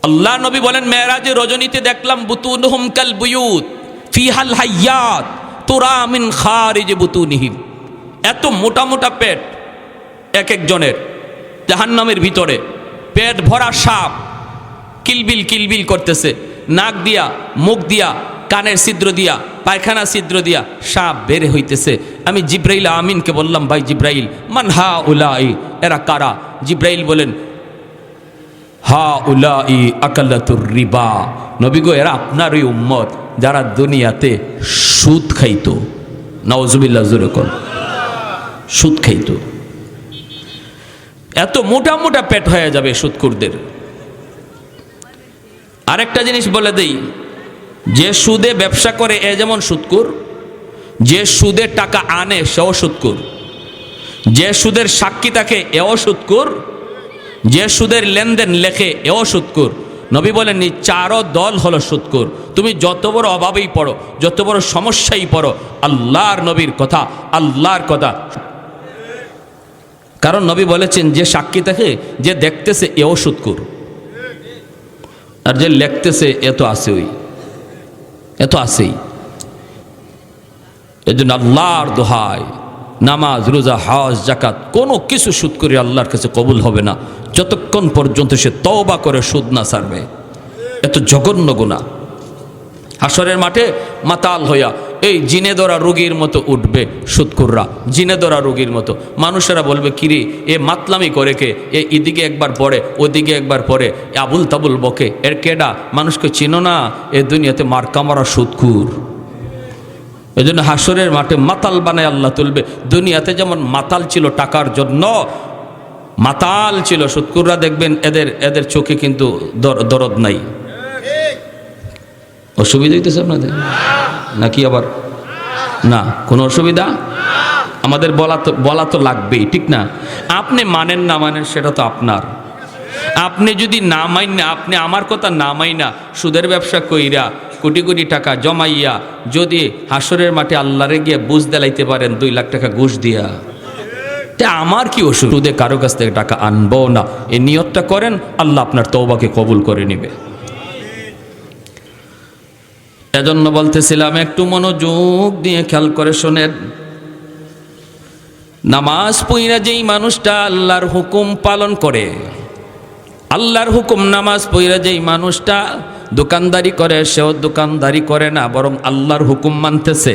আল্লাহ নবী বলেন, মেরাজে রজনীতে দেখলাম বুতুনহুম কাল বুয়ুত ফিহাল হাইয়াত তুরা মিন খারিজ বুতুনিহিম। এত মোটা মোটা পেট এক একজনের, জাহান্নামের ভিতরে পেট ভরা সাপ কিলবিল কিলবিল করতেছে, নাক দিয়া, মুখ দিয়া, কানের ছিদ্র দিয়া, পায়খানা ছিদ্র দিয়া সাপ বের হইতেছে। আমি জিব্রাইল আমিনকে বললাম, ভাই জিব্রাইল, মান হা উলাই, এরা কারা? জিব্রাইল বলেন, হা উলাই আকালাতুর রিবা। নবী গো, এরা আপনার ওই উম্মত যারা দুনিয়াতে সুদ খাইতো। নাউজুবিল্লাহ, জোরে কোন সুদ খাইতো। এত মোটা মোটা পেট হয়ে যাবে সুদখোরদের। আরেকটা জিনিস বলে দেই, যে সুদে ব্যবসা করে এ যেমন সুদখোর, যে সুদে টাকা আনে সেও সুদখোর, যে সুদের সাক্ষী থাকে এও সুদখোর, যে সুদের লেনদেন লেখে এও সুদখোর। নবী বলেন, এই চারো দল হলো সুদখোর। তুমি যত বড় অভাবেই পড়ো, যত বড় সমস্যাই পড়ো, আল্লাহর নবীর কথা, আল্লাহর কথা। কারণ নবী বলেছেন, যে সাক্ষী থাকে, যে দেখতেছে এও সুদখোর, আর যে লেখতেছে এ তো আছেই, এ তো আছেই। এই জন্য আল্লাহর দোহাই, নামাজ, রোজা, হজ, জাকাত কোনো কিছু সুদ করে আল্লাহর কাছে কবুল হবে না যতক্ষণ পর্যন্ত সে তওবা করে সুদ না ছাড়বে। এত জঘন্য গুনাহ। হাসরের মাঠে মাতাল হইয়া এই জিনে ধরা রোগীর মতো উঠবে সুদখোররা, জিনে ধরা রোগীর মতো। মানুষেরা বলবে, কিরে এ মাতলামি করে কে, এ এদিকে একবার পড়ে ওদিকে একবার পড়ে, আবুল তাবুল বকে, এর কেডা? মানুষকে চিনো না? এ দুনিয়াতে মার্কা মারা সুদখোর। এই জন্য হাসরের মাঠে মাতাল বানায় আল্লাহ তুলবে। দুনিয়াতে যেমন মাতাল ছিল টাকার জন্য, মাতাল ছিল সুদখোররা, দেখবেন এদের চোখে কিন্তু দরদ নাই। অসুবিধা হইতেছে আপনাদের নাকি? আবার না, কোনো অসুবিধা? আমাদের বলা তো লাগবেই, ঠিক না? আপনি মানেন না মানেন সেটা তো আপনার। আপনি যদি না মাইন, আপনি আমার কথা না মাইনা সুদের ব্যবসা কইরা কোটি কোটি টাকা জমাইয়া যদি হাসরের মাঠে আল্লাহরে গিয়ে বুঝ দেলাইতে পারেন 2 লাখ টাকা ঘুষ দিয়া, তা আমার কি সুদে কারো কাছ থেকে টাকা আনবো না, এই নিয়তটা করেন, আল্লাহ আপনার তওবাকে কবুল করে নেবে। এজন্য বলতেছিলাম, একটু মনোযোগ দিয়ে খেয়াল করে শোনেন। নামাজ পড়িয়া যেই মানুষটা আল্লাহর হুকুম পালন করে, আল্লাহর হুকুম নামাজ পড়িয়া যেই মানুষটা দোকানদারি করে, সেও দোকানদারি করে না, বরং আল্লাহর হুকুম মানতেছে।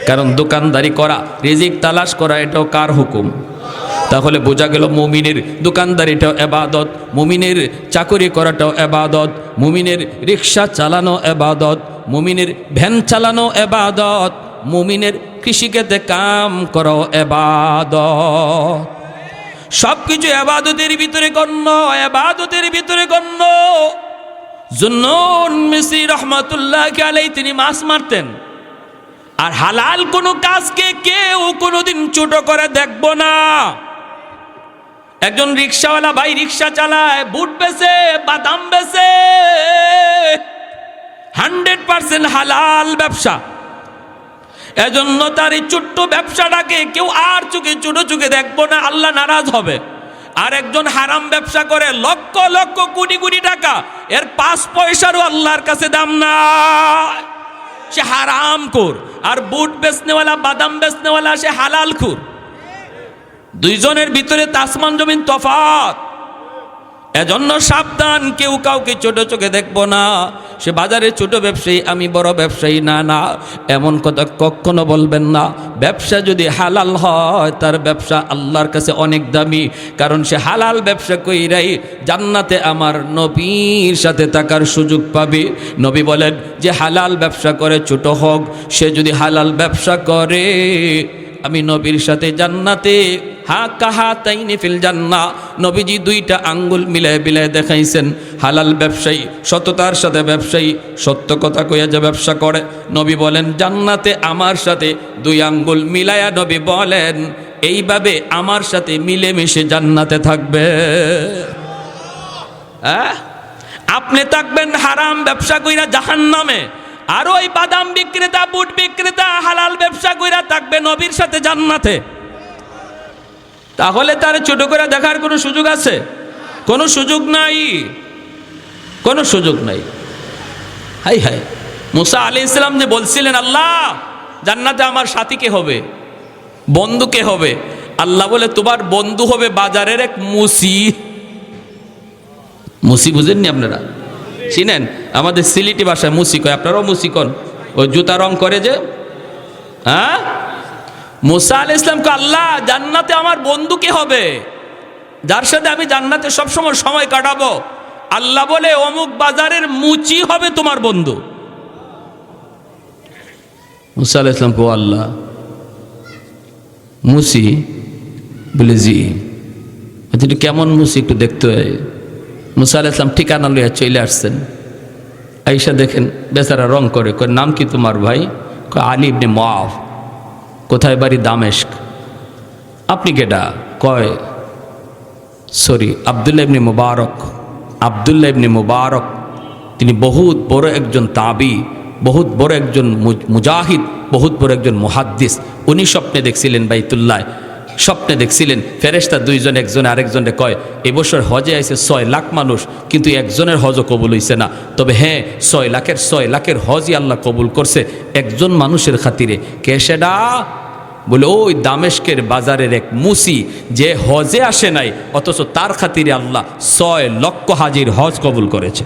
কারণ দোকানদারি করা, রিজিক তালাশ করা, এটাও কার হুকুম? তাহলে বোঝা গেল মুমিনের দোকানদারিটাও ইবাদত, মুমিনের চাকরি করাটাও ইবাদত, মুমিনের রিক্সা চালানো ইবাদত, মুমিনের ভ্যান চালানো ইবাদত, মুমিনের কৃষিক্ষেত্রে কাম করাও ইবাদত। সবকিছু ইবাদতের ভিতরে গণ্য, ইবাদতের ভিতরে গণ্য। জুন্নুন মিসরি রহমাতুল্লাহ আলাইহি তিনি মাছ মারতেন, আর হালাল কোনো কাজকে কেউ কোনোদিন ছোট করে দেখব না। একজন রিক্সাওয়ালা ভাই রিক্সা চালায়, বুট বেচে, বাদাম বেচে, 100% হালাল ব্যবসা। এজন্য তার এই ছোট্ট ব্যবসাটাকে কেউ আর চোখে ছোট চোখে দেখবো না, আল্লাহ নারাজ হবে। আর একজন হারাম ব্যবসা করে লক্ষ লক্ষ কোটি কোটি টাকা, এর 5 পয়সারও আল্লাহর কাছে দাম নাই, সে হারাম খোর। আর বুট বেচনেওয়ালা, বাদাম বেচনেওয়ালা, সে হালাল খোর। দুইজনের ভিতরে আসমান জমিন তফাৎ। এজন্য সাবধান, কেউ কাউকে ছোট চোখে দেখবো না। সে বাজারে ছোট ব্যবসায়ী, আমি বড় ব্যবসায়ী, না না, এমন কথা কখনো বলবেন না। ব্যবসা যদি হালাল হয়, তার ব্যবসা আল্লাহর কাছে অনেক দামি, কারণ সে হালাল ব্যবসা কইরাই জান্নাতে আমার নবীর সাথে থাকার সুযোগ পাবে। নবী বলেন, যে হালাল ব্যবসা করে, ছোট হোক, সে যদি হালাল ব্যবসা করে, আমি নবীর সাথে জান্নাতে হাকাহাতাইনি ফিল জান্নাহ। নবীজি 2টা আঙ্গুল মিলায় বিলায় দেখাইছেন। হালাল ব্যবসায়ী, সততার সাথে ব্যবসায়ী, সত্য কথা কইয়া যে ব্যবসা করে, নবী বলেন জান্নাতে আমার সাথে 2 আঙ্গুল মিলায়া, নবী বলেন এইভাবে আমার সাথে মিলেমিশে জান্নাতে থাকবে। আপনি থাকবেন হারাম ব্যবসা কইরা জাহান্নামে, আর ওই বাদাম বিক্রেতা, বুট বিক্রেতা হালাল ব্যবসা কইরা থাকবে নবীর সাথে জান্নাতে। তাহলে তার ছোট করে দেখার কোনো সুযোগ আছে? কোনো সুযোগ নাই। কোনো সুযোগ নাই। হাই হাই, মুসা আলাইহিস সালাম যে বলছিলেন আল্লাহ জান্নাতে আমার সাথী কে হবে, বন্ধু কে হবে, আল্লাহ বলে তোমার বন্ধু হবে বাজারের এক মুসি। মুসি বুঝেননি আপনারা? চিনেন? আমাদের সিলেটি ভাষায় মুসি কয়, আপনারাও মুসি কন, ওই জুতা রং করে যে। হ্যাঁ, মুসা আলাইহিস সালামকে আল্লাহ জান্নাতে আমার বন্ধু কে হবে, যার সাথে আমি জান্নাতে সবসময় সময় কাটাবো। আল্লাহ বলে অমুক বাজারের মুচি হবে তোমার বন্ধু। মুসা আলাইহিস সালাম কো আল্লাহ মুসি? বলে জি। একটু কেমন মুসি একটু দেখতে হয়। মুসা আলাইহিস সালাম ঠিকানা লইয়া চলে আসছেন। আইসা দেখেন বেচারা রং করে, কয় নাম কি তোমার ভাই? কয় আলী ইবনে মুআফ। কোথায় বাড়ি? দামেস্ক। আপনি কেডা? কয় সরি আব্দুল্লাহ ইবনে মুবারক। আব্দুল্লাহ ইবনে মুবারক তিনি বহুত বড় একজন তাবি, বহুত বড় একজন মুজাহিদ, বহুত বড় একজন মুহাদ্দিস। উনি স্বপ্নে দেখছিলেন বাইতুল্লাহ, স্বপ্নে দেখছিলেন ফেরেশতা দুইজন, একজনে আরেকজনে কয় এবছর হজে আইছে 6 লাখ মানুষ, কিন্তু একজনের হজও কবুল হইছে না। তবে হ্যাঁ 6 লাখের হজই আল্লাহ কবুল করছে একজন মানুষের খাতিরে। কে সেটা? বলে ওই দামেস্কের বাজারের এক মুসি, যে হজে আসে নাই অথচ তার খাতিরে আল্লাহ 6 লক্ষ হাজির হজ কবুল করেছে।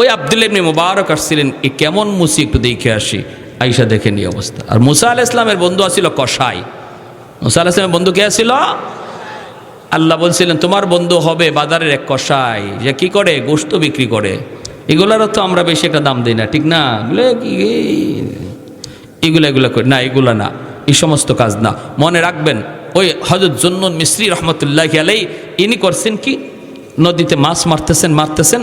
ওই আব্দুল্লাহ ইবনে মুবারক আসছিলেন, এই কেমন মুসি একটু দেখে আসি। আইসা দেখেন এই অবস্থা। আর মুসা আলাইহিস সালামের বন্ধু আছিল কসাই। মুসা আলাইহিস সালামের বন্ধু কে ছিল? আল্লাহ বলছিলেন তোমার বন্ধু হবে বাজারের এক কসাই, যে কি করে? গোশত বিক্রি করে। এগুলারও তো আমরা বেশি একটা দাম দিই না, ঠিক না? এগুলা করে না, এগুলা না, এই সমস্ত কাজ না। মনে রাখবেন ওই হযরত জুন্নুন মিসরি রহমতুল্লাহি আলাইহি ইনি করছেন কি, নদীতে মাছ মারতেছেন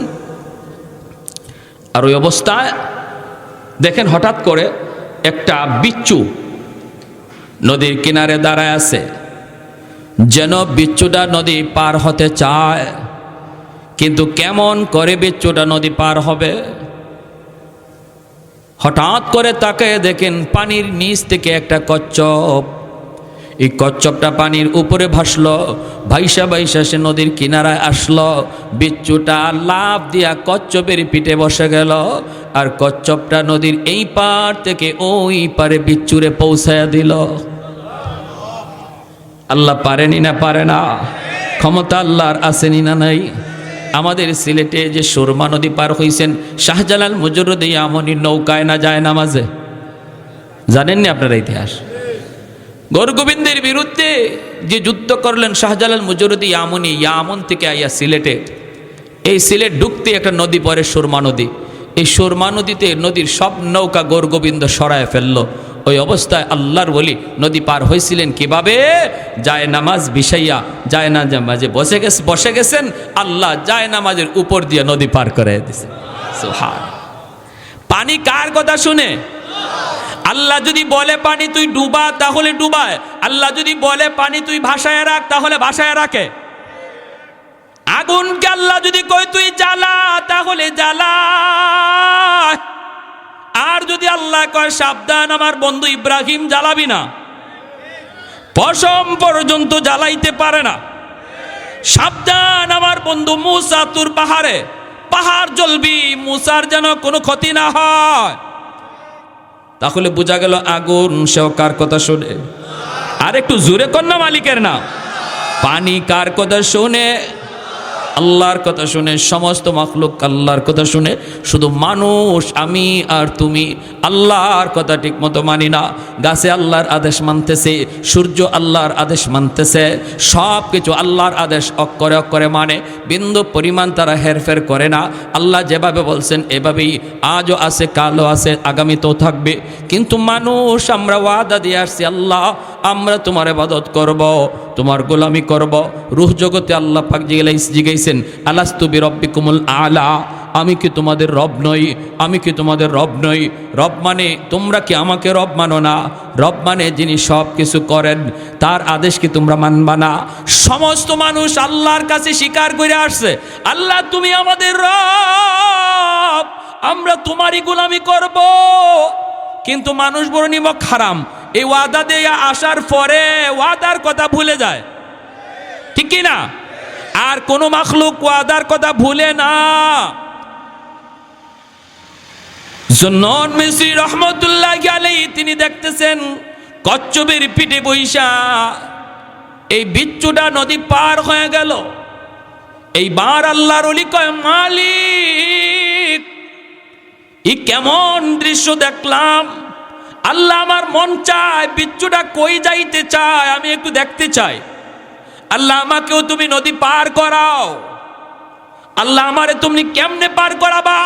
আর ওই অবস্থায় দেখেন হঠাৎ করে একটা বিচ্ছু নদীর কিনারে দাঁড়ায় আছে, যেন বিচ্ছুটা নদী পার হতে চায়, কিন্তু কেমন করে বিচ্ছুটা নদী পার হবে? হঠাৎ করে তাকে দেখেন পানির নিচ থেকে একটা কচ্ছপ, এই কচ্ছপটা পানির উপরে ভাসলো, ভাইসা সে নদীর কিনারায় আসলো। বিচ্ছুটা লাফ দিয়া কচ্ছপের পিঠে বসে গেল, আর কচ্ছপটা নদীর এই পার থেকে ওই পারে বিচ্ছুরে পৌঁছায়া দিল। আল্লাহ পারেনি না পারে না? ক্ষমতা আল্লাহর আসেনি না নাই? আমাদের সিলেটে যে সুরমা নদী পার হইছেন শাহজালাল মুজররদে ইয়ামনির নৌকায় না যায় নামাজে, জানেননি আপনারা ইতিহাস? গৌরগোবিন্দের বিরুদ্ধে যে যুদ্ধ করলেন শাহজালাল মুজররদে ইয়ামনি, ইয়ামন থেকে আইয়া সিলেটে, এই সিলেট ঢুকতে একটা নদী পড়ে সুরমা নদী। এই সুরমা নদীতে নদীর সব নৌকা গৌরগোবিন্দ সরায় ফেললো। ওই অবস্থায় আল্লাহর ওলি নদী পার হয়েছিলেন কিভাবে? যায় নামাজ বিছাইয়া, যায় না নামাজে বসে গেছেন, আল্লাহ যায় নামাজের উপর দিয়ে নদী পার করে দিয়েছেন। সুবহান। পানি কার কথা শুনে? আল্লাহ যদি বলে পানি তুই ডুবা তাহলে ডুবায়, আল্লাহ যদি বলে পানি তুই ভাসায় রাখ তাহলে ভাসায় রাখে। আগুনকে আল্লাহ যদি কয় তুই জ্বালা তাহলে জ্বালা, আর যদি আল্লাহ কয় সাবধান আমার বন্ধু ইব্রাহিম জ্বালাবি না, পশম পর্যন্ত জ্বালাইতে পারে না, সাবধান আমার বন্ধু মুসা তুর পাহাড় জ্বলবি, মুসার যেন কোনো ক্ষতি না হয়, তাহলে বোঝা গেল আগুন সেও কার কথা শুনে? আর একটু জোরে কন্যা মালিকের না। পানি কার কথা শুনে? আল্লাহর কথা শুনে। সমস্ত মাখলুক আল্লাহর কথা শুনে, শুধু মানুষ আমি আর তুমি আল্লাহর কথা ঠিক মতো মানি না। গাছে আল্লাহর আদেশ মানতেছে, সূর্য আল্লাহর আদেশ মানতেছে, সব কিছু আল্লাহর আদেশ অক্ষরে অক্ষরে মানে, বিন্দু পরিমাণ তারা হেরফের করে না। আল্লাহ যেভাবে বলছেন এভাবেই আজও আছে, কালও আছে, আগামীতেও থাকবে। কিন্তু মানুষ আমরা ওয়াদা দিয়ে আসছি, আল্লাহ আমরা তোমার ইবাদত করব, তোমার গোলামি করব। রূহ জগতে আল্লাহ পাক জিগাইছেন আলাস্তু বিরব্বিকুমুল আলা, আমি কি তোমাদের রব নই? আমি কি তোমাদের রব নই? রব মানে তোমরা কি আমাকে রব মানো না? রব মানে যিনি সব কিছু করেন, তার আদেশ কি তোমরা মানবা না? সমস্ত মানুষ আল্লাহর কাছে স্বীকার করে আসছে, আল্লাহ তুমি আমাদের রব, আমরা তোমারই গোলামি করব। কিন্তু মানুষ বড় নিমক হারাম, এই ওয়াদা দিয়ে আসার পরে ওয়াদার কথা ভুলে যায়, ঠিক কি না? আর কোন মাখলুক ওয়াদার কথা ভুলে না। জুন্নুন মিসরি রহমতুল্লাহি আলাইহি তিনি দেখতেছেন কচ্ছপের পিঠে বৈশা এই বিচ্ছুটা নদী পার হয়ে গেল। এইবার আল্লাহর ওলি কয়, মালিক ই কেমন দৃশ্য দেখলাম, আল্লাহ আমার মন চায় বিচ্ছুটা কই যাইতে চায়, আমি একটু দেখতে চাই। আল্লাহ আমাকেও তুমি নদী পার করাও। আল্লাহ আমারে তুমি কেমনে পার করাবা?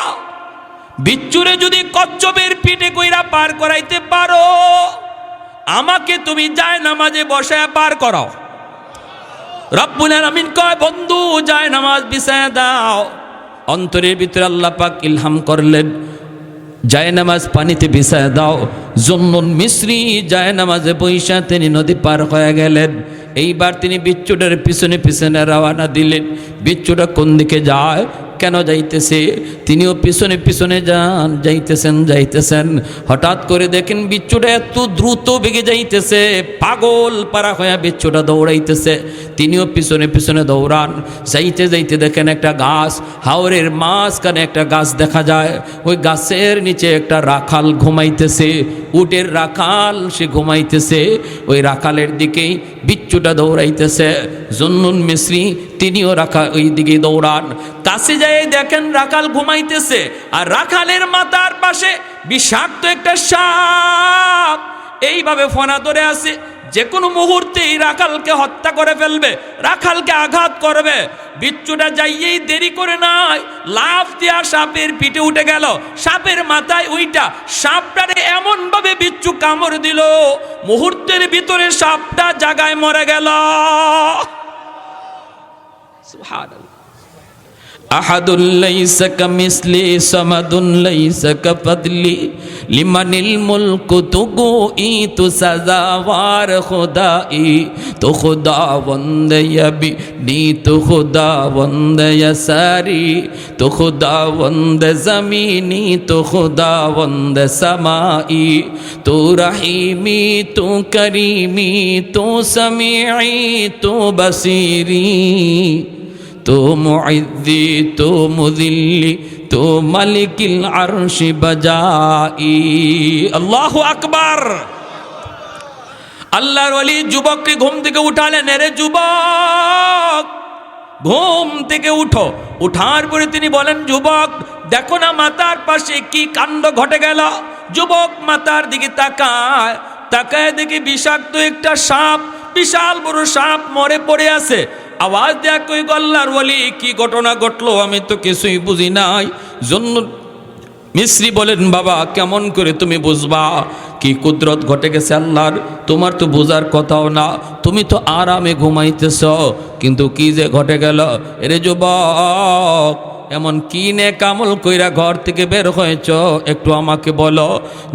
বিচ্ছুরে যদি কচ্ছপের পিঠে কইরা পার করাইতে পারো, আমাকে তুমি যায় নামাজে বসায় পার করাও। রব্বুল আলামিন কয়, বন্ধু যায় নামাজ বিছায়া দাও। অন্তরের ভিতরে আল্লাহ পাক ইলহাম করলেন, যায় নামাজ পানিতে বিছায়া দাও। জুন্নুন মিসরি যায় নামাজে বৈশা তিনি নদী পার হয়ে গেলেন। এইবার তিনি বিচ্ছুটার পিছনে পিছনে রওনা দিলেন। বিচ্ছুটা কোন দিকে যায়, কেন যাইতেছে, তিনিও পিছনে পিছনে যাইতেছেন। হঠাৎ করে দেখেন বিচ্ছুটা এত দ্রুত বেগে যাইতেছে, পাগল পারা হয়ে বিচ্ছুটা দৌড়াইতেছে। তিনিও পিছনে পিছনে দৌড়ান। যাইতে যাইতে দেখেন একটা গাছ, হাওরের মাঝখানে একটা গাছ দেখা যায়। ওই গাছের নিচে একটা রাখাল ঘুমাইতেছে, উটের রাখাল, সে ঘুমাইতেছে। ওই রাখালের দিকেই বিচ্ছুটা দৌড়াইতেছে। জুন্নুন মিসরি তিনিও ওই দিকে দৌড়ান। কাছে যায় দেখেন রাখাল ঘুমাইতেছে, আর রাখালের মাথার পাশে বিষাক্ত একটা সাপ এইভাবে ফনা ধরে আছে। যে কোনো মুহূর্তেই রাখালকে হত্যা করে ফেলবে, রাখালকে আঘাত করবে। বিচ্ছুটা যাইয়েই দেরি করে নাই, লাফ দিয়া সাপের পিঠে উঠে গেল। সাপের মাথায় ওইটা সাপটারে এমন ভাবে বিচ্ছু কামড় দিল, মুহূর্তের ভিতরে সাপটা জায়গায় মরে গেল। সুবহানাল্লাহ। আহাদুল লাইসা কামিসলি সামাদুন লাইসা কাফাদলি লিমানিল মুলকু তুগুই তু সাজাওয়ার খুদাই তো খুদাবন্দ ইয়াবি নি তো খুদাবন্দ ইয়াসারি তো খুদাবন্দ জমিনি তো খুদাবন্দ সামাই তো রহিমি তো করিমি তো সামিঈ তো বসিরি তো মুইদ্দি তো মুযিল্লি তো মালিকিল আরশি বাজাই। আল্লাহু আকবার। আল্লাহর ওলি যুবককে ঘুম থেকে উঠালেন, এরে যুবক ঘুম থেকে উঠো। উঠার পরে তিনি বলেন, যুবক দেখো না মাথার পাশে কি কাণ্ড ঘটে গেল। যুবক মাথার দিকে তাকায় দেখি বিষাক্ত একটা সাপ, বিশাল বড় সাপ মরে পড়ে আছে। আওয়াজ দেয়া কই, আল্লাহর ওলি কি ঘটনা ঘটলো, আমি তো কিছুই বুঝি নাই। জুন্নুন মিসরি বলেন, বাবা কেমন করে তুমি বুঝবা কি কুদরত ঘটে গেছে আল্লাহর, তোমার তো বোঝার কথাও না, তুমি তো আরামে ঘুমাইতেছ, কিন্তু কি যে ঘটে গেল। এরে যুবক এমন কি নেক আমল কইরা ঘর থেকে বের হয়েছ, একটু আমাকে বলো,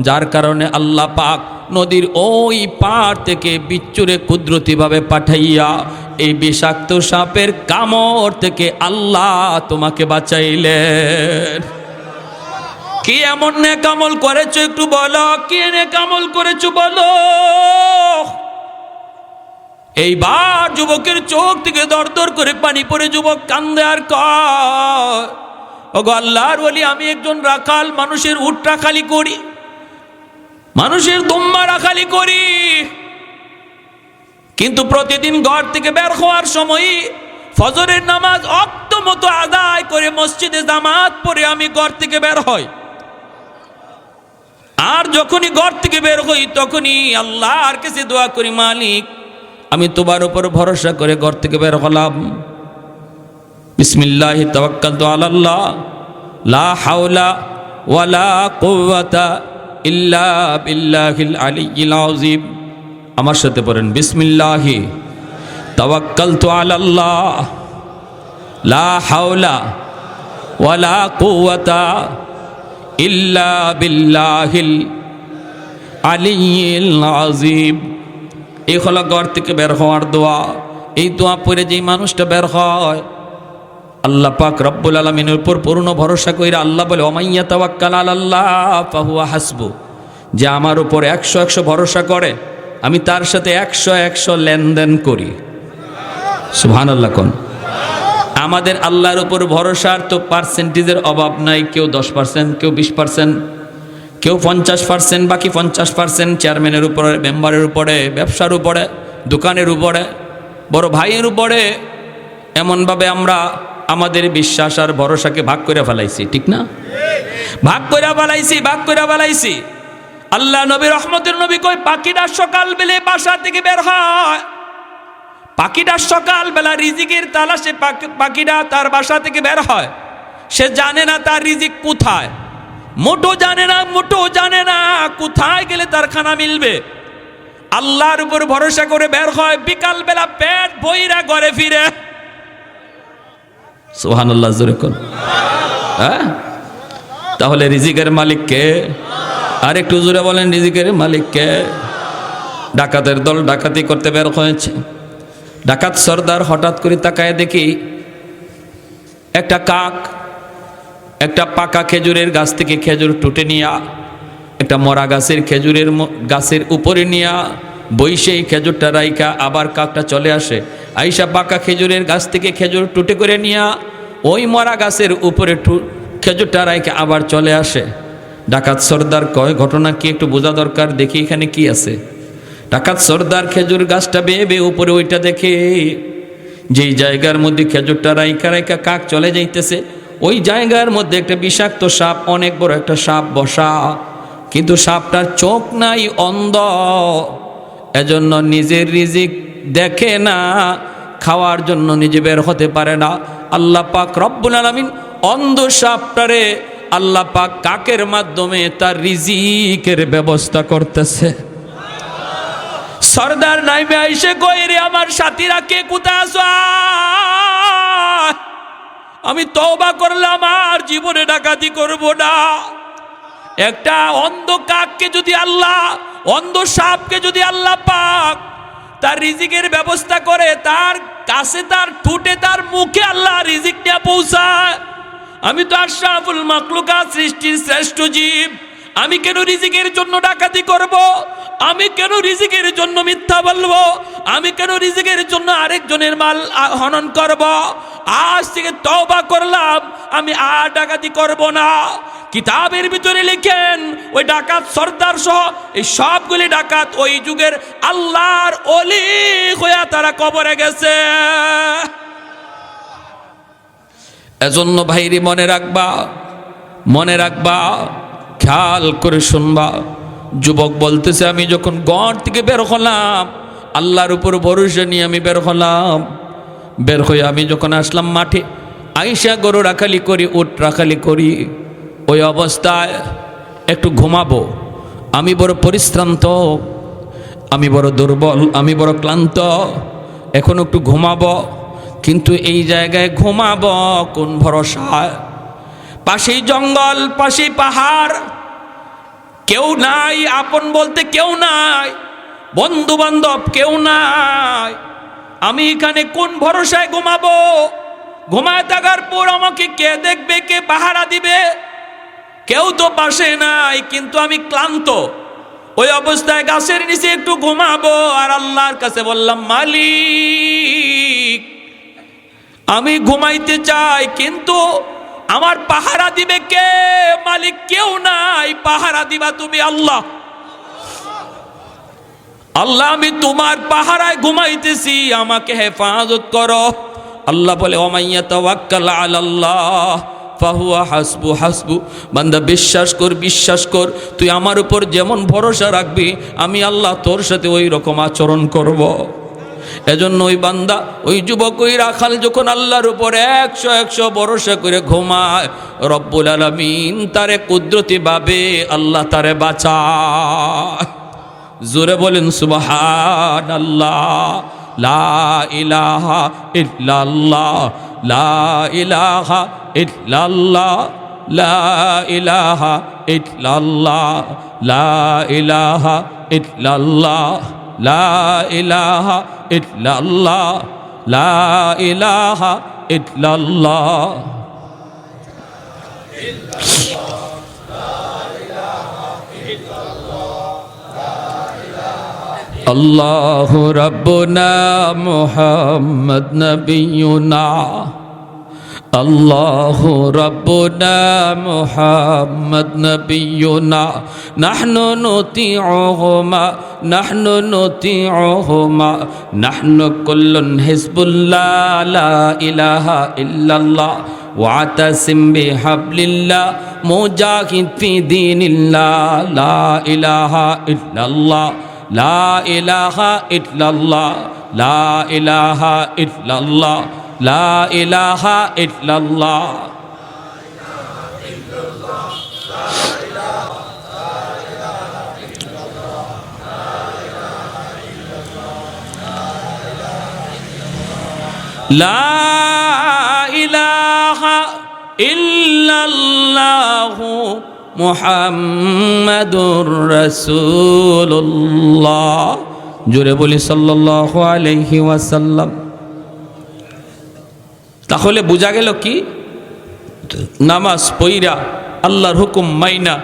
যার কারণে আল্লাহ পাক নদীর ওই পার থেকে বিচ্ছুরে কুদরতিভাবে পাঠাইয়া এই বিষাক্ত সাপের কামড় থেকে আল্লাহ তোমাকে বাঁচাইলেন। কি এমন নেক আমল করেছো একটু বলো, কি নেক আমল করেছো বলো। এইবার যুবকের চোখ থেকে দর দর করে পানি পড়ে যুবক কান্দে আর কয়, ওগো আল্লাহর ওলি আমি একজন রাখাল, মানুষের উট রাখালি করি, মানুষের দুম্বা রাখালি করি, কিন্তু প্রতিদিন ঘর থেকে বের হওয়ার সময় ফজরের নামাজ অক্ত মতো আদায় করে মসজিদে জামাত পড়ে আমি ঘর থেকে বের হই। আর যখনই ঘর থেকে বের হই তখনই আল্লাহর কাছে দোয়া করি, মালিক আমি তোমার উপর ভরসা করে ঘর থেকে বের হলাম, বিসমিল্লাহি তাওয়াক্কালতু আলাল্লাহ লা হাওলা ওয়ালা কুওয়াতা ইল্লা বিল্লাহিল আলিয়্যিল আযীম। আমার সাথে পড়েন, বিসমিল্লাহি তাওয়াক্কালতু আলাল্লাহ লা হাওলা ওয়ালা কুওয়াতা ইল্লা বিল্লাহিল আলিয়্যিল আযীম। এই হলো ঘর থেকে বের হওয়ার দোয়া। এই দোয়া পড়ে যেই মানুষটা বের হয়, আল্লাহ পাক রব্বুল আলামিনের উপর পূর্ণ ভরসা কইরা আল্লাহ বলে, ওমাইয়া তাওয়াক্কাল আলাল্লাহ ফাহুয়া হাসবু, যে আমার উপর 100 ভরসা করে আমি তার সাথে 100 লেনদেন করি। সুবহানাল্লাহ কোন আমাদের আল্লাহর উপর ভরসার তো পার্সেন্টেজের অভাব নাই। কেউ 10%, কেউ 20%, কেউ 50%, বাকি 50% চেয়ারম্যানের উপরে, মেম্বারের উপরে, ব্যবসার উপরে, দোকানের উপরে, বড় ভাইয়ের উপরে। এমনভাবে আমরা আমাদের বিশ্বাস আর ভরসাকে ভাগ করে ফেলাইছি, ঠিক না? ভাগ করে ফেলাইছি। আল্লাহ নবী, রহমতের নবী কই, পাখিটা সকাল বেলা বাসা থেকে বের হয়। পাখিটা সকাল বেলা রিজিকের তালাশে পাখিটা তার বাসা থেকে বের হয়। সে জানে না তার রিজিক কোথায়, মোটো জানে না কোথায় গেলে তার খানা মিলবে। আল্লাহর উপর ভরসা করে বের হয়, বিকাল বেলা পেট ভইরা ঘরে ফিরে। সুবহানাল্লাহ, জোরে কোন। হ্যাঁ, তাহলে রিজিকের মালিক কে? আর একটু জোরে বলেন, রিজিকের মালিক কে? ডাকাতের দল ডাকাতি করতে বের হয়েছে। ডাকাত সর্দার হঠাৎ করে তাকায় দেখি একটা কাক একটা পাকা খেজুরের গাছ থেকে খেজুর টুটে নিয়া, একটা মরা গাছের খেজুরের গাছের উপরে নিয়া বইসেই খেজুরটা রাইকা আবার কাকটা চলে আসে। আইসা পাকা খেজুরের গাছ থেকে খেজুর টুটে করে নিয়া ওই মরা গাছের উপরে খেজুরটা রাইকা আবার চলে আসে। ডাকাত সর্দার কয়, ঘটনা কি একটু বোঝা দরকার, দেখি এখানে কি আছে। ডাকাত সর্দার খেজুর গাছটা বেয়ে বেয়ে উপরে ওইটা দেখে, যেই জায়গার মধ্যে খেজুরটা রাইকা কাক চলে যাইতেছে, ওই জায়গার মধ্যে একটা বিষাক্ত সাপ, অনেক বড় একটা সাপ বসা, কিন্তু সাপটার চোখ নাই, অন্ধ। এজন্য নিজের রিজিক দেখে না, খাওয়ার জন্য নিজে বের হতে পারে না। আল্লাহ পাক রব্বুল আলামিন অন্ধ সাপটারে আল্লাহ পাক কাকের মাধ্যমে তার রিজিকের ব্যবস্থা করতেছে। সর্দার নাইমে আইসে কই, রে আমার সাথীরা কে কোথায় আছো? আমি তওবা করলাম, আর জীবনে ডাকাতি করব না। একটা অন্ধ কাককে যদি আল্লাহ, অন্ধ সাপকে যদি আল্লাহ পাক তার রিজিকের ব্যবস্থা করে, তার কাছে, তার ঠোঁটে, তার মুখে আল্লাহ রিজিক নিয়ে পৌঁছায়, আমি তো আশরাফুল মাখলুকাত, সৃষ্টির শ্রেষ্ঠ জীব, আমি কেন রিজিকের জন্য ডাকাতি করব? আমি কেন রিজিকের জন্য মিথ্যা বলবো? আমি কেন রিজিকের জন্য আরেকজনের মাল হনন করব? আজ থেকে তওবা করলাম, আমি আর ডাকাতি করব না। কিতাবের ভিতরে লিখেন, ওই ডাকাত সর্দার সহ এই সবগুলি ডাকাত ওই যুগের আল্লাহর ওলি হইয়া তারা কবরে গেছে। এজন্য ভাইরি মনে রাখবা, খেয়াল করে শুনবা। যুবক বলতেছে, আমি যখন ঘর থেকে বের হলাম, আল্লাহর উপর ভরসা নিয়ে আমি বের হলাম, বের হয়ে আমি যখন আসলাম মাঠে, আইসা গরু রাখালি করি, উট রাখালি করি, ওই অবস্থায় একটু ঘুমাবো। আমি বড় পরিশ্রান্ত, আমি বড় দুর্বল, আমি বড় ক্লান্ত, এখন একটু ঘুমাবো। কিন্তু এই জায়গায় ঘুমাবো কোন ভরসায়? পাশেই জঙ্গল, পাশেই পাহাড়, কেউ নাই, আপন বলতে কেউ নাই, বন্ধু বান্ধব কেউ নাই। আমি এখানে কোন ভরসায় ঘুমাবো? ঘুমায় থাকার পর আমাকে কে দেখবে, কে পাহারা দিবে? কেউ তো পাশে নাই, কিন্তু আমি ক্লান্ত। ওই অবস্থায় গাছের নিচে একটু ঘুমাবো আর আল্লাহর কাছে বললাম, মালিক আমি ঘুমাইতে চাই, কিন্তু আমার পাহারা দিবে কে? মালিক কেউ নাই, পাহারা দিবা তুমি আল্লাহ। আল্লাহ আমি তোমার পাহারায় ঘুমাইতেছি, আমাকে হেফাজত করো। আল্লাহ বলে, ওমাইয়া তাওয়াক্কাল আলাল্লাহ ফাহুয়া হাসবু। বান্দা বিশ্বাস কর, তুই আমার উপর যেমন ভরসা রাখবি, আমি আল্লাহ তোর সাথে ওই রকম আচরণ করব। এজন্য ওই বান্দা, ওই যুবক, ওই রাখাল যখন আল্লাহর উপর 100 ভরসা করে ঘুমায়, রব্বুল আলামিন তারে কুদরতি ভাবে আল্লাহ তারে বাঁচায়। জোরে বলেন সুবহানাল্লাহ। লা ইলাহা ইল্লাল্লাহ, লা ইলাহা ইল্লাল্লাহ, লা ইলাহা ইল্লাল্লাহ, লা ইলাহা ইল্লাল্লাহ, লা ইলাহা ইল্লাল্লাহ, লা ইলাহা ইল্লাল্লাহ। আল্লাহু রাব্বুনা মুহাম্মদ নবিয়ুনা আল্লাহু রাব্বুনা মুহাম্মদ নবিয়ুনা নাহনু নুতিউহুমা নাহনু কুল্লুন হিজবুল্লাহ লা ইলাহা ইল্লাল্লাহ ওয়াতাসিম বিহাবলিল্লাহ মুজাহিদ ফি দীনিল্লাহ লা ইলাহা ইল্লাল্লাহ লা ইলাহা ইল্লাল্লাহ লা ইলাহা ইল্লাল্লাহ লা ইলাহা ইল্লাল্লাহ। লা ইলাহা ইল্লাল্লাহু মুহাম্মাদুর রাসূলুল্লাহ। জোরে বলি সাল্লাল্লাহু আলাইহি ওয়াসাল্লাম। তাহলে বোঝা গেল কি, নামাজ পইরা আল্লাহর হুকুম মাইনা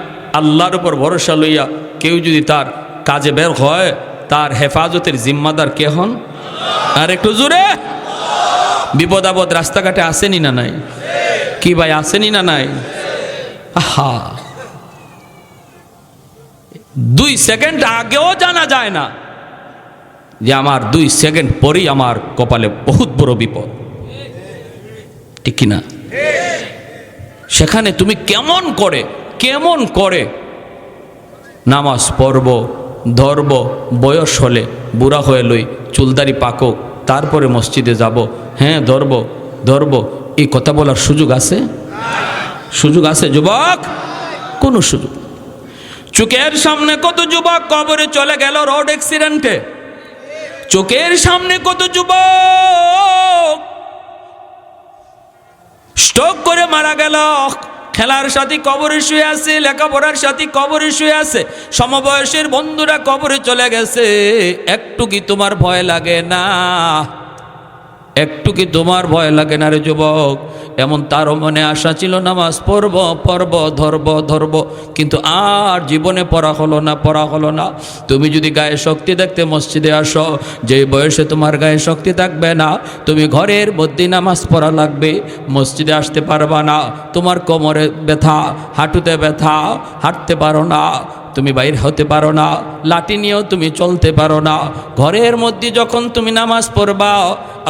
আল্লাহর উপর ভরসা লইয়া কেউ যদি তার কাজে বের হয়, তার হেফাজতের জিম্মাদার কে হন? আর একটু জোরে। বিপদ আপদ রাস্তাঘাটে আসেনি না নাই? কি ভাই আসেনি না নাই? আহা, 2 সেকেন্ড আগেও জানা যায় না যে আমার 2 সেকেন্ড পরেই আমার কপালে বহুত বড় বিপদ, ঠিক কিনা? সেখানে তুমি কেমন করে নামাজ পড়ব, ধরব, বয়স হলে বুড়া হয়ে লই, চুলদারি পাকক, তারপরে মসজিদে যাব, হ্যাঁ ধরব, এই কথা বলার সুযোগ আছে? সুযোগ আছে যুবক? কোন সুযোগ? চোখের সামনে কত যুবক কবরে চলে গেল রোড অ্যাক্সিডেন্টে। চোখের সামনে কত যুবক স্ট্রোক করে মারা গেল। খেলার সাথী কবরে শুয়ে আছে, লেখাপড়ার সাথী কবরে শুয়ে আছে, সমবয়সের বন্ধুরা কবরে চলে গেছে। একটু কি তোমার ভয় লাগে না? একটু কি তোমার ভয় লাগে না রে যুবক? এমন তারও মনে আশা ছিল নামাজ পড়ব, ধরব, কিন্তু আর জীবনে পড়া হলো না। তুমি যদি গায়ে শক্তি দেখতে মসজিদে আসো, যে বয়সে তোমার গায়ে শক্তি থাকবে না, তুমি ঘরের মধ্যে নামাজ পড়া লাগবে, মসজিদে আসতে পারবা না। তোমার কোমরে ব্যথা, হাঁটুতে ব্যথা, হাঁটতে পারো না, তুমি বাইরে হতে পারো না, লাঠি নিয়েও তুমি চলতে পারো না। ঘরের মধ্যে যখন তুমি নামাজ পড়বা,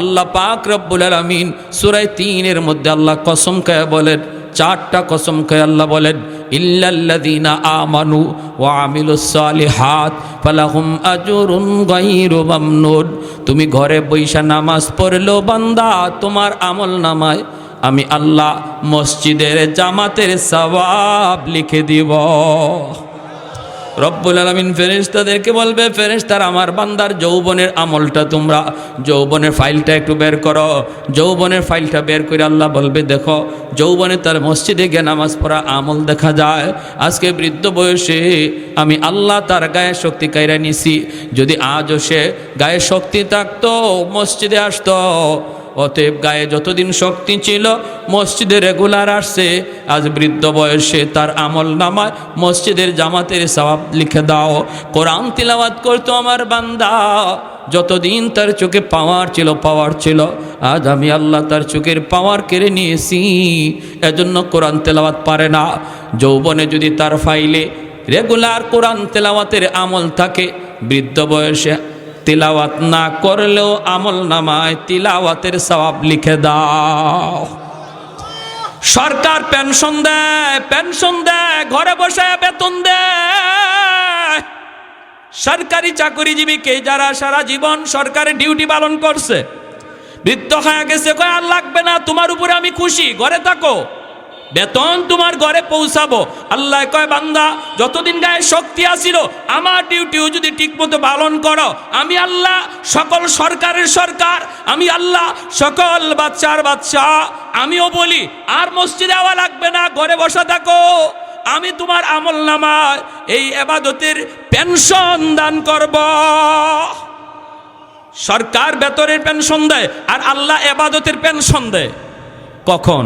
আল্লাহ পাক রব্বুল আলামিন সূরা 3 মধ্যে আল্লাহ কসম খেয়ে বলেন, 4টা কসম খেয়ে আল্লাহ বলেন, ইল্লাল্লাযীনা আমানু ওয়া আমিলুস সালিহাত ফালাহুম আজরুন গায়রু মামনুন। তুমি ঘরে বৈশা নামাজ পড়লো বান্দা, তোমার আমল নামায় আমি আল্লাহ মসজিদের জামাতের সওয়াব লিখে দিব। রব্বুল আলামিন ফেরেশতাদেরকে বলবে, ফেরেশতারা আমার বান্দার যৌবনের আমলটা তোমরা যৌবনের ফাইলটা একটু বের করো। যৌবনের ফাইলটা বের করে আল্লাহ বলবে, দেখো যৌবনে তার মসজিদে গিয়ে নামাজ পড়া আমল দেখা যায়। আজকে বৃদ্ধ বয়সে আমি আল্লাহ তার গায়ে শক্তি কাইরা নিছি। যদি আজও সে গায়ে শক্তি থাকতো মসজিদে আসতো। অতএব গায়ে যতদিন শক্তি ছিল মসজিদে রেগুলার আসছে, আজ বৃদ্ধ বয়সে তার আমল নামায় মসজিদের জামাতের সওয়াব লিখে দাও। কোরআন তিলাওয়াত করতো আমার বান্দা, যতদিন তার চোখে পাওয়ার ছিল, আজ আমি আল্লাহ তার চোখের পাওয়ার কেড়ে নিয়েছি, এজন্য কোরআন তেলাওয়াত পারে না। যৌবনে যদি তার ফাইলে রেগুলার কোরআন তেলাওয়াতের আমল থাকে, বৃদ্ধ বয়সে তিলাওয়াত না করলেও আমল নামায় তিলাওয়াতের সওয়াব লিখে দাও। সরকার পেনশন দেয়, ঘরে বসে বেতন দেয়। সরকারি চাকরিজীবীকে যারা সারা জীবন সরকারি ডিউটি পালন করছে, বৃদ্ধ হয়ে গেছে, কয় আর লাগবে না, তোমার উপরে আমি খুশি, ঘরে থাকো, বেতন তোমার ঘরে পৌঁছাবো। আল্লাহ কয়, বান্দা যতদিন গায়ে শক্তি আসিল আমার ডিউটিও যদি ঠিকমতো পালন করো, আমি আল্লাহ সকল সরকারের সরকার, আমি আল্লাহ সকল বাচ্চার বাচ্চা, আমিও বলি আর মসজিদে আওয়া লাগবে না, ঘরে বসা থাকো, আমি তোমার আমল নামায় এই ইবাদতের পেনশন দান করব। সরকার বেতনের পেনশন দেয় আর আল্লাহ ইবাদতের পেনশন দেয়। কখন?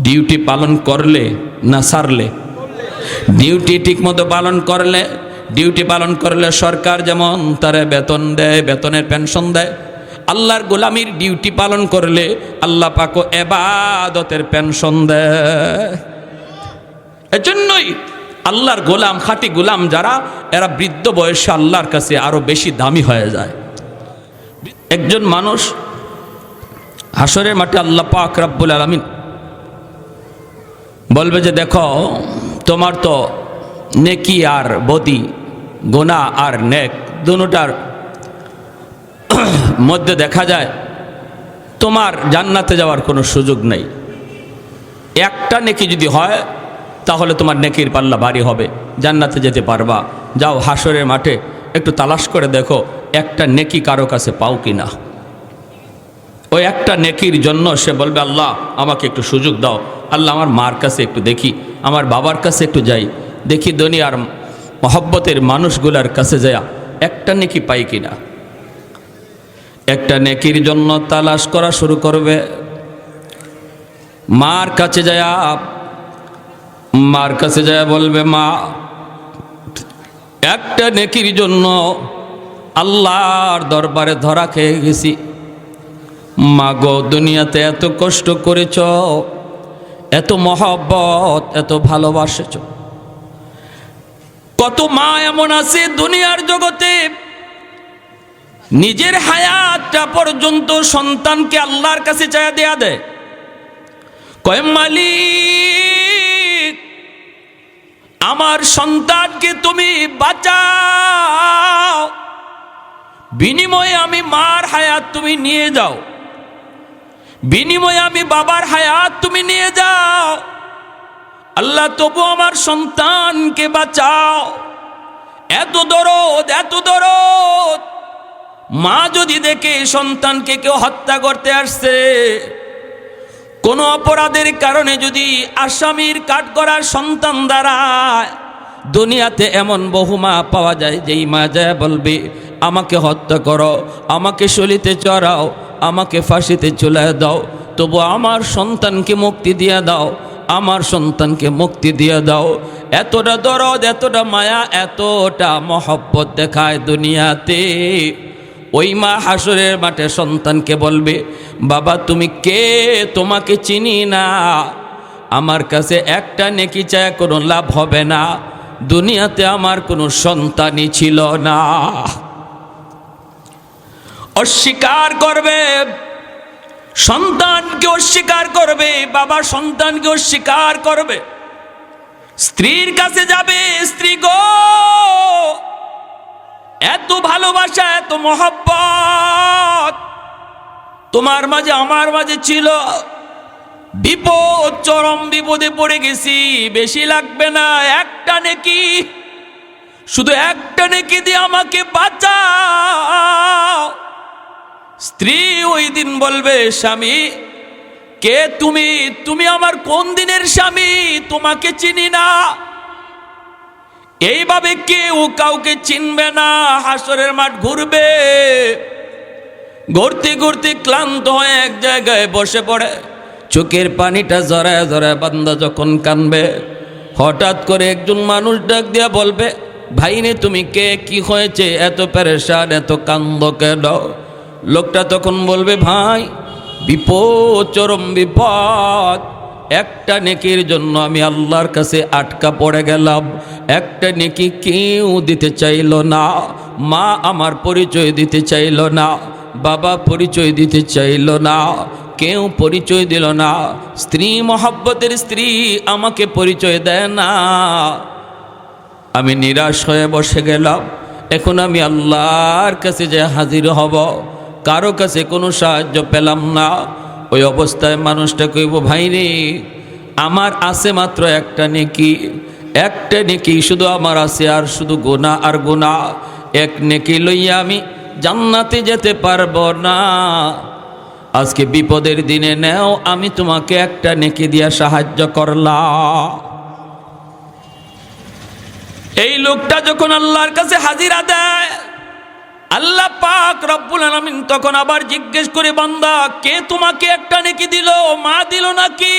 ডিউটি পালন করলে না সারলে? ডিউটি ঠিকমতো পালন করলে, ডিউটি পালন করলে সরকার যেমন তারে বেতন দেয়, বেতনের পেনশন দেয়, আল্লাহর গোলামির ডিউটি পালন করলে আল্লাহ পাকও ইবাদতের পেনশন দেয়। এজন্যই আল্লাহর গোলাম, খাঁটি গোলাম যারা, এরা বৃদ্ধ বয়সে আল্লাহর কাছে আরো বেশি দামি হয়ে যায়। একজন মানুষ হাসরের মাঠে আল্লাহ পাক রব্বুল আলামিন বলবে যে দেখো, তোমার তো নেকি আর বদি, গুনাহ আর নেক দুটোটার মধ্যে দেখা যায় তোমার জান্নাতে যাওয়ার কোনো সুযোগ নেই। একটা নেকি যদি হয় তাহলে তোমার নেকির পাল্লা ভারী হবে, জান্নাতে যেতে পারবা। যাও হাসরের মাঠে একটু তালাশ করে দেখো একটা নেকি কারো কাছে পাও কিনা। ওই একটা নেকির জন্য সে বলবে আল্লাহ আমাকে একটু সুযোগ দাও, আল্লাহ আমার মার কাছে একটু দেখি, আমার বাবার কাছে একটু যাই, দেখি দুনিয়ার মহব্বতের মানুষগুলার কাছে যায়া একটা নেকি পাই কিনা। একটা নেকির জন্য তালাশ করা শুরু করবে। মার কাছে যায় বলবে মা, একটা নেকির জন্য আল্লাহর দরবারে ধরা খেয়ে গেছি। মা গো, দুনিয়াতে এত কষ্ট করেছ, এত মহব্বত, এত ভালোবাসেছ। কত মা এমন আছে দুনিয়ার জগতে নিজের হায়াতটা পর্যন্ত সন্তানকে আল্লাহর কাছে চায়া দেয়া দেয়। কয় মালিক, আমার সন্তানকে তুমি বাঁচাও, বিনিময়ে আমি মার হায়াত তুমি নিয়ে যাও, বিনিময়ে আমি বাবার হায়াত তুমি নিয়ে যাও। আল্লাহ তবু আমার সন্তানকে বাঁচাও। এত দরদ, এত দরদ। মা যদি দেখে সন্তানকে কেউ হত্যা করতে আসছে, কোনো অপরাধের কারণে যদি আসামির কাঠগড়ার সন্তান দাঁড়ায়, দুনিয়াতে এমন বহু মা পাওয়া যায় যেই মা যায় বলবে আমাকে হত্যা করো, আমাকে শলিতে চড়াও, আমাকে ফাঁসিতে ঝুলায় দাও, তবু আমার সন্তানকে মুক্তি দিয়ে দাও, আমার সন্তানকে মুক্তি দিয়ে দাও। এতটা দরদ, এতটা মায়া, এতটা মহব্বত দেখায় দুনিয়াতে। ওই মা হাসরের মাঠে সন্তানকে বলবে বাবা তুমি কে, তোমাকে চিনি না, আমার কাছে একটা নেকি চায় কোনো লাভ হবে না, দুনিয়াতে আমার কোনো সন্তানই ছিল না। অস্বীকার করবে, সন্তানকে অস্বীকার করবে, বাবা সন্তানকে অস্বীকার করবে। স্ত্রীর কাছে যাবে, স্ত্রী গো এত ভালোবাসা, এত মহব্বত তোমার মাঝে আমার মাঝে ছিল, বিপদ, চরম বিপদে পড়ে গেছি, বেশি লাগবে না, একটা নেকি, শুধু একটা নেকি দিয়ে আমাকে বাঁচাও। স্ত্রী ওই দিন বলবে স্বামী কে তুমি, তুমি আমার কোন দিনের স্বামী, তোমাকে চিনি না। এইভাবে কেউ কাউকে চিনবে না। হাসরের মাঠ ঘুরবে, ঘুরতে ঘুরতে ক্লান্ত হয়ে এক জায়গায় বসে পড়ে, চোখের পানিটা জড়ায় জড়ায় বান্দা যখন কানবে, হঠাৎ করে একজন মানুষ ডাক দিয়া বলবে ভাইনে তুমি কে, কি হয়েছে, এত পেরেশান, এত কান্দ কেন? লোকটা তখন বলবে ভাই বিপদ, চরম বিপদ, একটা নেকির জন্য আমি আল্লাহর কাছে আটকা পড়ে গেলাম, একটা নেকি কেউ দিতে চাইল না। মা আমার পরিচয় দিতে চাইল না, বাবা পরিচয় দিতে চাইল না, কেউ পরিচয় দিল না, স্ত্রী, মহব্বতের স্ত্রী আমাকে পরিচয় দেয় না। আমি নিরাশ হয়ে বসে গেলাম। এখন আমি আল্লাহর কাছে যে হাজির হব, কারো কাছে কোনো সাহায্য পেলাম না। ওই অবস্থায় মানুষটা কইব ভাই রে আমার আছে মাত্র একটা নেকি, একটা নেকি শুধু আমার আছে, আর শুধু গুনাহ আর গুনাহ। এক নেকি লইয়া আমি জান্নাতে যেতে পারবো না। আজকে বিপদের দিনে নেও, আমি তোমাকে একটা নেকি দিয়া সাহায্য করলাম। এই লোকটা যখন আল্লাহর কাছে হাজিরা দেয়, আল্লাহ পাক রব্বুল আলামিন তখন আবার জিজ্ঞেস করে বান্দা কে তোমাকে একটা নেকি দিল, মা দিল নাকি,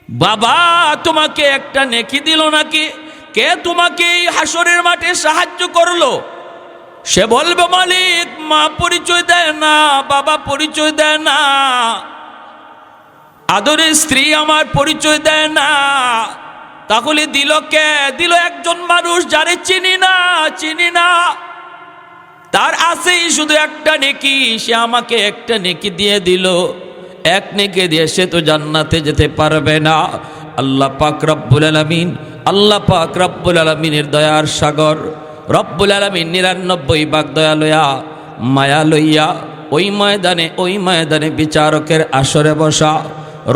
বাবা তোমাকে একটা নেকি দিল নাকি, কে তোমাকে এই হাসরের মাঠে সাহায্য করলো? সে বলবে মালিক মা পরিচয় দেয় না, বাবা পরিচয় দেয় না, আদরের স্ত্রী আমার পরিচয় দেয় না। তাহলে দিল কে? দিল একজন মানুষ যারে চিনি না। তার আছেই শুধু একটা নেকি, সে আমাকে একটা নেকি দিয়ে দিল। এক নেকি দিয়ে সে তো জান্নাতে যেতে পারবে না। আল্লাহ পাক রব্বুল আলামিন, আল্লাহ পাক রব্বুল আলামিনের দয়ার সাগর রব্বুল আলামিন 99 ভাগ দয়া লইয়া মায়া লইয়া ওই ময়দানে বিচারকের আসরে বসা।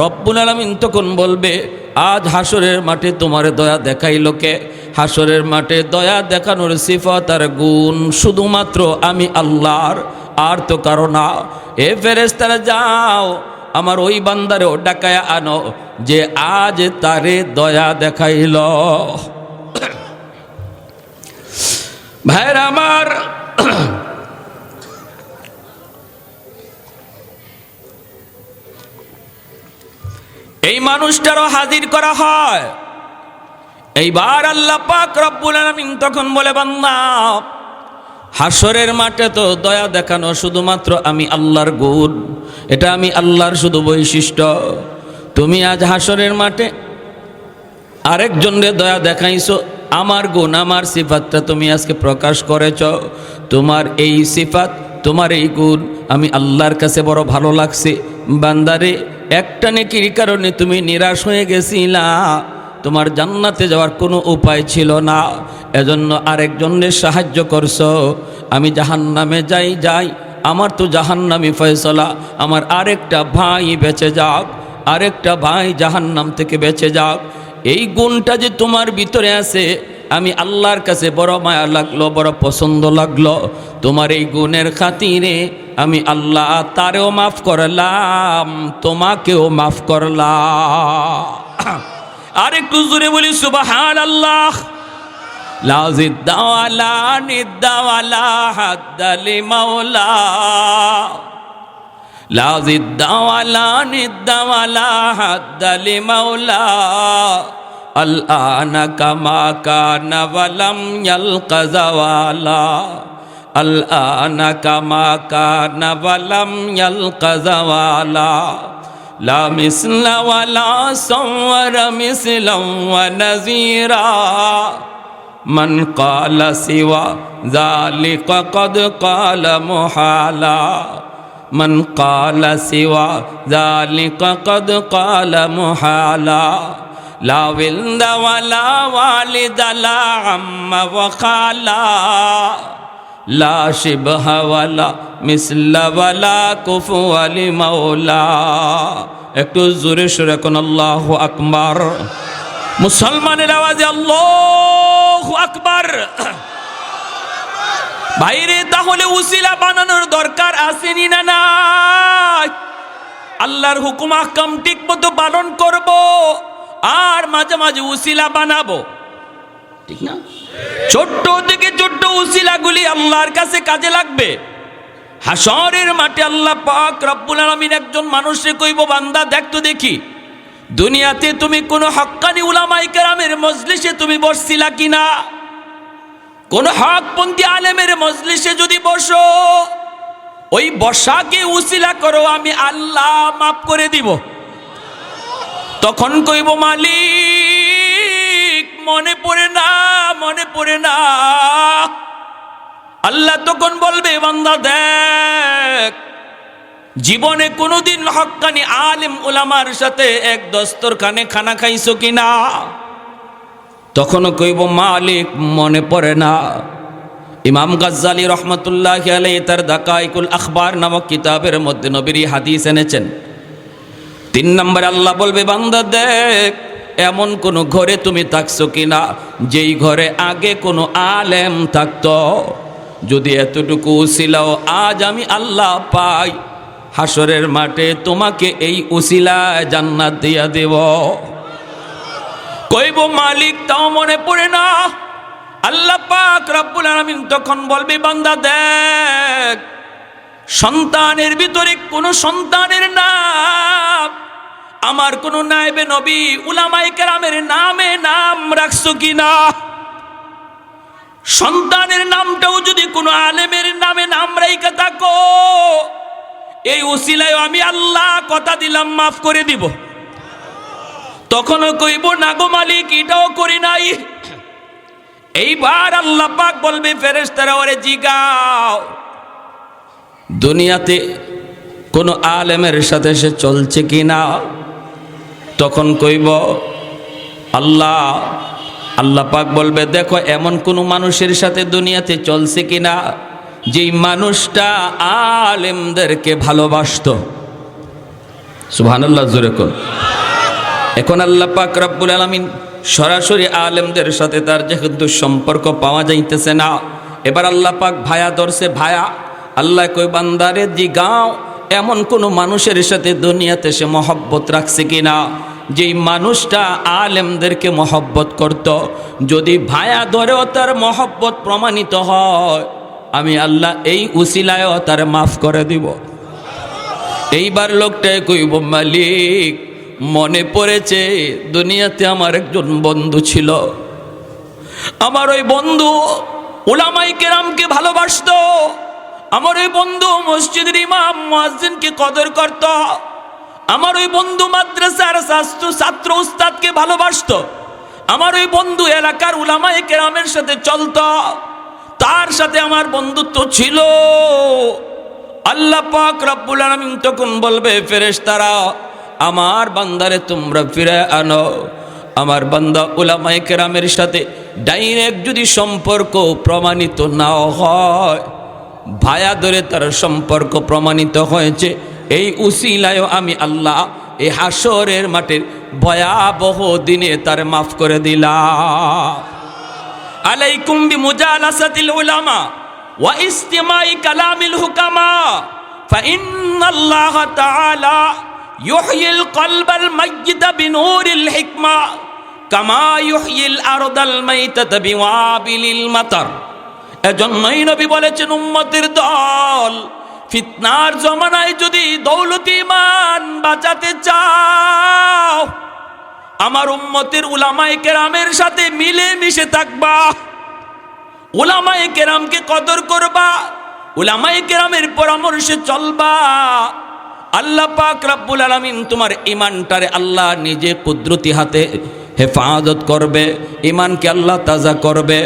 রব্বুল আলামিন তখন বলবে, আজ হাসরের মাঠে তোমার দয়া দেখাইলো কে? হাসরের মাঠে দয়া দেখানোর সিফাত আর গুণ শুধুমাত্র আমি আল্লাহর, আর তো কারো না। এ ফেরেশতারা যাও আমার ওই বান্দারেও ডাকায়া আনো যে আজ তারে দয়া দেখাইল। ভাইরা আমার, এই মানুষটারও হাজির করা হয়। এইবার আল্লাহ পাক রব্বুল আলামিন তখন বলে, বান্দা হাসরের মাঠে তো দয়া দেখানো শুধুমাত্র আমি আল্লাহর গুণ, এটা আমি আল্লাহর শুধু বৈশিষ্ট্য। তুমি আজ হাসরের মাঠে আরেকজনরে দয়া দেখাইছো, আমার গুণ আমার সিফাতটা তুমি আজকে প্রকাশ করেছ। তোমার এই সিফাত, তোমার এই গুণ আমি আল্লাহর কাছে বড় ভালো লাগছে। বান্দারে, একটা নেকির কারণে তুমি নিরাশ হয়ে গেছিলা, তোমার জান্নাতে যাওয়ার কোনো উপায় ছিল না, এজন্য আরেকজনের সাহায্য করছো। আমি জাহান্নামে যাই, আমার তো জাহান্নামি ফয়সালা, আমার আরেকটা ভাই বেঁচে যাক, আরেকটা ভাই জাহান্নাম থেকে বেঁচে যাক। এই গুণটা যে তোমার ভিতরে আছে, আমি আল্লাহর কাছে বড় মায়া লাগলো, বড় পছন্দ লাগলো। তোমার এই গুণের খাতিরে আমি আল্লাহ তারেও মাফ করলাম, তোমাকেও মাফ করলাম। আরেকটু জোরে বলি সুবহানাল্লাহ। লা জিদ্দা ওয়ালা নিদ্দা ওয়ালা হাদ্দা লিমাওলা, লা জিদ্দা ওয়ালা নিদ্দা ওয়ালা হাদ্দা লিমাওলা, আল আনা কামা কানা ওয়ালাম ইয়ালকা যাওয়ালা, আল আনা কামা কানা ওয়ালাম ইয়ালকা যাওয়ালা, লা মিসলা ওয়ালা সাওয়ারা মিসলাম ওয়া নাযীরা, মান ক্বালা সিওয়া যালিকা ক্বাদ ক্বালা মুহালা, মান ক্বালা সিওয়া যালিকা ক্বাদ ক্বালা মুহালা, লা ওয়ালদা ওয়ালা ওয়ালিদা লা আম্মা ওয়া খালা, লা শিবহা ওয়ালা মিসলা ওয়ালা কুফুয়া লিমাওলা। একটু জোরে সুরে কোন আল্লাহু আকবার। মুসলমানের আওয়াজে আল্লাহু আকবার। ভাইরে, তাহলে উসিলা বানানোর দরকার আসেনি না? না, আল্লাহর হুকুম আহকাম ঠিক মতো পালন করব, আর মাঝে মাঝে উসিলা বানাবো, ঠিক না? ছোট্ট থেকে ছোট্ট উসিলাগুলি আল্লাহর কাছে কাজে লাগবে। হাসরের মাঠে আল্লাহ পাক রব্বুল আলামিন একজন মানুষকে কইব, বান্দা দেখ তো দেখি দুনিয়াতে তুমি কোন হক্কানি উলামায়ে কেরামের মজলিসে তুমি বসছিলা কিনা? কোন হকপন্থী আলেমের মজলিসে যদি বসো, ওই বসাকে উসিলা করো, আমি আল্লাহ মাফ করে দিব। তখন কইব, মালিক মনে পড়ে না। আল্লাহ তখন বলবে, বান্দা দেখ জীবনে কোনোদিন হক্কানি আলেম উলামার সাথে এক দস্তরখানে খানা খাইছো কিনা? তখনও কইব, মালিক মনে পড়ে না। ইমাম গাজ্জালি রহমতুল্লাহি আলাইহি তার দাকাইকুল আখবার নামক কিতাবের মধ্যে নবীর হাদিস এনেছেন। 3 নম্বরে আল্লাহ বলবে, বান্দা দেখ এমন কোন ঘরে তুমি থাকছো কিনা যেই ঘরে আগে কোনো আলেম থাকতো। যদি এতটুকু উসিলাও আজ আমি আল্লাহ পাই, হাসরের মাঠে তোমাকে এই উসিলায় জান্নাত দিয়া দেব। কইব, মালিক তাও মনে পড়ে না। আল্লাহ পাক রব্বুল আলামিন তখন বলবে, বান্দা দেখ সন্তানের ভিতরে কোন সন্তানের নাম আমার কোন নায়েবে নবী উলামায়ে কেরামের নামে নাম রাখছো কিনা? সন্তানের নামটাও যদি কোনো আলেমের নামে নাম রাইখা থাকো, এই উসিলায় আমি আল্লাহ কথা দিলাম মাফ করে দিব। তখনও কইব না গো মালিক, এটাও করি নাই। এইবার আল্লাহ পাক বলবে ফেরেশতারা, ওরে জিগাও দুনিয়াতে কোনো আলেমের সাথে সে চলছে কিনা। তখন কইব আল্লাহ, আল্লাহ পাক বলবে দেখো এমন কোনো মানুষের সাথে দুনিয়াতে চলছে কিনা যেই মানুষটা আলেমদেরকে ভালোবাসতো। সুবহানাল্লাহ, জোরে কোন। এখন আল্লাহ পাক রব্বুল আলামিন সরাসরি আলেমদের সাথে তার যেহেতু সম্পর্ক পাওয়া যাইতেছে না, এবার আল্লাহ পাক ভায়া ধরছে। ভায়া আল্লাহ কই বান্দারে জিগাও এমন কোন মানুষের সাথে দুনিয়াতে সে মহব্বত রাখছে কিনা যেই মানুষটা আলেমদেরকে মহব্বত করত। যদি ভায়া ধরেও তার মহব্বত প্রমাণিত হয়, আমি আল্লাহ এই উসিলায়ও তার মাফ করে দিব। এইবার লোকটাই কইব মালিক, মনে পড়েছে দুনিয়াতে আমার একজন বন্ধু ছিল, আমার ওই বন্ধু উলামায়ে কেরামকে ভালোবাসতো, আমার ওই বন্ধু মসজিদের ইমাম মুয়াজ্জিনকে কদর করত, আমার ওই বন্ধু মাদ্রাসার ছাত্র উস্তাদকে ভালোবাসতো, আমার ওই বন্ধু এলাকার উলামায়ে কেরামের সাথে চলতো, তার সাথে আমার বন্ধুত্ব ছিল। আল্লাহ পাক রব্বুল আলামিন তখন বলবে ফেরেশতারা, আমার বান্দারে তোমরা ফিরে আনো। আমার বান্দা উলামায়ে কেরামের সাথে ডাইরেক্ট যদি সম্পর্ক প্রমাণিত না হয়, ভায়া ধরে তার সম্পর্ক প্রমাণিত হয়েছে, এই উসিলায় আমি আল্লাহ এই হাসরের মাঠের ভয়াবহ দিনে তার মাফ করে দিলাম। আলাইকুম বিমুজালাসাতিল উলামা ওয়া ইস্তিমাই কালামিল হুকামা ফাইন্নাল্লাহা তাআলা ইউহয়িল কলবাল মাইয়িতা বিনূরিল হিকমা কামা ইউহয়িল আরদাল মাইতাতা বিওয়াবিলিল মাতার। এজন্যই নবী বলেছেন, উম্মতের দল ফিতনার জমানায় যদি দৌলতি ঈমান বাঁচাতে চাও, আমার উম্মতের উলামায়ে কেরামের সাথে মিলে মিশে থাকবা, উলামায়ে কেরামকে কদর করবা, উলামায়ে কেরামের পরামর্শে চলবা। আল্লাহ পাক রব্বুল আলামিন তোমার ঈমানটারে আল্লাহ নিজে কুদরতি হাতে হেফাজত করবে, ঈমানকে আল্লাহ তাজা করবে।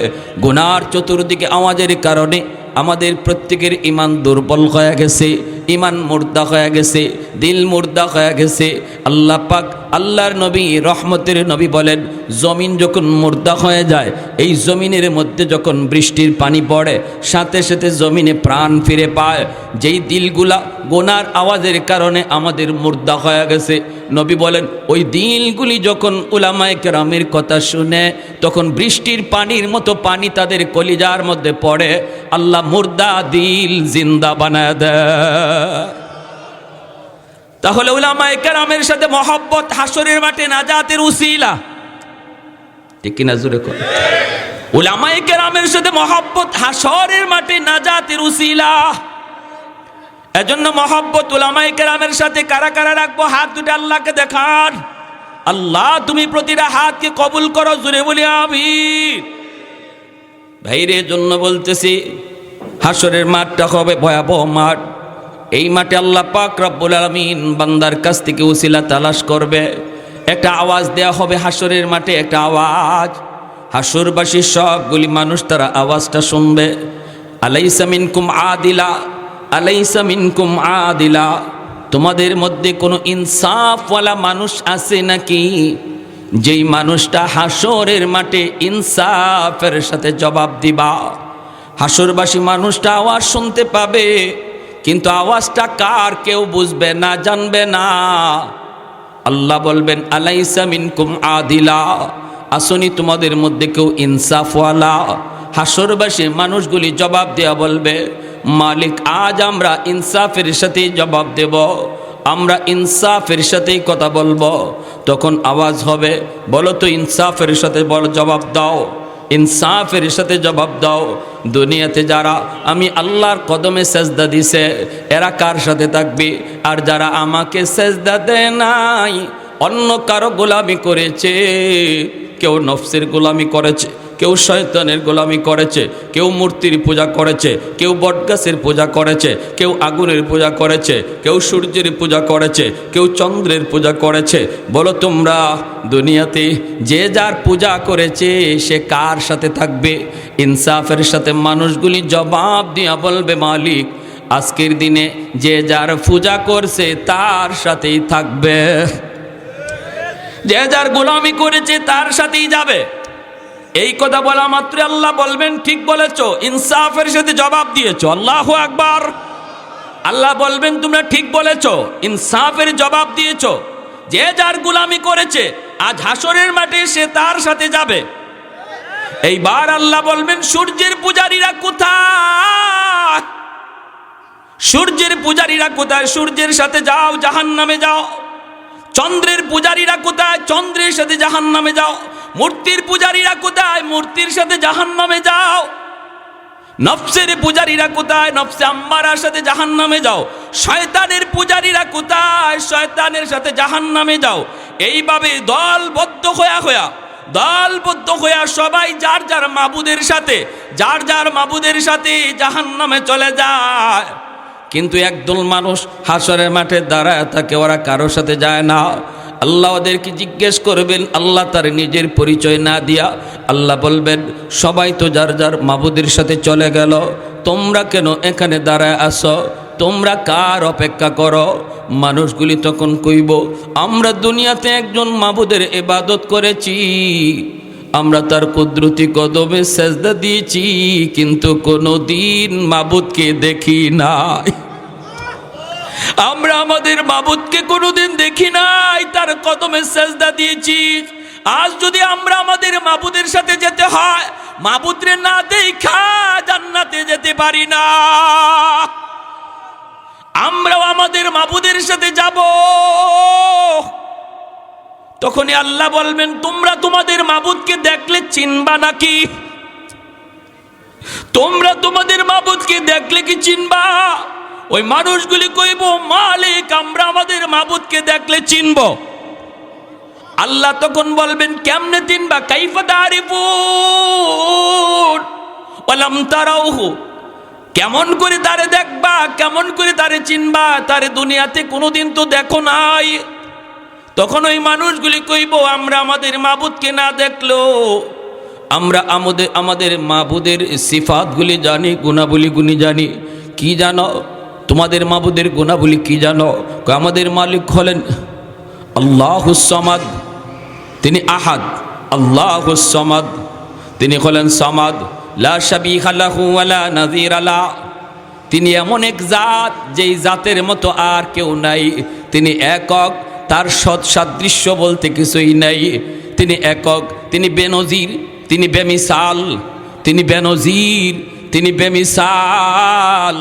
গুনার চতুর্দিকে আওয়াজের কারণে আমাদের প্রত্যেকের ঈমান দুর্বল হয়ে গেছে, ঈমান মুর্দা হয়ে গেছে, দিল মুর্দা হয়ে গেছে। আল্লাহ পাক আল্লাহর নবী রহমতের নবী বলেন, জমিন যখন মুর্দা হয়ে যায়, এই জমিনের মধ্যে যখন বৃষ্টির পানি পড়ে, সাথে সাথে জমিনে প্রাণ ফিরে পায়। যেই দিলগুলা গোনার আওয়াজের কারণে আমাদের মুর্দা হয়ে গেছে, নবী বলেন ওই দিলগুলি যখন উলামায়ে কেরামের কথা শুনে, তখন বৃষ্টির পানির মতো পানি তাদের কলিজার মধ্যে পড়ে, আল্লাহ মুর্দা দিল জিন্দা বানায় দেয়। তাহলে উলামায়ে কেরামের সাথে মহব্বত হাসরের মাঠে নাজাতের উসিলা, ঠিক কিনা জোরে কর। উলামায়ে কেরামের সাথে মহব্বত হাসরের মাঠে নাজাতের উসিলা। এজন্য মহব্বত উলামায়ে কেরামের সাথে কারা কারা রাখবো, হাত দুটো আল্লাহকে দেখান। আল্লাহ তুমি প্রতিটা হাতকে কবুল করো, জোরে বলি আমিন। ভাইরে জন্য বলতেছি, হাসরের মাঠটা হবে ভয়াবহ মাঠ। এই মাঠে আল্লাহ পাক রব্বুল আলামিন বান্দার কাছ থেকে উসিলা তালাশ করবে। একটা আওয়াজ দেয়া হবে হাসরের মাঠে, একটা আওয়াজ। হাসরবাসী সবগুলি মানুষ তারা আওয়াজটা শুনবে, আলাইসা মিনকুম আদিলা, আলাইসা মিনকুম আদিলা, তোমাদের মধ্যে কোনো ইনসাফওয়ালা মানুষ আছে নাকি, যেই মানুষটা হাসরের মাঠে ইনসাফের সাথে জবাব দিবা। হাসরবাসী মানুষটা আওয়াজ শুনতে পাবে, কিন্তু আওয়াজটা কার কেউ বুঝবে না, জানবে না। আল্লাহ বলবেন আলাইসা মিনকুম আদিলা, আসনি তোমাদের মধ্যে কেউ ইনসাফওয়ালা। হাসরবাসী মানুষগুলি জবাব দেয়া বলবে, মালিক আজ আমরা ইনসাফের সাথেই জবাব দেব, আমরা ইনসাফের সাথেই কথা বলবো। তখন আওয়াজ হবে, বলো তো ইনসাফের সাথে বল, জবাব দাও, ইনসাফের সাথে জবাব দাও। দুনিয়াতে যারা আমি আল্লাহর কদমে সেজদা দিছে, এরা কার সাথে থাকবে? আর যারা আমাকে সেজদা দেয় নাই, অন্য কারো গোলামি করেছে, কেউ নফসের গোলামি করেছে, কেউ শয়তানের গোলামি করেছে, কেউ মূর্তির পূজা করেছে, কেউ বটগাছের পূজা করেছে, কেউ আগুনের পূজা করেছে, কেউ সূর্যের পূজা করেছে, কেউ চন্দ্রের পূজা করেছে। বলো তোমরা দুনিয়াতে যে যার পূজা করেছে সে কার সাথে থাকবে? ইনসাফের সাথে মানুষগুলি জবাব দিয়া বলবে, মালিক আজকের দিনে যে যার পূজা করছে তার সাথেই থাকবে, যে যার গোলামি করেছে তার সাথেই যাবে। এই কথা বলা মাত্র আল্লাহ বলবেন, ঠিক বলেছো, ইনসাফের সাথে জবাব দিয়েছো। আল্লাহু আকবার। আল্লাহ বলবেন, তোমরা ঠিক বলেছো, ইনসাফের জবাব দিয়েছো। যে যার গোলামি করেছে আজ হাসরের মাঠে সে তার সাথে যাবে। এইবার আল্লাহ বলবেন, সূর্যের পূজারীরা কোথায়? সূর্যের পূজারীরা কোথায়? সূর্যের সাথে যাও, জাহান্নামে যাও। চন্দ্রের পূজারীরা কোথায়? চন্দ্রের সাথে জাহান্নামে যাও। মূর্তির পূজারীরা কোথায়? মূর্তির সাথে জাহান্নামে যাও। নফসের পূজারীরা কোথায়? নফসে আম্মারার সাথে জাহান্নামে যাও। শয়তানের পূজারীরা কোথায়? শয়তানের সাথে জাহান্নামে যাও। এইভাবে দলবদ্ধ হইয়া সবাই যার যার মাবুদের সাথে জাহান্নামে চলে যায়। কিন্তু একদল মানুষ হাসরের মাঠে দাঁড়ায় থাকে, ওরা কারোর সাথে যায় না। আল্লাহ ওদেরকে জিজ্ঞেস করবেন, আল্লাহ তার নিজের পরিচয় না দিয়া আল্লাহ বলবেন, সবাই তো যার যার মাবুদের সাথে চলে গেল, তোমরা কেন এখানে দাঁড়ায় আসো? তোমরা কার অপেক্ষা করো? মানুষগুলি তখন কইব, আমরা দুনিয়াতে একজন মাবুদের ইবাদত করেছি, আমরা তার কুদরতি কদমে সেজদা দিয়েছি, কিন্তু কোনোদিন মাবুদকে দেখি নাই। আমরা আমাদের মাবুদকে কোনোদিন দেখি নাই, তার কদমে সেজদা দিয়েছি। আজ যদি আমরা আমাদের মাবুদের সাথে যেতে হয়, মাবুদরে না দেখা জান্নাতে যেতে পারি না। আমরাও আমাদের মাবুদের সাথে যাব। তখনই আল্লাহ বলবেন, তোমরা তোমাদের মাবুদকে দেখলে চিনবা নাকি? তোমরা তোমাদের মাবুদকে দেখলে কি চিনবা? ওই মানুষগুলি কইব, মালিক আমরা আমাদের মাবুদকে দেখলে চিনব। আল্লাহ তখন বলবেন, কেমনে চিনবা? কাইফা তারিফুন ওয়ালাম তারাউহু, কেমন করে তারে দেখবা, কেমন করে তারে চিনবা? তারে দুনিয়াতে কোনোদিন তো দেখো নাই। তখন ওই মানুষগুলি কইব, আমরা আমাদের মাবুদকে না দেখলো আমরা আমাদের মাবুদের সিফাতগুলি জানি, গুণাবলীগুলি জানি। কি জানো? তোমাদের মাবুদের গুণাবলী কি জানো? আমাদের মালিক হলেন আল্লাহুস সামাদ, তিনি আহাদ। আল্লাহুস সামাদ, তিনি হলেন সামাদ, লা শাবিহা লাহু ওয়ালা নাযীরা লা। তিনি এমন এক জাত, যেই জাতের মতো আর কেউ নাই। তিনি একক, তার সদৃশ্য বলতে কিছুই নাই। তিনি একক, তিনি বেনজির, তিনি বেমিসাল, তিনি বেনজির, তিনি বেমিসাল।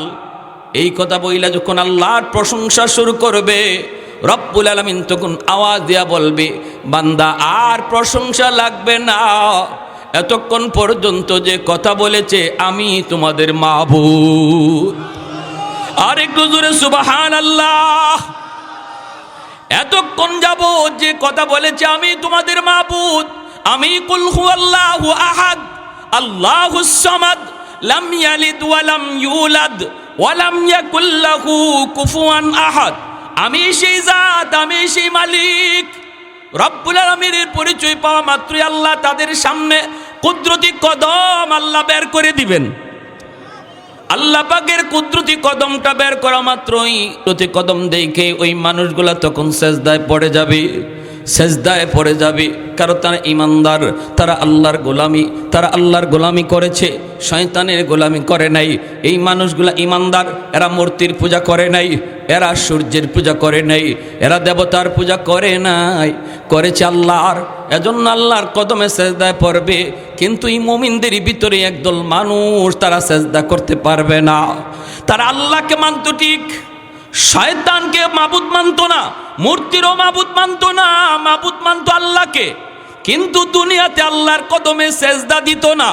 এই কথা বইলা যখন আল্লাহর প্রশংসা শুরু করবে, রব্বুল আলামিন তখন আওয়াজ দিয়া বলবে, বান্দা আর প্রশংসা লাগবে না, এতক্ষণ পর্যন্ত যে কথা বলেছে আমি তোমাদের মাবুদ। আর একটু জোরে সুবহানাল্লাহ। এতক্ষণ যাবত যে কথা বলেছে আমি তোমাদের মাবুদ, আমি কুল হুয়াল্লাহু আহাদ আল্লাহুস সামাদ লাম ইয়ালিদ ওয়া লাম ইউলাদ ওয়া লাম ইয়াকুল লাহু কুফুয়ান আহাদ। আমি সেই জাত, আমি সেই মালিক। রব্বুল আলামিনের পরিচয় পাওয়া মাত্রই আল্লাহ তাদের সামনে কুদরতি কদম আল্লাহ বের করে দিবেন। আল্লাহ পাকের কুদরতি কদমটা বের করা মাত্রই কুদরতি কদম দেখে ওই মানুষগুলা তখন সেজদায় পড়ে যাবে, সেজদায় পড়ে যাবে। কারণ তারা ইমানদার, তারা আল্লাহর গোলামি করেছে, শয়তানের গোলামি করে নাই। এই মানুষগুলা ইমানদার, এরা মূর্তির পূজা করে নাই, এরা সূর্যের পূজা করে নাই, এরা দেবতার পূজা করে নাই, করেছে আল্লাহর। এজন্য আল্লাহর কদমে সেজদায় পড়বে। কিন্তু এই মুমিনদের ভিতরে একদল মানুষ, তারা সেজদা করতে পারবে না। তারা আল্লাহকে মানত ঠিক, শয়তানকে মাবুদ মানত না, মূর্তিরও মাবুদ মানত না, মাবুদ মানত আল্লাহকে। কিন্তু দুনিয়াতে আল্লাহর কদমে সেজদা দিত না,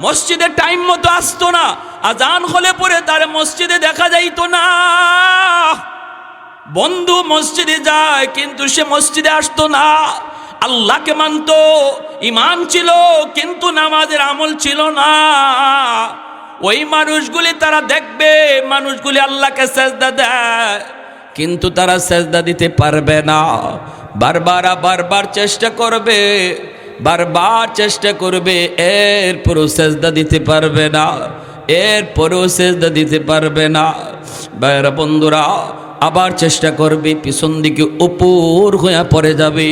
মসজিদে টাইম মতো আসতো না, আজান হলে পরে তার মসজিদে দেখা যাইতো না। বন্ধু মসজিদে যায় কিন্তু সে মসজিদে আসতো না। আল্লাহকে মানত, ঈমান ছিল, কিন্তু নামাজের আমল ছিল না। ওই মানুষগুলি তারা দেখবে, মানুষগুলি আল্লাহকে সেজদা দেয়, কিন্তু তারা সেজদা দিতে পারবে না। বারবার চেষ্টা করবে, বারবার চেষ্টা করবে, এরপরও সেজদা দিতে পারবে না, এরপরও সেজদা দিতে পারবে না। ভাইরা বন্ধুরা, আবার চেষ্টা করবে, পিছন দিকে উপর হয়ে পড়ে যাবে।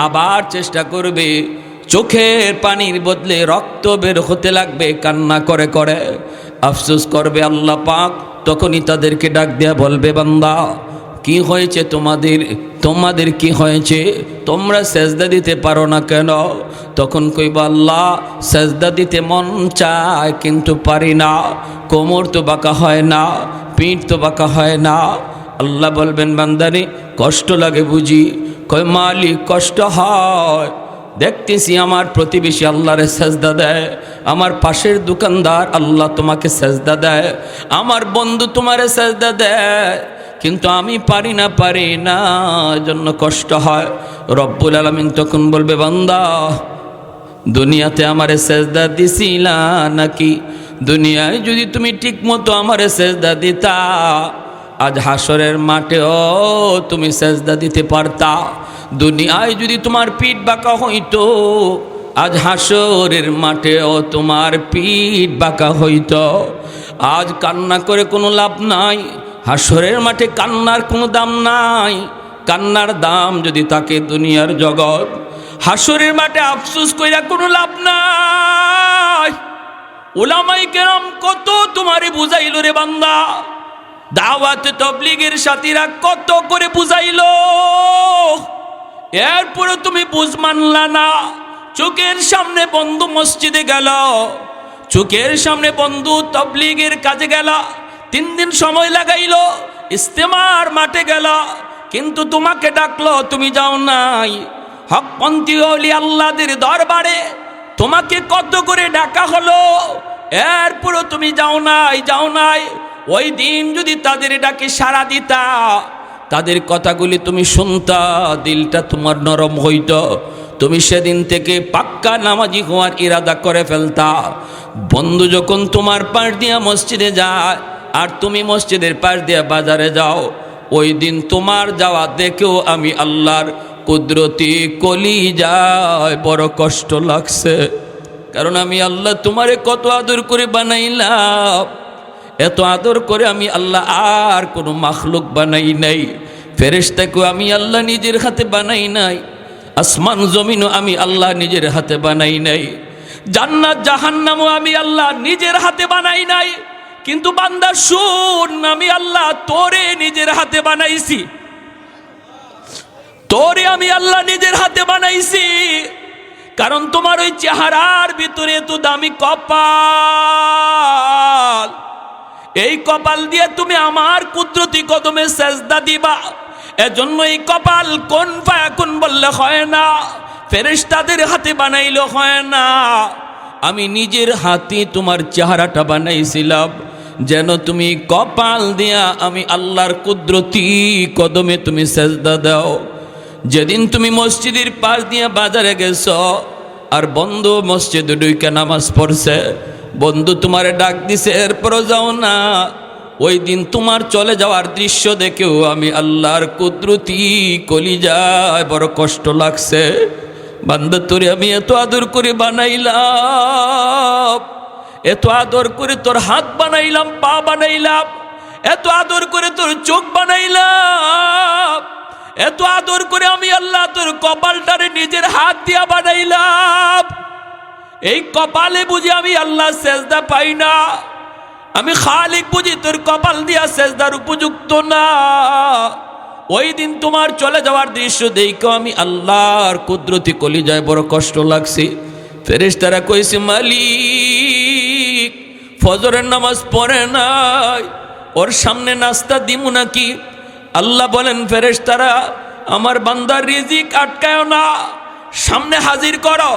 আবার চেষ্টা করবে, চোখের পানির বদলে রক্ত বের হতে লাগবে, কান্না করে করে আফসোস করবে আল্লাহ পাক। তখনই তাদেরকে ডাক দেয়া বলবে, বান্দা কি হয়েছে তোমাদের কি হয়েছে? তোমরা সেজদা দিতে পারো না কেন? তখন কইবা, আল্লাহ সেজদা দিতে মন চায় কিন্তু পারি না, কোমর তো বাঁকা হয় না, পিঠ তো বাঁকা হয় না। আল্লাহ বলবেন, বান্দারে কষ্ট লাগে বুঝি? কয় মালিক কষ্ট হয়, দেখতেছি আমার প্রতিবেশী আল্লাহরে সেজদা দেয়, আমার পাশের দোকানদার আল্লাহ তোমাকে সেজদা দেয়, আমার বন্ধু তোমারে সেজদা দেয়, কিন্তু আমি পারি না, জন্য কষ্ট হয়। রব্বুল আলামিন তখন বলবে, বান্দা দুনিয়াতে আমারে সেজদা দিছিলা নাকি? দুনিয়ায় যদি তুমি ঠিক মতো আমারে সেজদা দিতা, আজ হাসরের মাঠেও তুমি সেজদা দিতে পারতা। দুনিয়ায় যদি তোমার পিঠ বাঁকা হইতো, আজ হাসরের মাঠেও তোমার পিঠ বাঁকা হইতো। আজ কান্না করে কোনো লাভ নাই, হাসরের মাঠে কান্নার কোনো দাম নাই। কান্নার দাম যদি থাকে দুনিয়ার জগৎ, হাসরের মাঠে আফসোস কইরা কোনো লাভ নাই। উলামায়ে কেরাম কত তোমারে বুঝাইল রে বান্দা, দাওয়াত তাবলীগের সাথীরা কত করে বুঝাইলো, এরপরে তুমি বুঝ মানলা না। চোখের সামনে বন্ধু মসজিদে গেল, চোখের সামনে বন্ধু তাবলীগের কাজে গেল, 3 দিন সময় লাগাইলো, ইস্তেমার মাঠে গেল, কিন্তু তোমাকে ডাকলো তুমি যাও নাই। হকপন্থী ওলি আল্লাহদের দরবারে তোমাকে কত করে ডাকা হলো, এরপরও তুমি যাও নাই। ওই দিন যদি তাদের ডাকে সাড়া দিতা, তাদের কথাগুলি তুমি শুনতা, দিলটা তোমার নরম হইত, তুমি সেদিন থেকে পাক্কা নামাজি হওয়ার ইরাদা করে ফেলতা। বন্ধু যখন তোমার পাশ দিয়া মসজিদে যায় আর তুমি মসজিদের পাশ দিয়া বাজারে যাও, ওই দিন তোমার যাওয়া দেখেও আমি আল্লাহর কুদরতি কলিজায় বড় কষ্ট লাগছে। কারণ আমি আল্লাহ তোমারে কত আদর করে বানাইলাম, এত আদর করে আমি আল্লাহ আর কোনো মাখলুক বানাই নাই। ফেরেশতাকেও আমি আল্লাহ নিজের হাতে বানাই নাই, আসমান জমিনও আমি আল্লাহ নিজের হাতে বানাই নাই, জান্নাত জাহান্নামও আমি আল্লাহ নিজের হাতে বানাই নাই। কিন্তু বান্দা শুন, আমি আল্লাহ তোরে নিজের হাতে বানাইছি, তোরে আমি আল্লাহ নিজের হাতে বানাইছি। কারণ তোমার ওই চেহারার ভিতরে এত দামি কপাল, এই কপাল দিয়ে তুমি আমার কুদরতি কদমে সেজদা দিবা। এজন্য এই কপাল কোন ফায়াকুন বললে হয় না, ফেরেশতাদের হাতে বানাইলে হয় না। আমি নিজের হাতে তোমার চেহারাটা বানাইছিলাম, যেন তুমি কপাল দিয়া আমি আল্লাহর কুদরতি কদমে তুমি সেজদা দাও। যেদিন তুমি মসজিদের পাশ দিয়ে বাজারে গেছ আর বন্ধু মসজিদে ঢুকে নামাজ পড়ছে, বন্ধু তোমারে ডাক দিছে, এরপরও যাও না, ওই দিন তোমার চলে যাওয়ার দৃশ্য দেখেও আমি আল্লাহর কুদরতি কলিজায় বড় কষ্ট লাগছে। বান্দা তোরে আমি এত আদর করে বানাইলাম, এত আদর করে তোর হাত বানাইলাম, পা বানাইলাম, এত আদর করে তোর চোখ বানাইলাম, এত আদর করে আমি আল্লাহ তোর কপালটারে নিজের হাত দিয়া বানাইলাম। এই কপালে বুঝি আমি আল্লাহ সেজদা পাই না, আমি খালিক বুঝি তোর কপাল দিয়া সেজদার উপযুক্ত না। ওই দিন তোমার চলে যাওয়ার দৃশ্য দেখো আমি আল্লাহর কুদরতি কলিজায় বড় কষ্ট লাগছে। ফেরেশতারা কইছে, মালিক ফজরের নামাজ পড়ে নাই, ওর সামনে নাস্তা দিমু নাকি? আল্লাহ বলেন, ফেরেশতারা আমার বান্দার রিজিক আটকায় না, সামনে হাজির করো।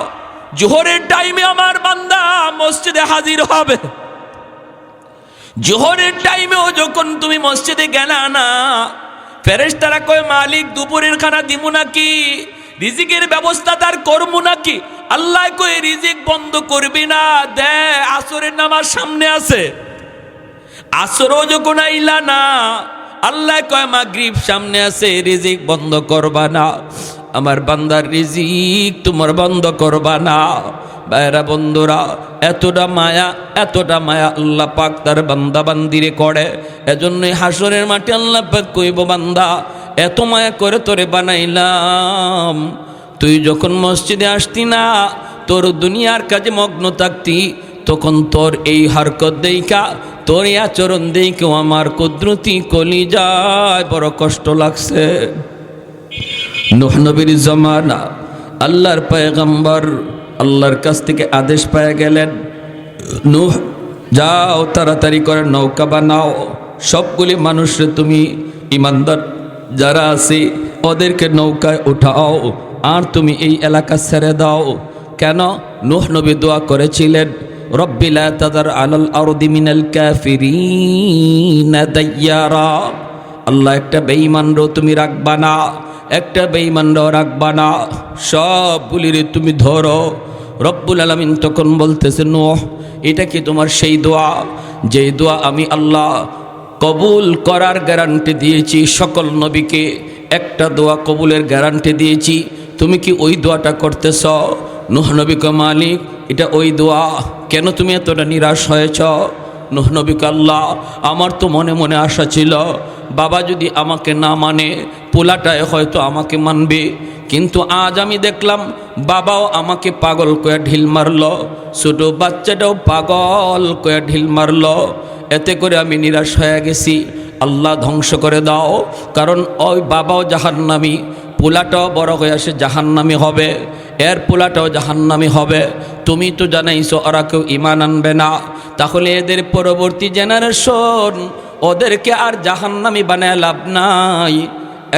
জোহরের টাইমে আমার বান্দা মসজিদে হাজির হবে। জোহরের টাইমেও যখন তুমি মসজিদে গেলা না, ফেরেশতারা কয়, মালিক দুপুরের খানা দিমু নাকি? রিজিকের ব্যবস্থা তার করবো নাকি? আল্লাহ কই রিজিক বন্ধ করবি না, দে আসরের নামাজ সামনে আছে, আসরও যখন আইলা না, আল্লাহ কয় মাগরিব সামনে আছে, রিজিক বন্ধ করবা না। আমার বান্দার রিজিক তোমার বন্ধ করবা না। ভাইরা বন্ধুরা, এতটা মায়া আল্লাহ পাক তার বান্দা বান্দিরে করে। এজন্যই হাসরের মাঠে আল্লাহ পাক কইব, বান্দা এত মায়া করে তোরে বানাইলাম, তুই যখন মসজিদে আসতি না, তোর দুনিয়ার কাজে মগ্ন থাকতি, তখন তোর এই হরকত দেইকা, তোর এই আচরণ দেইকেও আমার কুদরতি কলিজায় বড় কষ্ট লাগছে। নূহ নবীর জামানা, আল্লাহর পয়গম্বর আল্লাহর কাছ থেকে আদেশ পেয়ে গেলেন, নূহ যাও তাড়াতাড়ি করে নৌকা বানাও, সবগুলি মানুষরে তুমি ইমানদার যারা আছে ওদেরকে নৌকায় উঠাও, আর তুমি এই এলাকা ছেড়ে দাও। কেন? নূহ নবী দোয়া করেছিলেন, রব্বি লা তাযার আলাল আরদি মিনাল কাফিরিনা দাইয়ারা। আল্লাহ একটা বেঈমানরও তুমি রাখবা না, একটা বেঈমানরও রাখবা না, সবগুলিরে তুমি ধরো। রব্বুল আলামিন তখন বলতেছে, নূহ এটা কি তোমার সেই দোয়া যেই দোয়া আমি আল্লাহ কবুল করার গ্যারান্টি দিয়েছি? সকল নবীকে একটা দোয়া কবুলের গ্যারান্টি দিয়েছি, তুমি কি ওই দোয়াটা করতেছ? নূহ নবী কয়, মালিক এটা ওই দোয়া, কেন তুমি এতটা নিরাশ হয়েছ? নূহ নবী কয়, আল্লাহ আমার তো মনে মনে আশা ছিল বাবা যদি আমাকে না মানে পোলাটায় হয়তো আমাকে মানবে, কিন্তু আজ আমি দেখলাম বাবাও আমাকে পাগল কয়ে ঢিল মারল, ছোট বাচ্চাটাও পাগল কয়ে ঢিল মারল, এতে করে আমি নিরাশ হয়ে গেছি। আল্লাহ ধ্বংস করে দাও, কারণ ওই বাবাও জাহান্নামী, পোলাটাও বড় হয়ে আসে জাহান্নামী হবে, এর পোলাটাও জাহান্নামী হবে। তুমি তো জানাইছো ওরা কেউ ঈমান আনবে না, তাহলে এদের পরবর্তী জেনারেশন ওদেরকে আর জাহান্নামী বানায় লাভ নাই,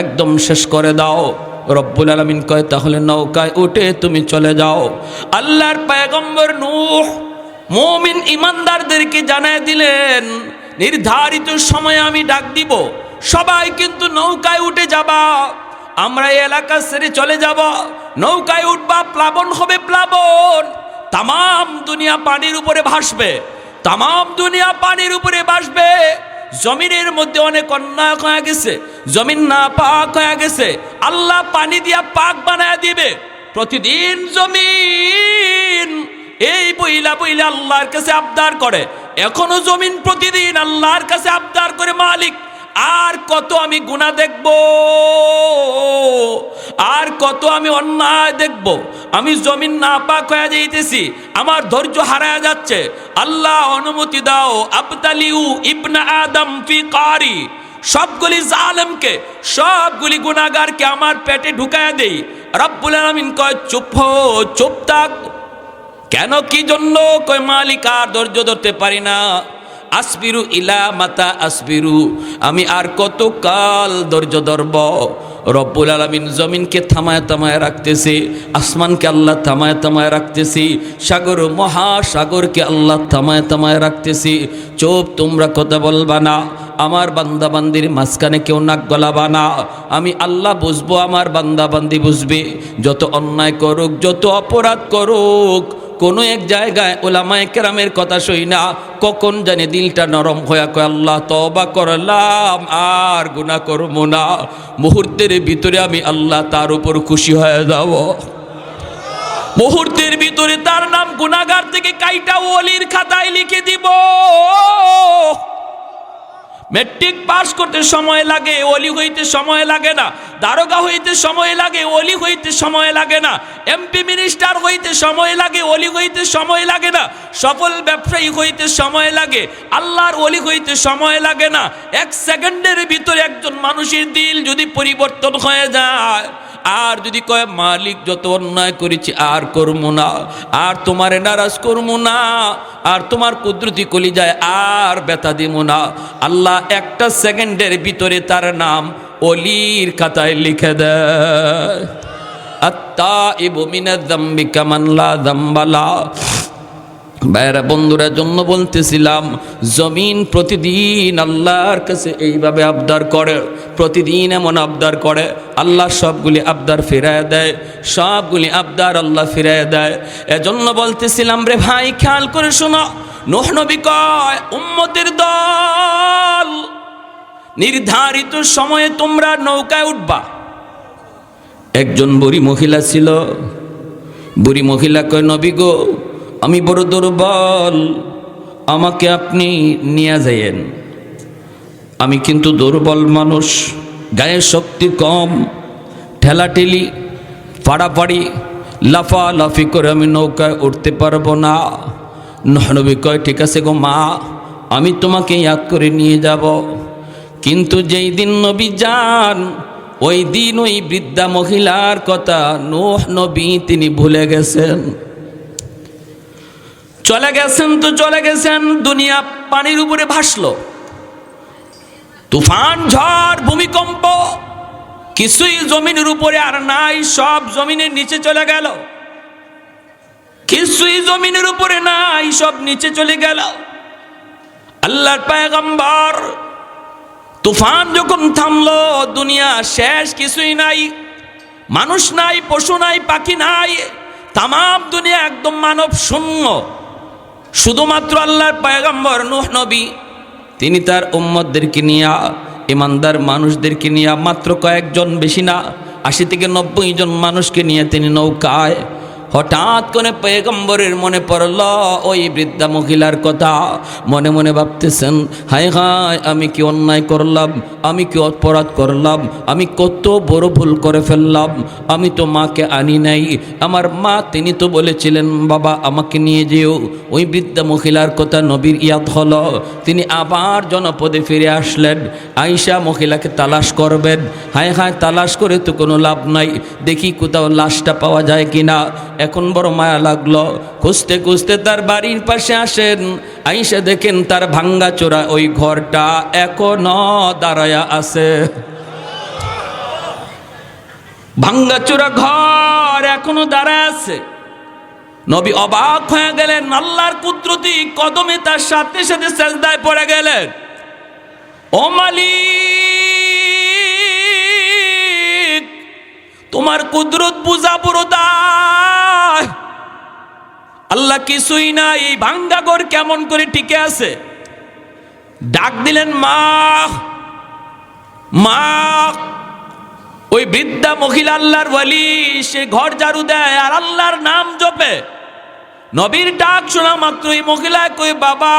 একদম শেষ করে দাও। রব্বুল আলামিন কয়, তাহলে নৌকায় উঠে তুমি চলে যাও। আল্লাহর পয়গম্বর নূহ মুমিন ইমানদারদেরকে জানায় দিলেন, নির্ধারিত সময়ে আমি ডাক দিব, সবাই কিন্তু নৌকায় উঠে যাবা, আমরা এই এলাকা ছেড়ে চলে যাব। নৌকায় উঠবা, প্লাবন হবে, প্লাবন, তামাম দুনিয়া পানির উপরে ভাসবে, তামাম দুনিয়া পানির উপরে ভাসবে। জমিনের মধ্যে অনেক অন্যায় হয়ে গেছে, জমিন না পাক হয়ে গেছে, আল্লাহ পানি দিয়া পাক বানায় দিবে। প্রতিদিন জমিন এই বইলা বইলা আল্লাহর কাছে আবদার করে, এখনো জমিন প্রতিদিন আল্লাহর কাছে আবদার করে, মালিক আর কত আমি গুনাহ দেখব, আর কত আমি অন্যায় দেখব, আমি জমিন না পাক হয়ে যাইতেছি, আমার ধৈর্য হারায় যাচ্ছে, আল্লাহ অনুমতি দাও। আবতালিউ ইবনা আদম ফি কারি, সবগুলি জালেমকে, সবগুলি গুনাহগারকে আমার পেটে ঢুকায়া দেই। রব্বুল আলামিন কয়, চুপ হো, চুপ থাক। কেন, কি জন্য? কয়, মালিক আর ধৈর্য ধরতে পারি না। আসবিরু ইলা মাতা আসবিরু, আমি আর কত কাল ধৈর্য ধরব? রব্বুল আলামিন জমিনকে থামায় থামায় রাখতেছে, আসমানকে আল্লাহ থামায় থামায় রাখতেছি, সাগর মহাসাগরকে আল্লাহ থামায় থামায় রাখতেছি। চুপ, তোমরা কথা বলবা না, আমার বান্দা বান্দির মাঝখানে কেউ নাক গলাবা না। আমি আল্লাহ বুঝবো, আমার বান্দা বান্দি বুঝবে। যত অন্যায় করুক, যত অপরাধ করুক, কোনো এক জায়গায় ওলামায়ে কেরামের কথা শুই না, কখন জানে দিলটা নরম হয়ে কয়, আল্লাহ তওবা করলাম, আর গুনাহ করবো না। মুহূর্তের ভিতরে আমি আল্লাহ তার উপর খুশি হয়ে যাব, মুহূর্তের ভিতরে তার নাম গুনাহগার থেকে কাইটা ওলির খাতায় লিখে দিব। মেট্রিক পাস করতে সময় লাগে, ওলি হইতে সময় লাগে না। দারোগা হইতে সময় লাগে, ওলি হইতে সময় লাগে না। এমপি মিনিস্টার হইতে সময় লাগে, ওলি হইতে সময় লাগে না। সফল ব্যবসায়ী হইতে সময় লাগে, আল্লাহর ওলি হইতে সময় লাগে না। এক সেকেন্ডের ভিতরে একজন মানুষের দিল যদি পরিবর্তন হয়ে যায়, আর যদি কয় মালিক যত অন্যায় করেছি আর করবো না, আর তোমারে নারাজ করবো না, আর তোমার কুদরতি কলিজায় আর ব্যথা দিব না, আল্লাহ একটা সেকেন্ডের ভিতরে তার নাম ওলির খাতায় লিখে দেয়। আত্তাইবু মিনাজ যামবি কামান লা যামবা লা। ভাইরা বন্ধুরা, জন্য বলতেছিলাম, জমিন প্রতিদিন আল্লাহর কাছে এইভাবে আবদার করে, প্রতিদিন এমন আবদার করে, আল্লাহ সবগুলি আবদার ফিরায় দেয়, সবগুলি আবদার আল্লাহ ফিরায় দেয়। এজন্য বলতেছিলাম রে ভাই, খেয়াল করে শোনো, নূহ নবী কয়, উম্মতের দল, নির্ধারিত সময়ে তোমরা নৌকায় উঠবা। একজন বুড়ি মহিলা ছিল, বুড়ি মহিলা কয়, নবী গো, আমি বড় দুর্বল, আমাকে আপনি নিয়ে যাইয়েন, আমি কিন্তু দুর্বল মানুষ, গায়ে শক্তি কম, ঠেলাঠেলি পাড়াপাড়ি লাফালাফি করে আমি নৌকায় উঠতে পারবো না। নবী কয়, ঠিক আছে গো মা, আমি তোমাকে ইয়াদ করে নিয়ে যাব। কিন্তু যেই দিন নবী যান, ওই দিন ওই বৃদ্ধা মহিলার কথা নূহ নবী তিনি ভুলে গেছেন। চলে গেছেন তো চলে গেছেন, দুনিয়া পানির উপরে ভাসলো, তুফান, ঝড়, ভূমিকম্প, কিছুই জমিনের উপরে আর নাই, সব জমিনের নিচে চলে গেল। কিছুই জমিনের উপরে নাই, সব নিচে চলে গেল। আল্লাহর পয়গম্বর, তুফান যখন থামলো, দুনিয়া শেষ, কিছুই নাই, মানুষ নাই, পশু নাই, পাখি নাই, তামাম দুনিয়া একদম মানব শূন্য। শুধুমাত্র আল্লাহর পয়গম্বর নূহ নবী, তিনি তার উম্মতদেরকে নিয়ে, ইমানদার মানুষদেরকে নিয়ে, মাত্র কয়েকজন, বেশি না, 80 থেকে 90 জন মানুষকে নিয়ে তিনি নৌকায়। হঠাৎ করে পয়গম্বরের মনে পড়ল ওই বৃদ্ধা মহিলার কথা। মনে মনে ভাবতেছেন, হায় হায়, আমি কি অন্যায় করলাম, আমি কি অপরাধ করলাম, আমি কত বড় ভুল করে ফেললাম। আমি তো মাকে আনি নাই, আমার মা তিনি তো বলেছিলেন বাবা আমাকে নিয়ে যেও। ওই বৃদ্ধা মহিলার কথা নবীর ইয়াদ হলো, তিনি আবার জনপদে ফিরে আসলেন, আয়েশা মহিলাকে তালাশ করবেন। হায় হায়, তালাশ করে তো কোনো লাভ নাই, দেখি কোথাও লাশটা পাওয়া যায় কিনা। এখন বড় মায়া লাগলো, খুঁজতে খুঁজতে তার বাড়ির পাশে আসেন, আয়েশা দেখেন তার ভাঙ্গা চোরা ওই ঘরটা এখনো দাঁড়ায়া আছে। ভাঙ্গা চোরা ঘর এখনো দাঁড়ায় আছে। নবী অবাক হয়ে গেলেন, আল্লাহর কুদরতি কদমে তার সাথে সাথে সেজদায় পড়ে গেলেন। ও মালিক, তোমার কুদরত বুঝা পুরো দায়। আল্লাহ কিছুই না, এই ভাঙ্গা ঘর কেমন করে টিকে আছে? ডাক দিলেন, মা, মা। ওই বৃদ্ধা মহিলা আল্লাহর ওয়ালি, সে ঘর ঝাড়ু দেয় আর আল্লাহর নাম জপে। নবীর ডাক শোনা মাত্র এই মহিলা কই, বাবা,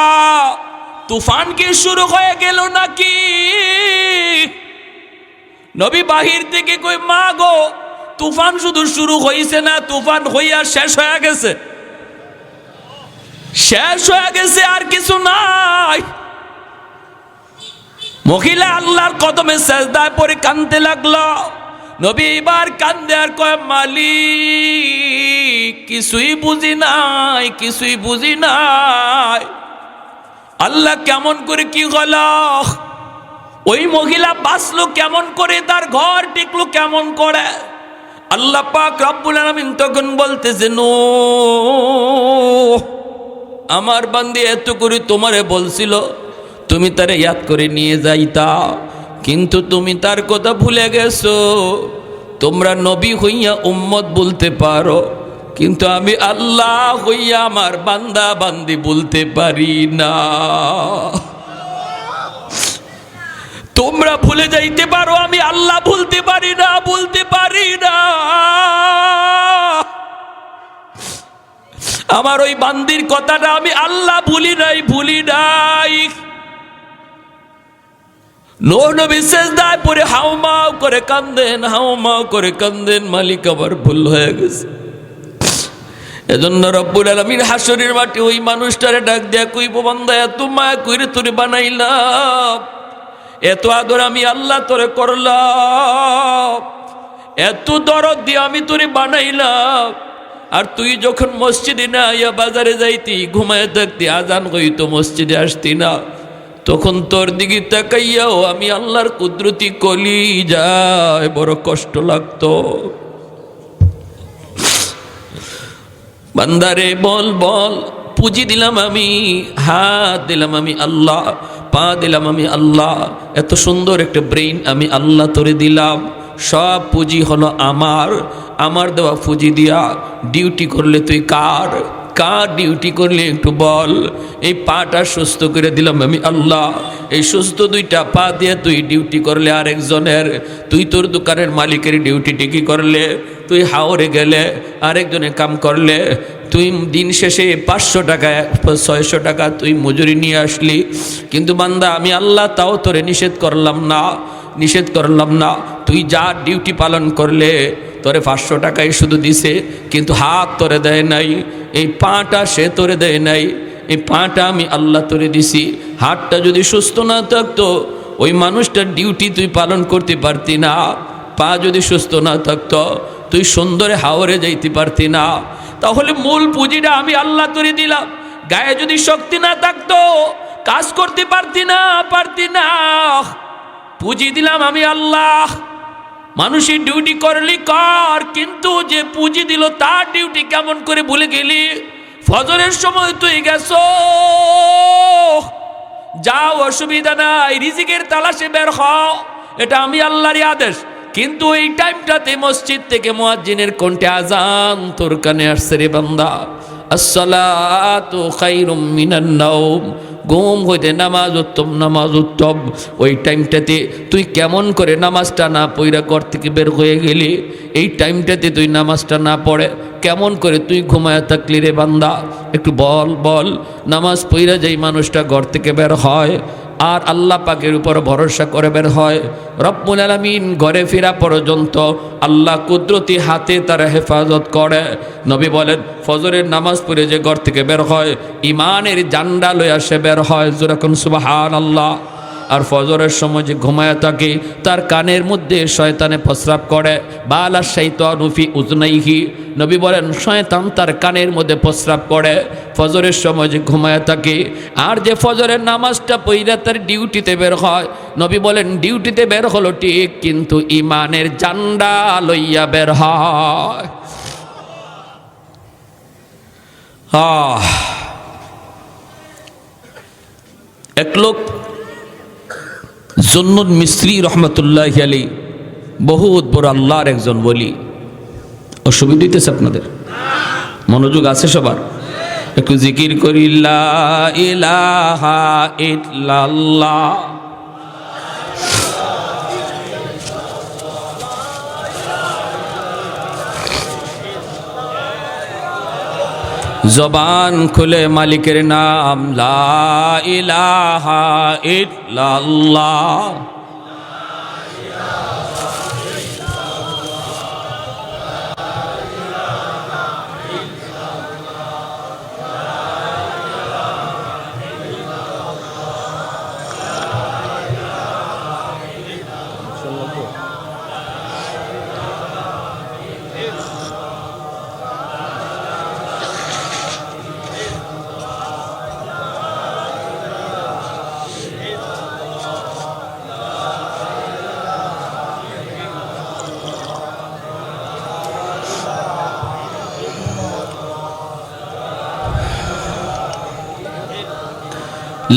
তুফান কি শুরু হয়ে গেল নাকি? নবী বাহির থেকে কই, মা গো, তুফান শুধু শুরু হইছে না, তুফান হইয়া শেষ হয়ে গেছে, শেষ হয়ে গেছে, আর কিছু নাই। মহিলা আল্লাহর কদমে সেজদায় পড়ে কাঁদতে লাগলো। নবী এবার কান্দে আর কয়, মালিক, কিছুই বুঝি নাই, কিছুই বুঝি নাই। আল্লাহ কেমন করে কি হলো? ওই মহিলা বাঁচলো কেমন করে, তার ঘর টিকলো কেমন করে? আল্লাহ পাক রব্বুল আলামিন তখন বলতেছে, নূহ, আমার বান্দি এত করে তোমারে বলছিল তুমি তারে ইয়াদ করে নিয়ে যাইতা, কিন্তু তুমি তার কথা ভুলে গেছো। তোমরা নবী হইয়া উম্মত বলতে পারো, কিন্তু আমি আল্লাহ হইয়া আমার বান্দা বান্দি বলতে পারি না। তোমরা ভুলে যাইতে পারো, আমি আল্লাহ ভুলতে পারি না, বলতে পারি না। আমার ওই বান্দির কথাটা আমি আল্লাহ ভুলি নাই, ভুলি নাই। নূহ নবী সিজদায় পড়ে হাউমাউ করে কান্দেন, হাউমাউ করে কান্দেন, মালিক আমার ভুল হয়ে গেছে। এজন্য রব্বুল আলামিন হাসরের মাঠে ওই মানুষটারে ডাক দেয়া কইব, বান্দা, এত মায়া কইরে তোরে বানাইলাম, এত আদর আমি আল্লাহ তোরে করলাম, এত দরদ দিয়ে আমি তোরে বানাইলাম, আর তুই যখন মসজিদে না আইয়া বাজারে যাইতি, ঘুমায় থাকতি, আজান হইতো, মসজিদে আসতি না, তখন তোর দিকে তাকাইয়াও আমি আল্লাহর কুদরতি কলি যায় বড় কষ্ট লাগতো। বান্দারে বল বল, পুঁজি দিলাম আমি, হাত দিলাম আমি আল্লাহ, পা দিলাম আমি আল্লাহ, এত সুন্দর একটা ব্রেইন আমি আল্লাহ তোরে দিলাম, সব পুঁজি হলো আমার। আমার দেওয়া পুঁজি দিয়া ডিউটি করলে তুই কার ডিউটি করলে একটু বল। এই পাটা সুস্থ করে দিলাম আমি আল্লাহ, এই সুস্থ দুইটা পা দিয়ে তুই ডিউটি করলে আরেকজনের, তুই তোর দোকানের মালিকের ডিউটি টিকি করলে, তুই হাওরে গেলে আরেকজনে কাম করলে, তুই দিন শেষে 500 টাকা 600 টাকা তুই মজুরি নিয়ে আসলি। কিন্তু বান্দা আমি আল্লাহ তাও তোরে নিষেধ করলাম না। তুই যা ডিউটি পালন করলে তোরে 500 টাকাই শুধু দিছে, কিন্তু হাত তোরে দেয় নাই, এই পাটা সে তোরে দেয় নাই। এই পাটা আমি আল্লাহ তোরে দিছি। হাতটা যদি সুস্থ না থাকতো ওই মানুষটার ডিউটি তুই পালন করতে পারতি না। পা যদি সুস্থ না থাকতো তুই সুন্দরে হাওরে যাইতে পারতি না। তাহলে মূল পুঁজিটা আমি আল্লাহ তোরে দিলাম। গায়ে যদি শক্তি না থাকতো কাজ করতে পারতি না। পুঁজি দিলাম আমি আল্লাহ। মানুষের ডিউটি করলি কর, কিন্তু যে পুঁজি দিল তার ডিউটি কেমন করে ভুলে গেলি? ফজরের সময় তুই গেছো, যাও, অসুবিধা নাই, রিজিকের তালাশে বের হও, এটা আমি আল্লাহরই আদেশ। কিন্তু এই টাইমটাতে মসজিদ থেকে মুয়াজ্জিনের কণ্ঠে আজান তোর কানে আসছে রে বান্দা, আসসালাতু খায়রুম মিনান নাওম, ঘুম হইতে নামাজ উত্তম। ওই টাইমটাতে তুই কেমন করে নামাজটা না পড়ে ঘর থেকে বের হয়ে গেলি? এই টাইমটাতে তুই নামাজটা না পড়ে কেমন করে তুই ঘুমায় থাকলি রে বান্দা? একটু বল। নামাজ পড়ে যেই মানুষটা ঘর থেকে বের হয় আর আল্লাহ পাকের উপর ভরসা করে বের হয়, রব্বুল আলামিন ঘরে ফেরা পর্যন্ত আল্লাহ কুদরতি হাতে তার হেফাজত করে। নবী বলেন ফজরের নামাজ পড়ে যে ঘর থেকে বের হয় ইমানের জান্ডা লইয়া সে বের হয়, যেরকম সুবহানাল্লাহ। আর ফজরের সময় যে ঘুমায় থাকে তার কানের মধ্যে শয়তানে প্রস্রাব করে, বালা শাইতানু ফি উযনাইহি, নবী বলেন শয়তান তার কানের মধ্যে প্রস্রাব করে ফজরের সময় যে ঘুমায় থাকে। আর যে ফজরের নামাজটা পড়ে তার ডিউটিতে বের হয়, নবী বলেন ডিউটিতে বের হলো ঠিক, কিন্তু ইমানের জান্ডা লইয়া বের হয়। এক লোক জুন্নুন মিসরি রহমতুল্লাহি আলাইহি, বহুত বড় আল্লাহর একজন ওলি। অসুবিধা হইতেছে আপনাদের? মনোযোগ আছে সবার? একটু জিকির করি, লা ইলাহা ইল্লাল্লাহ। জবান খুলে মালিকের নাম, লা ইলাহা ইল্লাল্লাহ।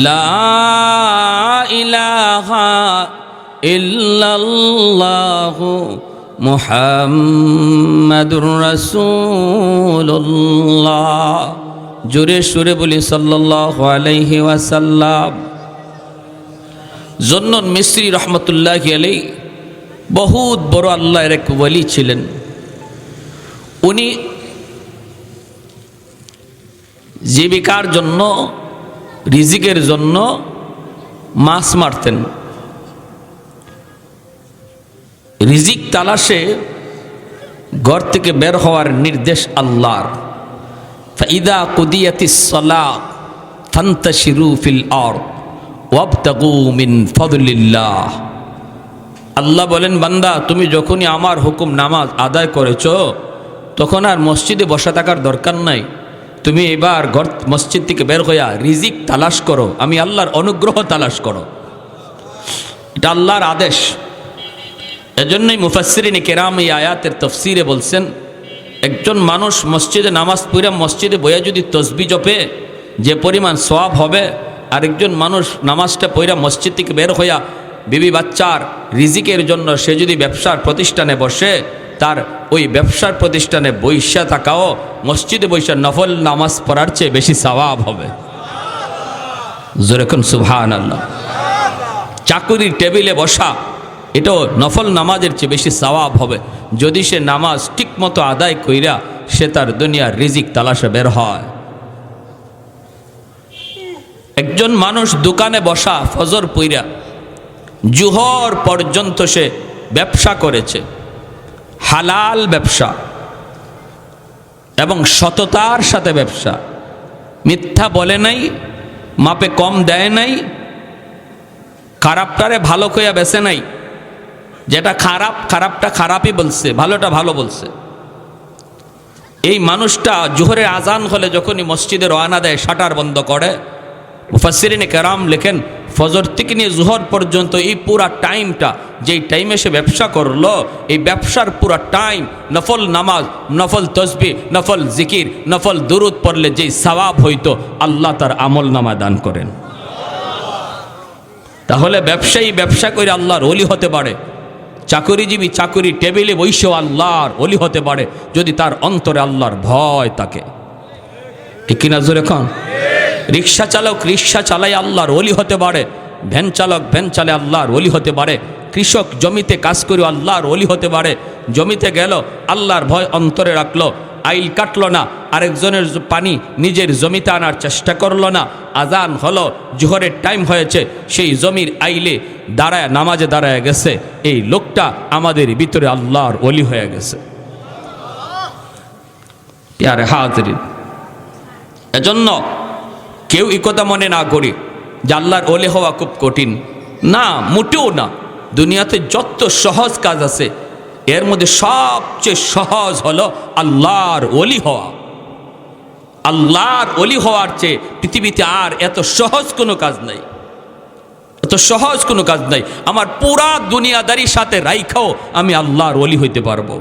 লা ইলাহা ইল্লাল্লাহু মুহাম্মাদুর রাসূলুল্লাহ। জোরে সুরে বলি সাল্লাল্লাহু আলাইহি ওয়াসাল্লাম। জুন্নুন মিসরি রহমতুল্লাহি আলাইহি বহুত বড় আল্লাহর এক ওলি ছিলেন। উনি জীবিকার জন্য, রিজিকের জন্য মাছ মারতেন। রিজিক তালাশে ঘর থেকে বের হওয়ার নির্দেশ আল্লাহর। ফাইদা কুদিয়াতিস সালাত ফান্তাশিরু ফিল আরদ ওয়াবতাগু মিন ফাদলিল্লাহ। আল্লাহ বলেন বান্দা তুমি যখনই আমার হুকুম নামাজ আদায় করেছ তখন আর মসজিদে বসা থাকার দরকার নাই। তুমি এবার ঘর মসজিদ থেকে বের হইয়া রিজিক তালাশ করো, আমি আল্লাহর অনুগ্রহ তালাশ করো। এটা আল্লাহর আদেশ। এজন্যই মুফাসসিরিনে কেরাম এই আয়াতের তাফসীরে বলছেন একজন মানুষ মসজিদে নামাজ পড়ে মসজিদে বইয়া যদি তসবিহ জপে যে পরিমাণ সওয়াব হবে, আরেকজন মানুষ নামাজটা পড়া মসজিদ থেকে বের হইয়া বিবি বাচ্চার রিজিকের জন্য সে যদি ব্যবসার প্রতিষ্ঠানে বসে, তার ওই ব্যবসার প্রতিষ্ঠানে বৈশা থাকাও মসজিদে বৈশা নফল নামাজ পড়ার চেয়ে বেশি সওয়াব হবে। যেরকম সুবহানাল্লাহ। চাকুরির টেবিলে বসা এটাও নফল নামাজের চেয়ে বেশি সওয়াব হবে যদি সে নামাজ ঠিকমতো আদায় কইরা সে তার দুনিয়ার রিজিক তালাশে বের হয়। একজন মানুষ দোকানে বসা ফজর পইরা জুহর পর্যন্ত সে ব্যবসা করেছে, হালাল ব্যবসা এবং সততার সাথে ব্যবসা, মিথ্যা বলে নাই, মাপে কম দেয় নাই, খারাপটারে ভালো কইয়া বেছে নাই, যেটা খারাপ খারাপটা খারাপই বলছে, ভালোটা ভালো বলছে। এই মানুষটা জোহরের আজান হলে যখনই মসজিদে রওনা দেয় শাটার বন্ধ করে। মুফাসসিরিনে কেরাম লেখেন ফজর থেকে নিয়ে জোহর পর্যন্ত এই পুরা টাইমটা যেই টাইমে সে ব্যবসা করলো, এই ব্যবসার পুরা টাইম নফল নামাজ, নফল তসবিহ, নফল জিকির, নফল দুরুদ পড়লে যেই সওয়াব হইতো আল্লাহ তার আমল নামা দান করেন। তাহলে ব্যবসায়ী ব্যবসা করে আল্লাহর ওলি হতে পারে, চাকরিজীবী চাকরি টেবিলে বসেও আল্লাহর ওলি হতে পারে যদি তার অন্তরে আল্লাহর ভয় থাকে। ঠিক কিনা জোরে খান? রিক্সা চালক রিক্সা চালাই আল্লাহর ওলি হতে পারে, ভ্যান চালক ভ্যান চালে আল্লাহর ওলি হতে পারে, কৃষক জমিতে কাজ করে আল্লাহর ওলি হতে পারে। জমিতে গেল আল্লাহর ভয় অন্তরে রাখলো, আইল কাটলো না, আরেকজনের পানি নিজের জমিতে আনার চেষ্টা করলো না। আজান হলো, জোহরের টাইম হয়েছে, সেই জমির আইলে দাঁড়ায় নামাজে দাঁড়ায় গেছে, এই লোকটা আমাদের ভিতরে আল্লাহর ওলি হয়ে গেছে। প্যারে হাজরিন, এজন্য কেউ এই কথা মনে না করি যে আল্লাহর ওলি হওয়া খুব কঠিন, না, মোটেও না। দুনিয়াতে যত সহজ কাজ আছে এর মধ্যে সবচেয়ে সহজ হলো আল্লাহর ওলি হওয়া। আল্লাহর ওলি হওয়ার চেয়ে পৃথিবীতে আর এত সহজ কোনো কাজ নাই, এত সহজ কোনো কাজ নাই। আমার পুরা দুনিয়াদারির সাথে রাইখাও আমি আল্লাহর ওলি হইতে পারবো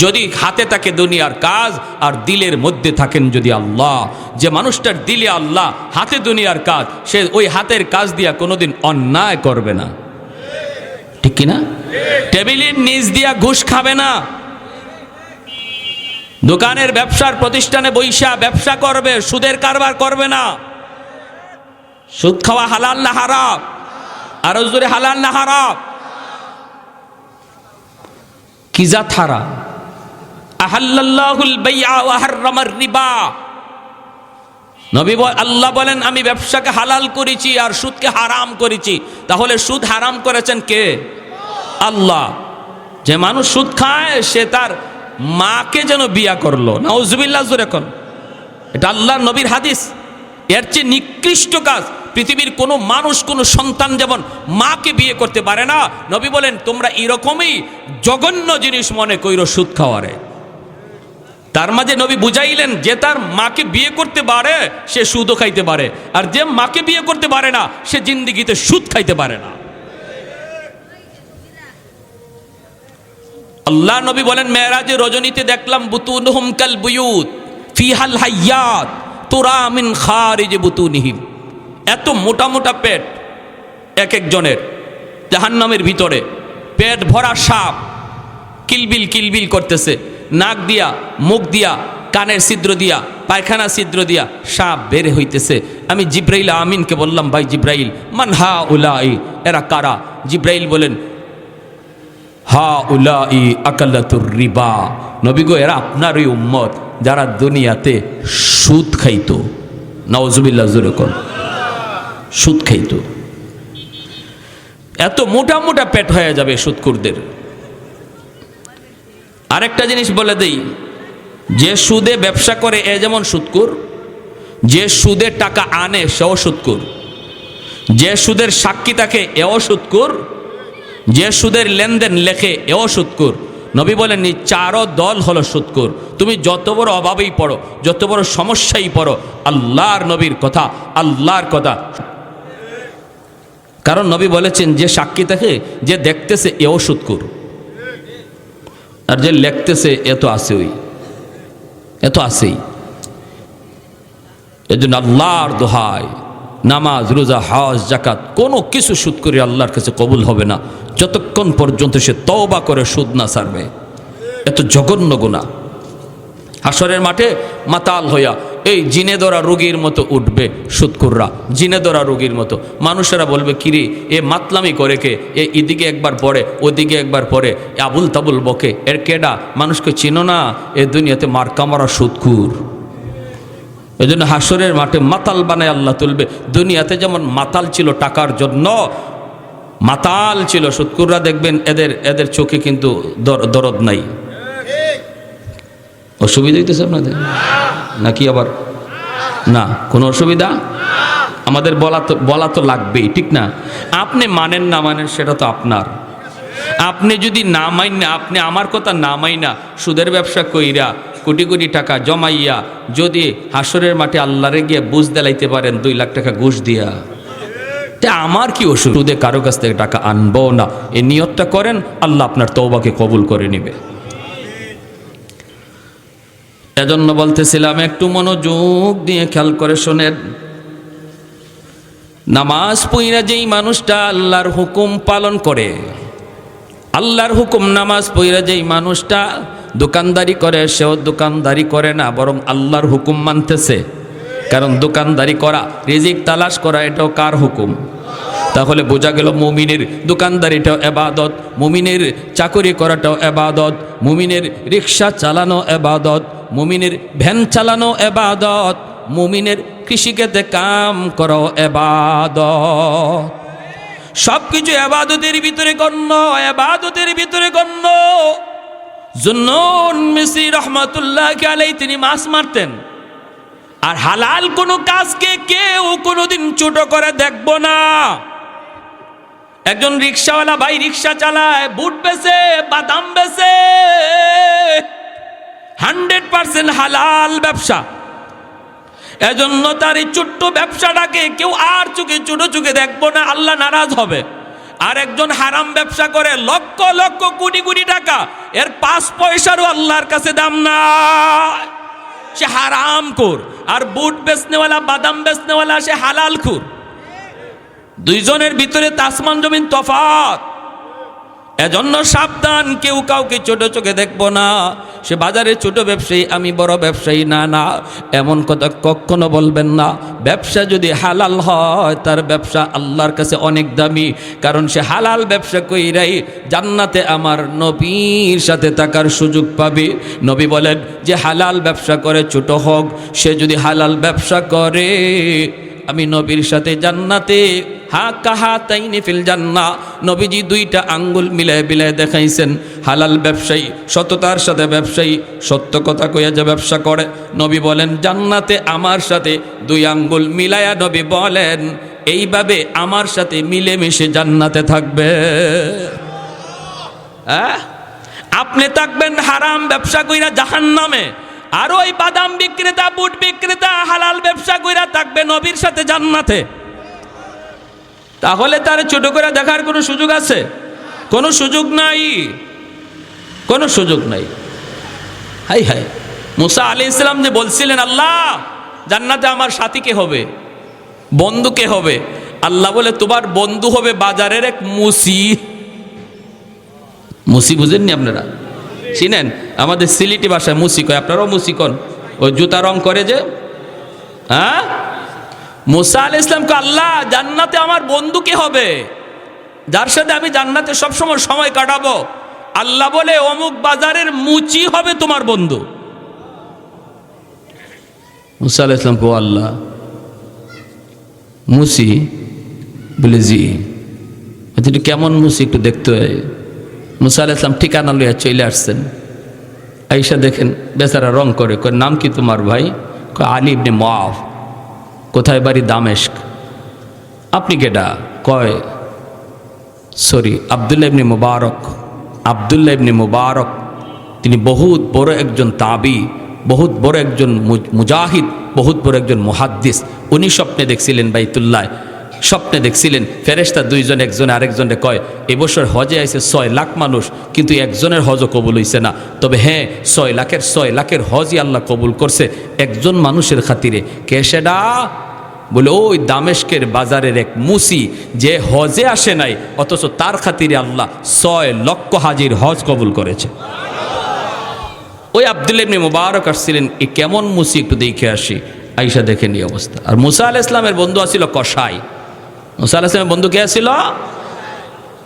যদি হাতে থাকে দুনিয়ার কাজ আর দিলের মধ্যে থাকেন যদি আল্লাহ। যে মানুষটার দিলে আল্লাহ, হাতে দুনিয়ার কাজ, সে ওই হাতের কাজ দিয়া কোনোদিন অন্যায় করবে না। ঠিক কিনা? টেবিলের নিচ দিয়া ঘুষ খাবে না, দোকানের ব্যবসার প্রতিষ্ঠানে বৈশা ব্যবসা করবে, সুদের কারবার করবে না। সুদ খাওয়া হালাল না হারাম? আরো জোরে হালাল না হারাম? কি জাত হারাম? আহাল্লাল্লাহুল বাইআ ওয়া হাররামার রিবা। নবী আল্লাহ বলেন আমি ব্যবসাকে হালাল করেছি আর সুদকে হারাম করেছি। তাহলে সুদ হারাম করেছেন কে? আল্লাহ। যে মানুষ সুদ খায় সে তার মাকে যেন বিয়া করলো, নাউজুবিল্লাহ জোরে কোন। এটা আল্লাহর নবীর হাদিস। এর চেয়ে নিকৃষ্ট কাজ পৃথিবীর কোনো মানুষ, কোনো সন্তান যেমন মাকে বিয়ে করতে পারে না, নবী বলেন তোমরা এরকমই জঘন্য জিনিস মনে কইরো সুদ খাওয়ারে। তার মাঝে নবী বুঝাইলেন যে তার মাকে বিয়ে করতে পারে সে সুদও খাইতে পারে, আর যে মাকে বিয়ে করতে পারে না সে জিন্দিগিতে সুদ খাইতে পারে না। আল্লাহ নবী বলেন মেরাজে রজনীতে দেখলাম বুতুনহুম কাল বুয়ুত ফিহাল হাইয়াত তুরা মিন খারিজ বুতুনিহিম। এত মোটা মোটা পেট এক একজনের, জাহান্নামের ভিতরে পেট ভরা সাপ কিলবিল কিলবিল করতেছে, নাক দিয়া, মুখ দিয়া, কানের ছিদ্র দিয়া, পায়খানা ছিদ্র দিয়া সাপ বের হইতেছে। আমি জিব্রাইল আমিনকে বললাম ভাই জিব্রাইল মান হা উলাই, এরা কারা? জিব্রাইল বলেন হা উলাই আকালাতুর রিবা। নবী গো এরা আপনার ওই উম্মত যারা দুনিয়াতে সুদ খাইতো। নাউজুবিল্লাহ জোরে কোন। সুদ খাইতো। এত মোটা মোটা পেট হয়ে যাবে সুদখোরদের। আরেকটা জিনিস বলে দেই, যে সুদে ব্যবসা করে এ যেমন সুদখোর, যে সুদে টাকা আনে সেও সুদখোর, যে সুদের সাক্ষী থাকে এও সুদখোর, যে সুদের লেনদেন লেখে এও সুদখোর। নবী বলেন এই চারো দল হলো সুদখোর। তুমি যত বড় অভাবেই পড়ো, যত বড় সমস্যাই পড়ো, আল্লাহর নবীর কথা, আল্লাহর কথা। কারণ নবী বলেছেন যে সাক্ষী থাকে, যে দেখতেছে এও সুদখোর, আর যে লেখতেছে এত আছে, ওই এত আছেই। এজন্য আল্লাহর দোহাই, নামাজ, রোজা, হজ, যাকাত কোনো কিছু সুদ করে আল্লাহর কাছে কবুল হবে না যতক্ষণ পর্যন্ত সে তওবা করে সুদ না ছাড়বে। এত জঘন্য গুনাহ। হাসরের মাঠে মাতাল হইয়া এই জিনে ধরা রোগীর মতো উঠবে সুদকুররা, জিনে ধরা রোগীর মতো। মানুষেরা বলবে, কিরে এ মাতলামি করে কে, এ এদিকে একবার পড়ে ওদিকে একবার পড়ে, আবুল তাবুল বকে, এর কেডা? মানুষকে চিনো না? এ দুনিয়াতে মার্কা মারা সুদকুর। এই জন্য হাসরের মাঠে মাতাল বানায় আল্লাহ তুলবে। দুনিয়াতে যেমন মাতাল ছিল টাকার জন্য, মাতাল ছিল সুদকুররা, দেখবেন এদের চোখে কিন্তু দরদ নাই। অসুবিধা হইতেছে আপনাদের নাকি? আবার না, কোনো অসুবিধা? আমাদের বলা তো লাগবেই, ঠিক না? আপনি মানেন না মানেন সেটা তো আপনার। আপনি যদি না মাইন না, আপনি আমার কথা না মাইনা সুদের ব্যবসা কইরা কোটি কোটি টাকা জমাইয়া যদি হাসরের মাঠে আল্লাহরে গিয়ে বুঝ দেলাইতে পারেন 2 লাখ টাকা ঘুষ দিয়া, তা আমার কি সুদে কারো কাছ থেকে টাকা আনবো না, এই নিয়তটা করেন, আল্লাহ আপনার তওবাকে কবুল করে নেবে। এজন্য বলতেছিলাম, একটু মনোযোগ দিয়ে খেয়াল করে শোনেন। নামাজ পড়া যেই মানুষটা আল্লাহর হুকুম পালন করে, আল্লাহর হুকুম নামাজ পড়া যেই মানুষটা দোকানদারি করে, সেও দোকানদারি করে না, বরং আল্লাহর হুকুম মানতেছে। কারণ দোকানদারি করা, রিজিক তালাশ করা, এটাও কার হুকুম? তাহলে বোঝা গেল মুমিনের দোকানদারিটাও ইবাদত, মুমিনের চাকরি করাটাও ইবাদত, মুমিনের রিক্সা চালানো ইবাদত, মুমিনের ভ্যান চালানো ইবাদত, মুমিনের কৃষিক্ষেত্রে কাম করাও ইবাদত। সব কিছু ইবাদতের ভিতরে গণ্য, ইবাদতের ভিতরে গণ্য। জুন্নুন মিসরি রহমাতুল্লাহ আলাইহি তিনি মাছ মারতেন, আর হালাল কোনো কাজকে কেউ কোনোদিন ছোট করে দেখব না। একজন রিক্সাওয়ালা ভাই রিক্সা চালায়, বুট বেচে, বাদাম বেচে, 100% হালাল ব্যবসা। এজন্য তার এই ছোট্ট ব্যবসাটাকে কেউ আর ছোট চোখে দেখবো না, আল্লাহ নারাজ হবে। আর একজন হারাম ব্যবসা করে লক্ষ লক্ষ কোটি কোটি টাকা, এর 5 পয়সারও আল্লাহর কাছে দাম নাই, সে হারাম খুর। আর বুট বেচনেওয়ালা, বাদাম বেচনেওয়ালা, সে হালাল খুর। দুইজনের ভিতরে আসমান জমিন তফাৎ। এজন্য সাবধান, কেউ কাউকে ছোট চোখে দেখবো না। সে বাজারে ছোট ব্যবসায়ী, আমি বড় ব্যবসায়ী, না না, এমন কথা কখনো বলবেন না। ব্যবসা যদি হালাল হয়, তার ব্যবসা আল্লাহর কাছে অনেক দামি, কারণ সে হালাল ব্যবসা কইরাই জান্নাতে আমার নবীর সাথে থাকার সুযোগ পাবে। নবী বলেন যে হালাল ব্যবসা করে, ছোট হোক, সে যদি হালাল ব্যবসা করে, আমি নবীর সাথে জান্নাতে হাকাহাতাইনি ফিল জান্নাহ, নবীজি 2টা আঙ্গুল মিলায় মিলায় দেখাইছেন। হালাল ব্যবসায়ী, সততার সাথে ব্যবসায়ী, সত্য কথা কইয়া যে ব্যবসা করে, নবী বলেন জান্নাতে আমার সাথে 2 আঙ্গুল মিলায়া, নবী বলেন এইভাবে আমার সাথে মিলেমিশে জান্নাতে থাকবে। আপনি থাকবেন হারাম ব্যবসা কইরা জাহান্নামে, আর ওই বাদাম বিক্রেতা, বুট বিক্রেতা হালাল ব্যবসা কইরা থাকবে নবীর সাথে জান্নাতে। তাহলে তার ছোট করে দেখার কোনো সুযোগ আছে? কোনো সুযোগ নাই, কোনো সুযোগ নাই। হাই হাই, মুসা আলাইহিস সালাম যে বলছিলেন আল্লাহ জান্নাতে আমার সাথী কে হবে, বন্ধু কে হবে? আল্লাহ বলে তোমার বন্ধু হবে বাজারের এক মুসি। মুসি বুঝেননি আপনারা? চিনেন? আমাদের সিলেটি ভাষায় মুসি কয়, আপনারাও মুসি কন। ওই জুতা রং করে যে, হ্যাঁ? মুসা আলাইহিস সালামকে আল্লাহ জান্নাতে আমার বন্ধু কে হবে, যার সাথে আমি জান্নাতে সবসময় সময় কাটাবো? আল্লাহ বলে অমুক বাজারের মুচি হবে তোমার বন্ধু। মুসা আলাইহিস সালাম কো আল্লাহ মুসি? বলে জি। এটা কেমন মুসি একটু দেখতে হয়। মুসা আলাইহিস সালাম ঠিকানা লইয়া চলে আসছেন। আইসা দেখেন বেচারা রং করে, নাম কি তোমার ভাই? আলী ইবনে মুআফ। কোথায় বাড়ি? দামেস্ক। আপনি কেডা? কয় সরি আব্দুল্লাহ ইবনে মুবারক। আব্দুল্লাহ ইবনে মুবারক তিনি বহুত বড় একজন তাবি, বহুত বড় একজন মুজাহিদ, বহুত বড় একজন মুহাদ্দিস। উনি স্বপ্নে দেখছিলেন বাইতুল্লাহ স্বপ্নে দেখছিলেন ফেরেশতা দুইজন, একজন আরেকজনে কয় এবছর হজে আইছে 6 লাখ মানুষ, কিন্তু একজনের হজও কবুল হইছে না। তবে হ্যাঁ, 6 লাখের হজই আল্লাহ কবুল করছে একজন মানুষের খাতিরে। কে সেটা? বলে ওই দামেস্কের বাজারের এক মুসি, যে হজে আসে নাই অথচ তার খাতিরে আল্লাহ 6 লক্ষ হাজির হজ কবুল করেছে। ওই আব্দুল্লাহ ইবনে মুবারক আসছিলেন, এ কেমন মুসি একটু দেখে আসি। আইসা দেখেন এই অবস্থা। আর মুসা আলাইহিস সালামের বন্ধু আছিল কসাই। মুসা আলাইহিস সালামের বন্ধু কে আছিল?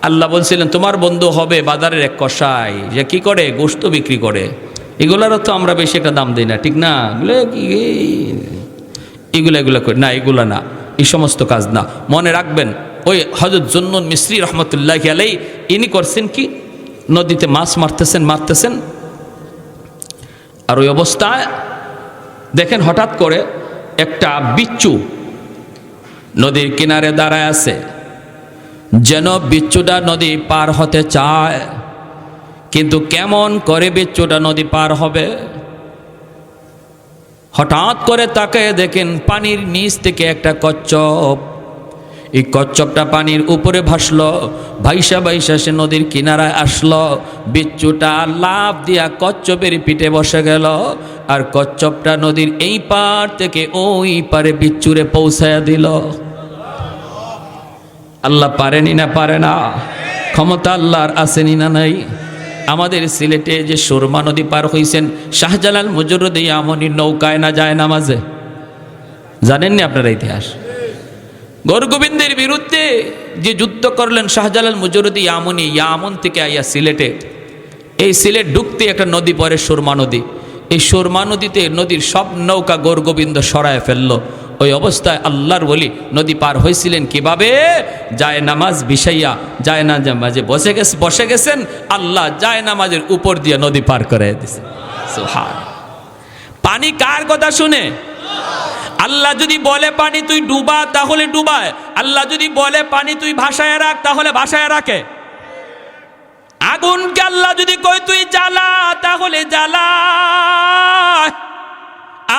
আল্লাহ বলছিলেন তোমার বন্ধু হবে বাজারের এক কসাই, যে কি করে গোশত বিক্রি করে। এগুলারও তো আমরা বেশি একটা দাম দিই না, ঠিক না? এগুলা করি না, এগুলা না, এই সমস্ত কাজ না। মনে রাখবেন ওই হযরত জুন্নুন মিসরি রহমতুল্লাহি আলাইহি ইনি করছেন কি, নদীতে মাছ মারতেছেন আর ওই অবস্থায় দেখেন হঠাৎ করে একটা বিচ্ছু নদীর কিনারে দাঁড়ায় আছে, যেন বিচ্ছুটা নদী পার হতে চায়, কিন্তু কেমন করে বিচ্ছুটা নদী পার হবে। হঠাৎ করে তাকায় দেখেন পানির নিচ থেকে একটা কচ্ছপ, এই কচ্ছপটা পানির উপরে ভাসলো, ভাইসা সে নদীর কিনারায় আসলো। বিচ্ছুটা লাফ দিয়া কচ্ছপের পিঠে বসে গেল, আর কচ্ছপটা নদীর এই পার থেকে ওই পারে বিচ্ছুরে পৌঁছায়া দিল। আল্লাহ পারেনি না পারে না? ক্ষমতা আল্লাহর আসেনি না নাই? আমাদের সিলেটে যে সুরমা নদী পার হইছেন শাহজালাল মুজরুদ ইয়ামনি নৌকায় না যায় নামাজে, জানেননি আপনারা ইতিহাস? গৌরগোবিন্দের বিরুদ্ধে যে যুদ্ধ করলেন শাহজালাল মুজরুদ ইয়ামনি, ইয়ামন থেকে আইয়া সিলেটে, এই সিলেট ঢুকতে একটা নদী পড়ে সুরমা নদী। এই সুরমা নদীতে নদীর সব নৌকা গৌরগোবিন্দ সরায় ফেললো। ওই অবস্থায় আল্লাহর ওলি নদী পার হয়েছিলেন কিভাবে? যায় নামাজ বিছাইয়া, যায় না নামাজে বসে গেছেন, আল্লাহ যায় নামাজের উপর দিয়ে নদী পার করে দিয়েছে। সুবহান। পানি কার কথা শুনে? আল্লাহ যদি বলে পানি তুই ডুবা তাহলে ডুবায়, আল্লাহ যদি বলে পানি তুই ভাসায় রাখ তাহলে ভাসায় রাখে। আগুনকে আল্লাহ যদি কয় তুই জ্বালা তাহলে জ্বালা,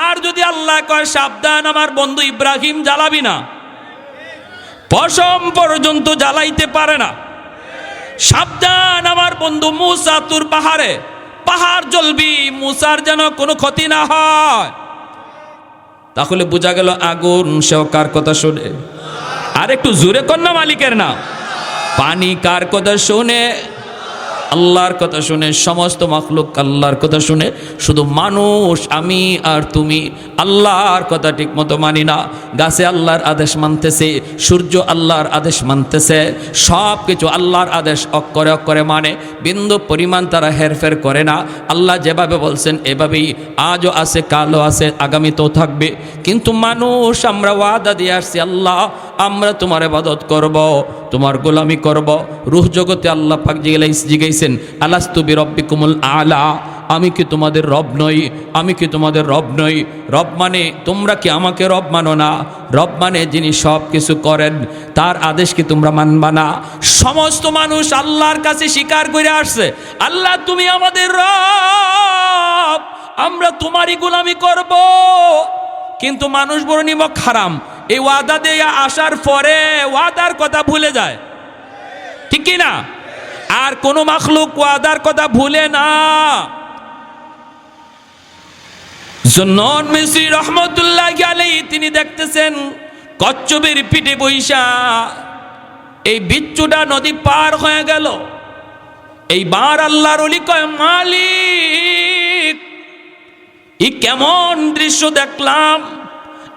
আর যদি আল্লাহ কয় সাবধান আমার বন্ধু ইব্রাহিম জ্বালাবি না, পশম পর্যন্ত জ্বালাইতে পারে না, সাবধান আমার বন্ধু মুসা তোর পাহাড় জ্বলবি, মুসার যেন কোনো ক্ষতি না হয়, তাহলে বোঝা গেল আগুন সেও কার কথা শুনে? আর একটু জোরে কন্যা মালিকের না। পানি কার কথা শুনে? আল্লাহর কথা শুনে। সমস্ত মাখলুক আল্লাহর কথা শুনে, শুধু মানুষ আমি আর তুমি আল্লাহর কথা ঠিক মতো মানি না। গাছে আল্লাহর আদেশ মানতেছে, সূর্য আল্লাহর আদেশ মানতেছে, সব কিছু আল্লাহর আদেশ অক্ষরে অক্ষরে মানে, বিন্দু পরিমাণ তারা হেরফের করে না। আল্লাহ যেভাবে বলছেন এভাবেই আজও আছে, কালও আছে, আগামীতেও থাকবে। কিন্তু মানুষ আমরা ওয়াদা দিয়ে আসছি, আল্লাহ আমরা তোমার ইবাদত করব, তোমার গোলামি করব। রূহ জগতে আল্লাহ পাক জিগাইছেন আলাস্তু বিরব্বিকুমুল আলা, আমি কি তোমাদের রব নই? আমি কি তোমাদের রব নই? রব মানে তোমরা কি আমাকে রব মানো না? রব মানে যিনি সব কিছু করেন, তার আদেশ কি তোমরা মানবা না? সমস্ত মানুষ আল্লাহর কাছে স্বীকার করে আসছে, আল্লাহ তুমি আমাদের রব, আমরা তোমারই গোলামি করব। কিন্তু মানুষ বড় নিমক হারাম, এই ওয়াদা দিয়ে আসার পরে ওয়াদার কথা ভুলে যায়, ঠিক কি না? আর কোন মাখলুক ওয়াদার কথা ভুলে না। জুন্নুন মিসরি রহমতুল্লাহি আলাইহি তিনি দেখতেছেন কচ্ছপের পিঠে বইসা এই বিচ্ছুটা নদী পার হয়ে গেল। এইবার আল্লাহর ওলি কয় মালিক ই কেমন দৃশ্য দেখলাম,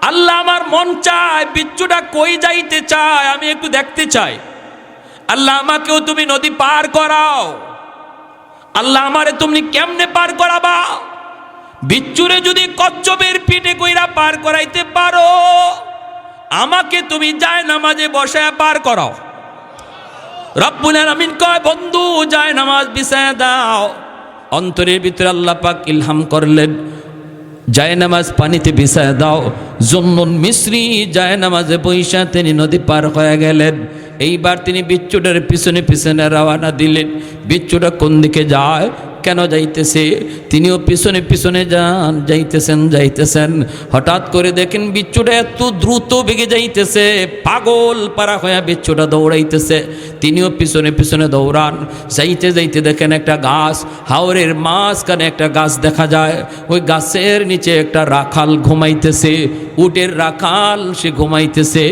আল্লাহ আমার মন চায় বিচ্ছুটা কই যাইতে চায় আমি একটু দেখতে চাই, আল্লাহ আমাকেও তুমি নদী পার করাও। আল্লাহ আমারে তুমি কেমনে পার করাবা? বিচ্ছুরে যদি কচ্ছপের পিঠে কইরা পার করাইতে পারো, আমাকে তুমি যায় নামাজে বসায় পার করাও। রব্বুল আলামিন কয় বন্ধু যায় নামাজ বিছায়া দাও। অন্তরের ভিতরে আল্লাহ পাক ইলহাম করলেন যায় নামাজ পানিতে বিছায়া দাও। জুন্নুন মিসরি যায় নামাজে বৈশা তিনি নদী পার হয়ে গেলেন। এইবার তিনি বিচ্ছুটার পিছনে পিছনে রওনা দিলেন। বিচ্ছুটা কোন দিকে যায়? কেন যাইতেছে? তিনিও পিছনে পিছনে যাইতেছেন। হঠাৎ করে দেখেন বিচ্ছুটা এত দ্রুত বেগে যাইতেছে, পাগল পারা হয়ে বিচ্ছুটা দৌড়াইতেছে। তিনিও পিছনে পিছনে দৌড়ান। যাইতে দেখেন একটা গাছ, হাওরের মাঝখানে একটা গাছ দেখা যায়। ওই গাছের নিচে একটা রাখাল ঘুমাইতেছে, উটের রাখাল, সে ঘুমাইতেছে।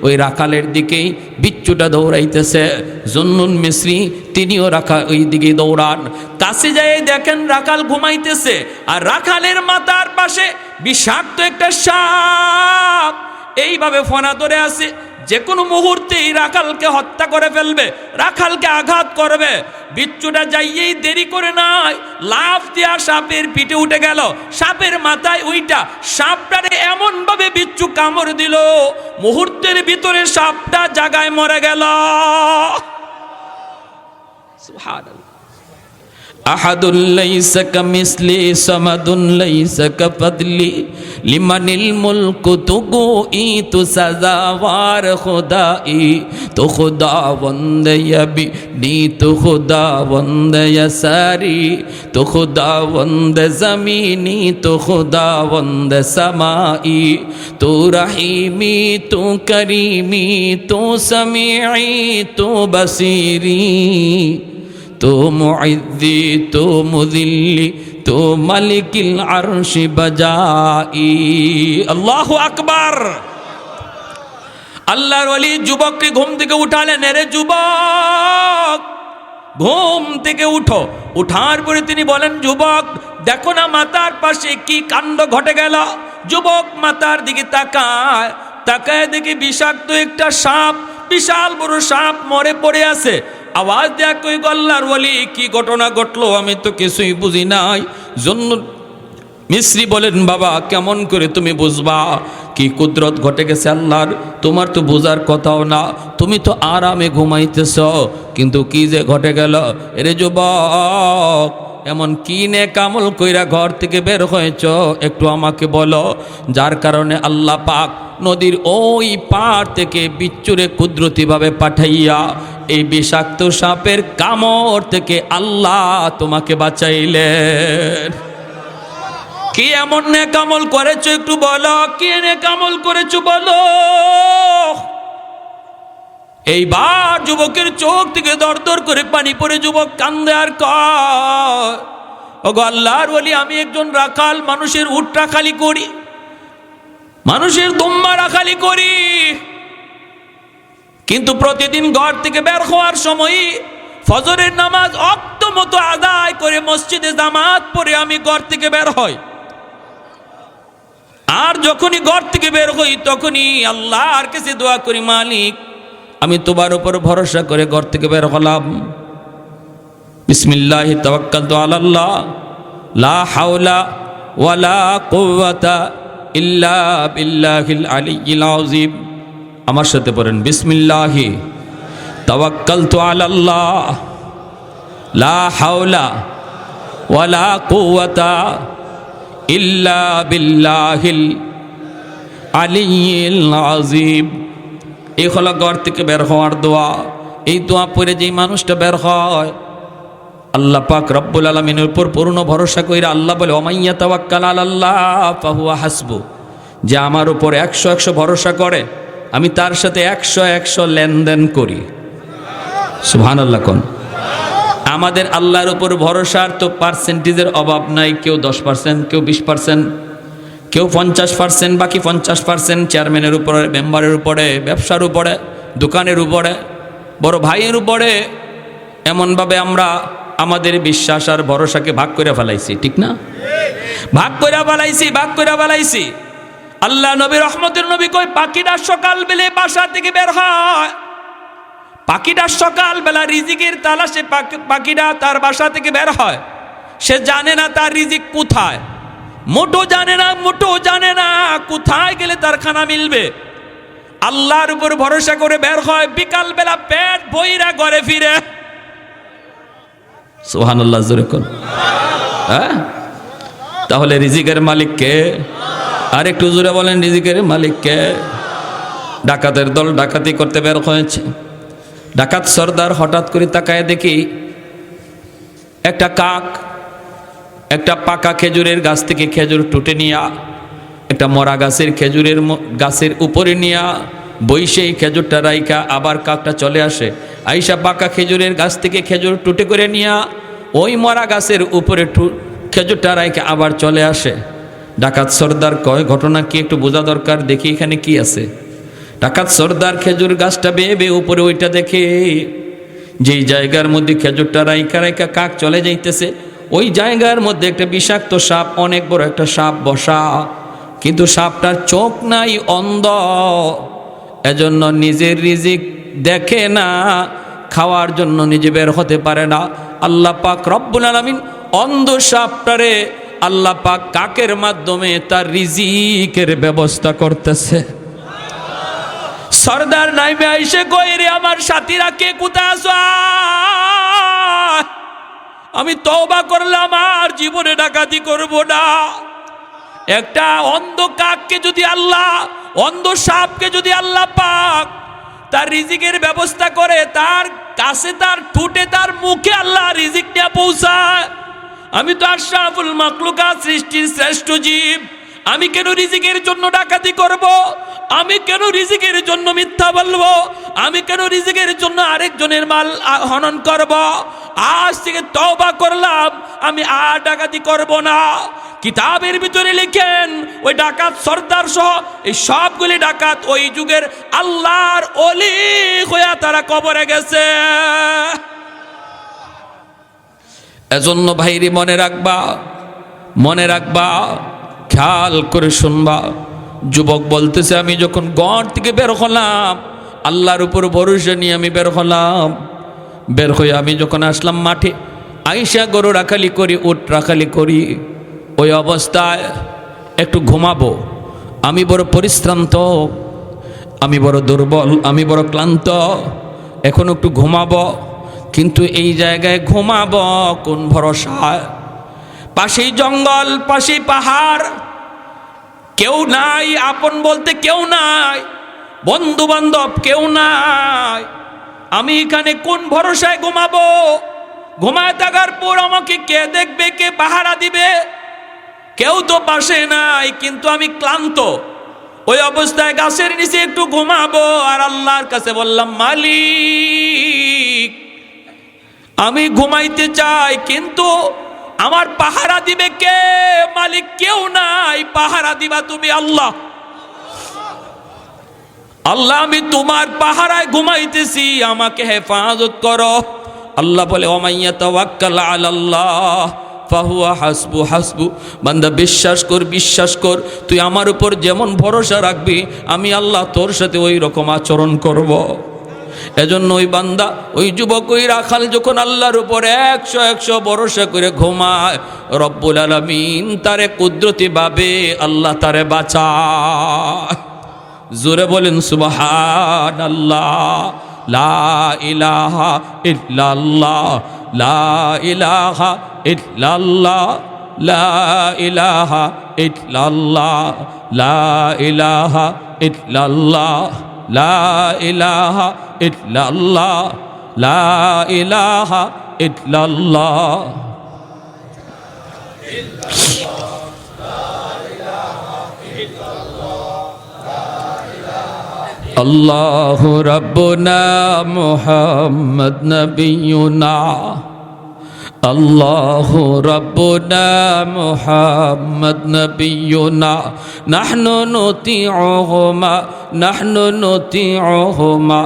ওই রাখালের দিকেই বিচ্ছুটা দৌড়াইতেছে। জুন্নুন মিসরি তিনিও ওই দিকে দৌড়ান। কাছে যায় দেখেন রাখাল ঘুমাইতেছে, আর রাখালের মাথার পাশে বিষাক্ত একটা সাপ এইভাবে ফনা ধরে আছে। যে কোনো মুহূর্তেই রাখালকে হত্যা করে ফেলবে, রাখালকে আঘাত করবে। বিচ্ছুটা যাইয়েই দেরি করে নাই, লাফ দিয়া সাপের পিঠে উঠে গেল, সাপের মাথায় উইটা সাপটারে এমন ভাবে বিচ্ছু কামড় দিল, মুহূর্তের ভিতরে সাপটা জায়গায় মরে গেল। সুবহানাল্লাহ। আহাদুল লাইসা কামিসলি সামাদুন লাইসা কাফাদলি লিমানিল মুলকু তুগুই তু সাজাওয়ার খুদাই তো খুদাবন্দ ইয়াবি নি তো খুদাবন্দ ইয়াসারি তো খুদাবন্দ জমিনি তো খুদাবন্দ সামাই তো রহিমি তো করিমি তো সামিঈ তো বসিরি তো মুইদ্দি তো মুযিল্লি তো মালিকিল আরশি বাজাই। আল্লাহু আকবার। আল্লাহর ওলি যুবককে ঘুম থেকে উঠালেন, এরে যুবক ঘুম থেকে উঠো। উঠার পরে তিনি বলেন, যুবক দেখো না মাথার পাশে কি কাণ্ড ঘটে গেল। যুবক মাথার দিকে তাকায় দেখি বিষাক্ত একটা সাপ, বিশাল বড় সাপ মরে পড়ে আছে। আওয়াজ দেয়া কই আল্লাহর ওলি, কি ঘটনা ঘটলো? আমি তো কিছুই বুঝি নাই। জুন্নুন মিসরি বলেন, বাবা কেমন করে তুমি বুঝবা কি কুদরত ঘটে গেছে আল্লাহর? তোমার তো বোঝার কথাও না, তুমি তো আরামে ঘুমাইতেছ, কিন্তু কি যে ঘটে গেল। এরে যুবক, এমন কি নেক আমল কইরা ঘর থেকে বের হয়েছ একটু আমাকে বলো, যার কারণে আল্লাহ পাক নদীর ওই পার থেকে বিচ্ছুরে কুদরতিভাবে পাঠাইয়া এই বিষাক্ত সাপের কামড় থেকে আল্লাহ তোমাকে বাঁচাইলেন। কি এমন নেক আমল করেছো একটু বলো, কি নেক আমল করেছো বলো। এইবার যুবকের চোখ থেকে দরদর করে পানি পড়ে যুবক কান্দে আর কয়, ওগো আল্লাহর ওলি, আমি একজন রাখাল, মানুষের উট রাখালি করি, মানুষের দুম্বা রাখালি করি, কিন্তু প্রতিদিন ঘর থেকে বের হওয়ার সময় ফজরের নামাজ অক্ত মতো আদায় করে মসজিদে জামাত পড়ে আমি ঘর থেকে বের হই। আর যখনই ঘর থেকে বের হই তখনই আল্লাহর কাছে দোয়া করি, মালিক আমি তোমার উপর ভরসা করে ঘর থেকে বের হলাম, বিসমিল্লাহি তাওয়াক্কালতু আলাল্লাহ লা হাওলা ওয়ালা কুওয়াতা ইল্লা বিল্লাহিল আলিয়্যিল আযীম। আমার সাথে পড়েন, বিসমিল্লাহি তাওয়াক্কালতু আলাল্লাহ লা হাওলা ওয়ালা কুওয়াতা ইল্লা বিল্লাহিল আলিয়্যিল আযীম। এই হলো ঘর থেকে বের হওয়ার দোয়া। এই দোয়া পড়ে যেই মানুষটা বের হয়, আল্লাহ পাক রব্বুল আলামিনের উপর পূর্ণ ভরসা কইরা আল্লাহ বলে, ওমাইয়া তাওয়াক্কাল আলাল্লাহ ফাহুয়া হাসবু। যে আমার উপর 100 ভরসা করে, আমি তার সাথে 100 লেনদেন করি। সুবহানাল্লাহ কোন। আমাদের আল্লাহর উপর ভরসার তো পার্সেন্টেজের অভাব নাই। কেউ 10%, কেউ 20%, কেউ 50%, বাকি 50% চেয়ারম্যানের উপরে, মেম্বারের উপরে, ব্যবসার উপরে, দোকানের উপরে, বড় ভাইয়ের উপরে। এমনভাবে আমরা আমাদের বিশ্বাস আর ভরসাকে ভাগ করে ফেলাইছি, ঠিক না? ভাগ করে ফেলাইছি। আল্লাহ নবী রহমতের নবী কই, পাখিটা সকাল বেলে বাসা থেকে বের হয়, পাখিটা সকাল বেলা রিজিকের তালাশে পাখিটা তার বাসা থেকে বের হয়। সে জানে না তার রিজিক কোথায়, মোটো জানে না কোথায় গেলে তার খানা মিলবে। আল্লাহর উপর ভরসা করে বের হয়, বিকাল বেলা পেট বইরা ঘরে ফিরে। সুবহানাল্লাহ জোরে কোন। হ্যাঁ, তাহলে রিজিকের মালিক কে? আর একটু জোরে বলেন, রিজিকের মালিক কে? ডাকাতের দল ডাকাতি করতে বের হয়েছে। ডাকাত সর্দার হঠাৎ করে তাকায় দেখি একটা কাক একটা পাকা খেজুরের গাছ থেকে খেজুর টুটে নিয়া একটা মরা গাছের গাছের উপরে নিয়া বইসেই খেজুরটা রাইখা আবার কাকটা চলে আসে, আইসা পাকা খেজুরের গাছ থেকে খেজুর টুটে করে নিয়া ওই মরা গাছের উপরে খেজুরটা রাইখা আবার চলে আসে। ডাকাত সর্দার কয়, ঘটনা কি একটু বোঝা দরকার, দেখি এখানে কি আছে। ডাকাত সর্দার খেজুর গাছটা বেয়ে বেয়ে উপরে ওইটা দেখে যেই জায়গার মধ্যে খেজুরটা রাইখা রাইখা কাক চলে যাইতেছে, ওই জায়গার মধ্যে একটা বিষাক্ত সাপ, অনেক বড় একটা সাপ বসা, কিন্তু সাপটার চোখ নাই, অন্ধ, এজন্য নিজের রিজিক দেখে না, খাওয়ার জন্য নিজে বের হতে পারে না। আল্লাহ পাক রব্বুল আলামিন অন্ধ সাপটারে আল্লাহ পাক কাকের মাধ্যমে তার রিজিকের ব্যবস্থা করতেছে। সর্দার নাইমে আইসে কই, রে আমার সাথীরা কে কোথায় আছো? আমি তওবা করলাম, আর জীবনে ডাকাতি করব না। একটা অন্ধ কাককে যদি আল্লাহ, অন্ধ সাপকে যদি আল্লাহ পাক তার রিজিকের ব্যবস্থা করে, তার কাছে, তার ঠোঁটে, তার মুখে আল্লাহ রিজিক নিয়ে পৌঁছায়, আমি তো আশরাফুল মাখলুকাত, সৃষ্টির শ্রেষ্ঠ জীব, আমি কেন রিজিকের জন্য ডাকাতি করব? আমি কেন রিজিকের জন্য মিথ্যা বলবো? আমি কেন রিজিকের জন্য আরেকজনের মাল হনন করব? আজ থেকে তওবা করলাম, আমি আর ডাকাতি করব না। কিতাবের ভিতরে লিখেন, ওই ডাকাত সর্দার সহ এই সবগুলি ডাকাত ওই যুগের আল্লাহর ওলি হইয়া তারা কবরে গেছে। এজন্য ভাইরি মনে রাখবা, মনে রাখবা, খেয়াল করে শুনবা। যুবক বলতেছে, আমি যখন ঘর থেকে বের হলাম, আল্লাহর উপর ভরসা নিয়ে আমি বের হলাম, বের হয়ে আমি যখন আসলাম মাঠে, আইসা গরু রাখালি করি, উট রাখালি করি, ওই অবস্থায় একটু ঘুমাবো। আমি বড় পরিশ্রান্ত, আমি বড় দুর্বল, আমি বড় ক্লান্ত, এখন একটু ঘুমাবো। কিন্তু এই জায়গায় ঘুমাবো কোন ভরসায়? পাশেই জঙ্গল, পাশেই পাহাড়, কেউ নাই, আপন বলতে কেউ নাই, বন্ধু বান্ধব কেউ নাই। আমি এখানে কোন ভরসায় ঘুমাবো? ঘুমায় থাকার পর আমাকে কে দেখবে, কে পাহারা দিবে? কেউ তো পাশে নাই, কিন্তু আমি ক্লান্ত। ওই অবস্থায় গাছের নিচে একটু ঘুমাবো আর আল্লাহর কাছে বললাম, মালিক আমি ঘুমাইতে চাই, কিন্তু আমার পাহারা দিবে কে? মালিক কেউ নাই, পাহারা দিবা তুমি আল্লাহ। আল্লাহ আমি তোমার পাহারায় ঘুমাইতেছি, আমাকে হেফাজত করো। আল্লাহ বলে, ওমাইয়া তাওয়াক্কাল আলাল্লাহ ফাহুয়া হাসবু হাসবু। বান্দা বিশ্বাস কর, বিশ্বাস কর, তুই আমার উপর যেমন ভরসা রাখবি, আমি আল্লাহ তোর সাথে ওই রকম আচরণ করব। এজন্য ওই বান্দা, ওই যুবক, ওই রাখাল যখন আল্লাহর উপর 100 ভরসা করে ঘুমায়, রব্বুল আলামিন তারে কুদরতি ভাবে আল্লাহ তারে বাঁচায়। জোরে বলেন সুবহানাল্লাহ। লা ইলাহা ইল্লাল্লাহ, লা ইলাহা ইল্লাল্লাহ, লা ইলাহা ইল্লাল্লাহ, লা ইলাহা ইল্লাল্লাহ, লা ইলাহা ইল্লাল্লাহ, লা ইলাহা ইল্লাল্লাহ। আল্লাহু রাব্বুনা মুহাম্মদ নবিয়ুনা, আল্লাহু রাব্বুনা মুহাম্মদ নবিয়ুনা, নাহনু নুতিউহুমা, নাহনু নুতিউহুমা,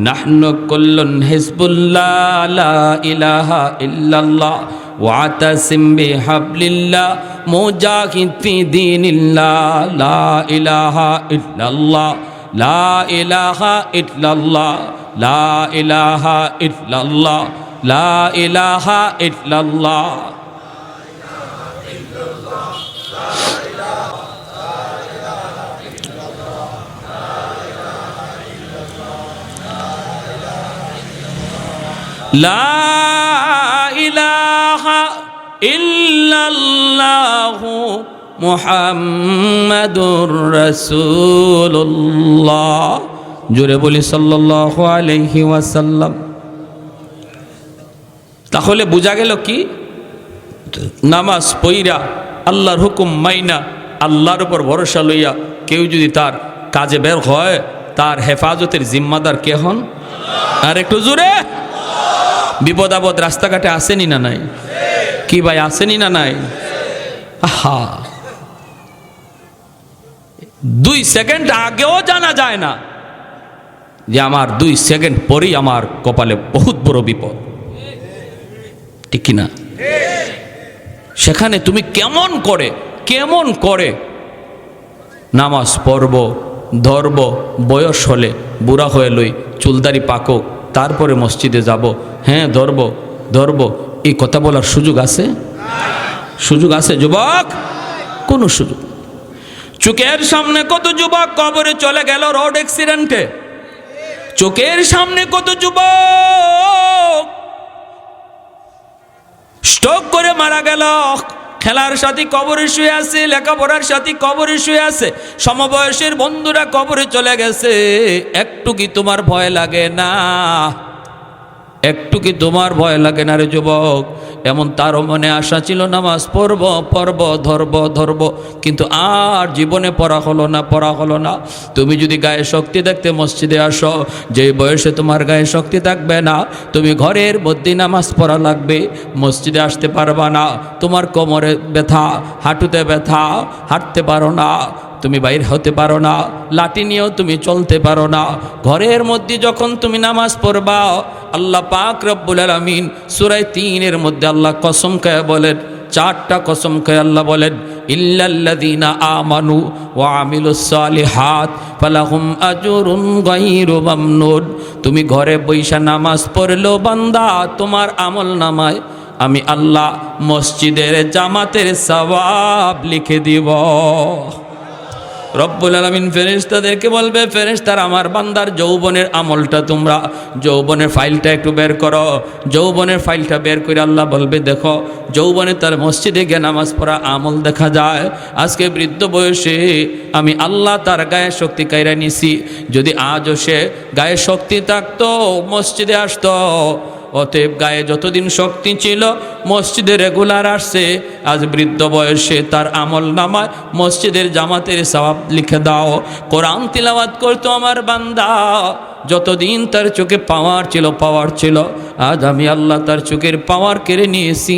নাহনু কুল্লুন হিজবুল্লাহ, লা ইলাহা ইল্লাল্লাহ, ওয়াতাসিম বিহাবলিল্লাহ, মুজাহিদ ফি দীনিল্লাহ, লা ইলাহা ইল্লাল্লাহ, লা ইলাহা ইল্লাল্লাহ, লা ইলাহা ইল্লাল্লাহ, লা ইলাহা ইল্লাল্লাহ। লা ইলাহা ইল্লাল্লাহু মুহাম্মাদুর রাসূলুল্লাহ। জোরে বলি সাল্লাল্লাহু আলাইহি ওয়াসাল্লাম। তাহলে বোঝা গেল কি? নামাজ পইরা আল্লাহর হুকুম মাইনা আল্লাহর উপর ভরসা লইয়া কেউ যদি তার কাজে বের হয়, তার হেফাজতের জিম্মাদার কে হন? আর একটু জোরে, বিপদ আপদ রাস্তাঘাটে আসেনি না নাই? কি ভাই আসেনি না নাই? আহা, 2 সেকেন্ড আগেও জানা যায় না যে আমার 2 সেকেন্ড পরেই আমার কপালে বহুত বড় বিপদ, ঠিক কিনা? সেখানে তুমি কেমন করে নামাজ পড়ব, ধরব, বয়স হলে বুড়া হয়ে লই, চুলদারি পাকক, তারপরে মসজিদে যাব, হ্যাঁ ধরব, এই কথা বলার সুযোগ আছে? সুযোগ আছে যুবক? কোনো সুযোগ। চোখের সামনে কত যুবক কবরে চলে গেল রোড অ্যাক্সিডেন্টে। চোখের সামনে কত যুবক স্ট্রোক করে মারা গেল। খেলার সাথী কবরে শুয়ে আছে, লেখাপড়ার সাথী কবরে শুয়ে আছে, সমবয়সের বন্ধুরা কবরে চলে গেছে। একটু কি তোমার ভয় লাগে না? একটু কি তোমার ভয় লাগে না রে যুবক? এমন তারও মনে আশা ছিল নামাজ পড়ব, ধরব, কিন্তু আর জীবনে পড়া হলো না। তুমি যদি গায়ে শক্তি দেখতে মসজিদে আসো, যে বয়সে তোমার গায়ে শক্তি থাকবে না, তুমি ঘরের মধ্যে নামাজ পড়া লাগবে, মসজিদে আসতে পারবা না। তোমার কোমরে ব্যথা, হাঁটুতে ব্যথা, হাঁটতে পারো না, তুমি বাইরে হতে পারো না, লাঠি নিয়েও তুমি চলতে পারো না। ঘরের মধ্যে যখন তুমি নামাজ পড়বা, আল্লাহ পাক রব্বুল আলামিন সূরা 3 মধ্যে আল্লাহ কসম খেয়ে বলেন, 4টা কসম খেয়ে আল্লাহ বলেন, ইল্লাল্লাযীনা আমানু ওয়া আমিলুস সালিহাত ফালাহুম আজরুন গায়রু মামনুন। তুমি ঘরে বইসা নামাজ পড়লেও বান্দা, তোমার আমল নামায় আমি আল্লাহ মসজিদের জামাতের সওয়াব লিখে দিব। রব্বুল আলামিন ফেরেশতাদেরকে বলবে, ফেরেশতারা আমার বান্দার যৌবনের আমলটা তোমরা যৌবনের ফাইলটা একটু বের করো। যৌবনের ফাইলটা বের করে আল্লাহ বলবে, দেখো যৌবনে তার মসজিদে গিয়ে নামাজ পড়া আমল দেখা যায়। আজকে বৃদ্ধ বয়সে আমি আল্লাহ তার গায়ে শক্তি কাইরা নিছি। যদি আজও সে গায়ে শক্তি থাকতো মসজিদে আসতো। অতএব গায়ে যতদিন শক্তি ছিল মসজিদে রেগুলার আসছে, আজ বৃদ্ধ বয়সে তার আমল নামায় মসজিদের জামাতের সওয়াব লিখে দাও। কোরআন তিলাওয়াত করতো আমার বান্দা, যতদিন তার চোখে পাওয়ার ছিল, আজ আমি আল্লাহ তার চোখের পাওয়ার কেড়ে নিয়েছি,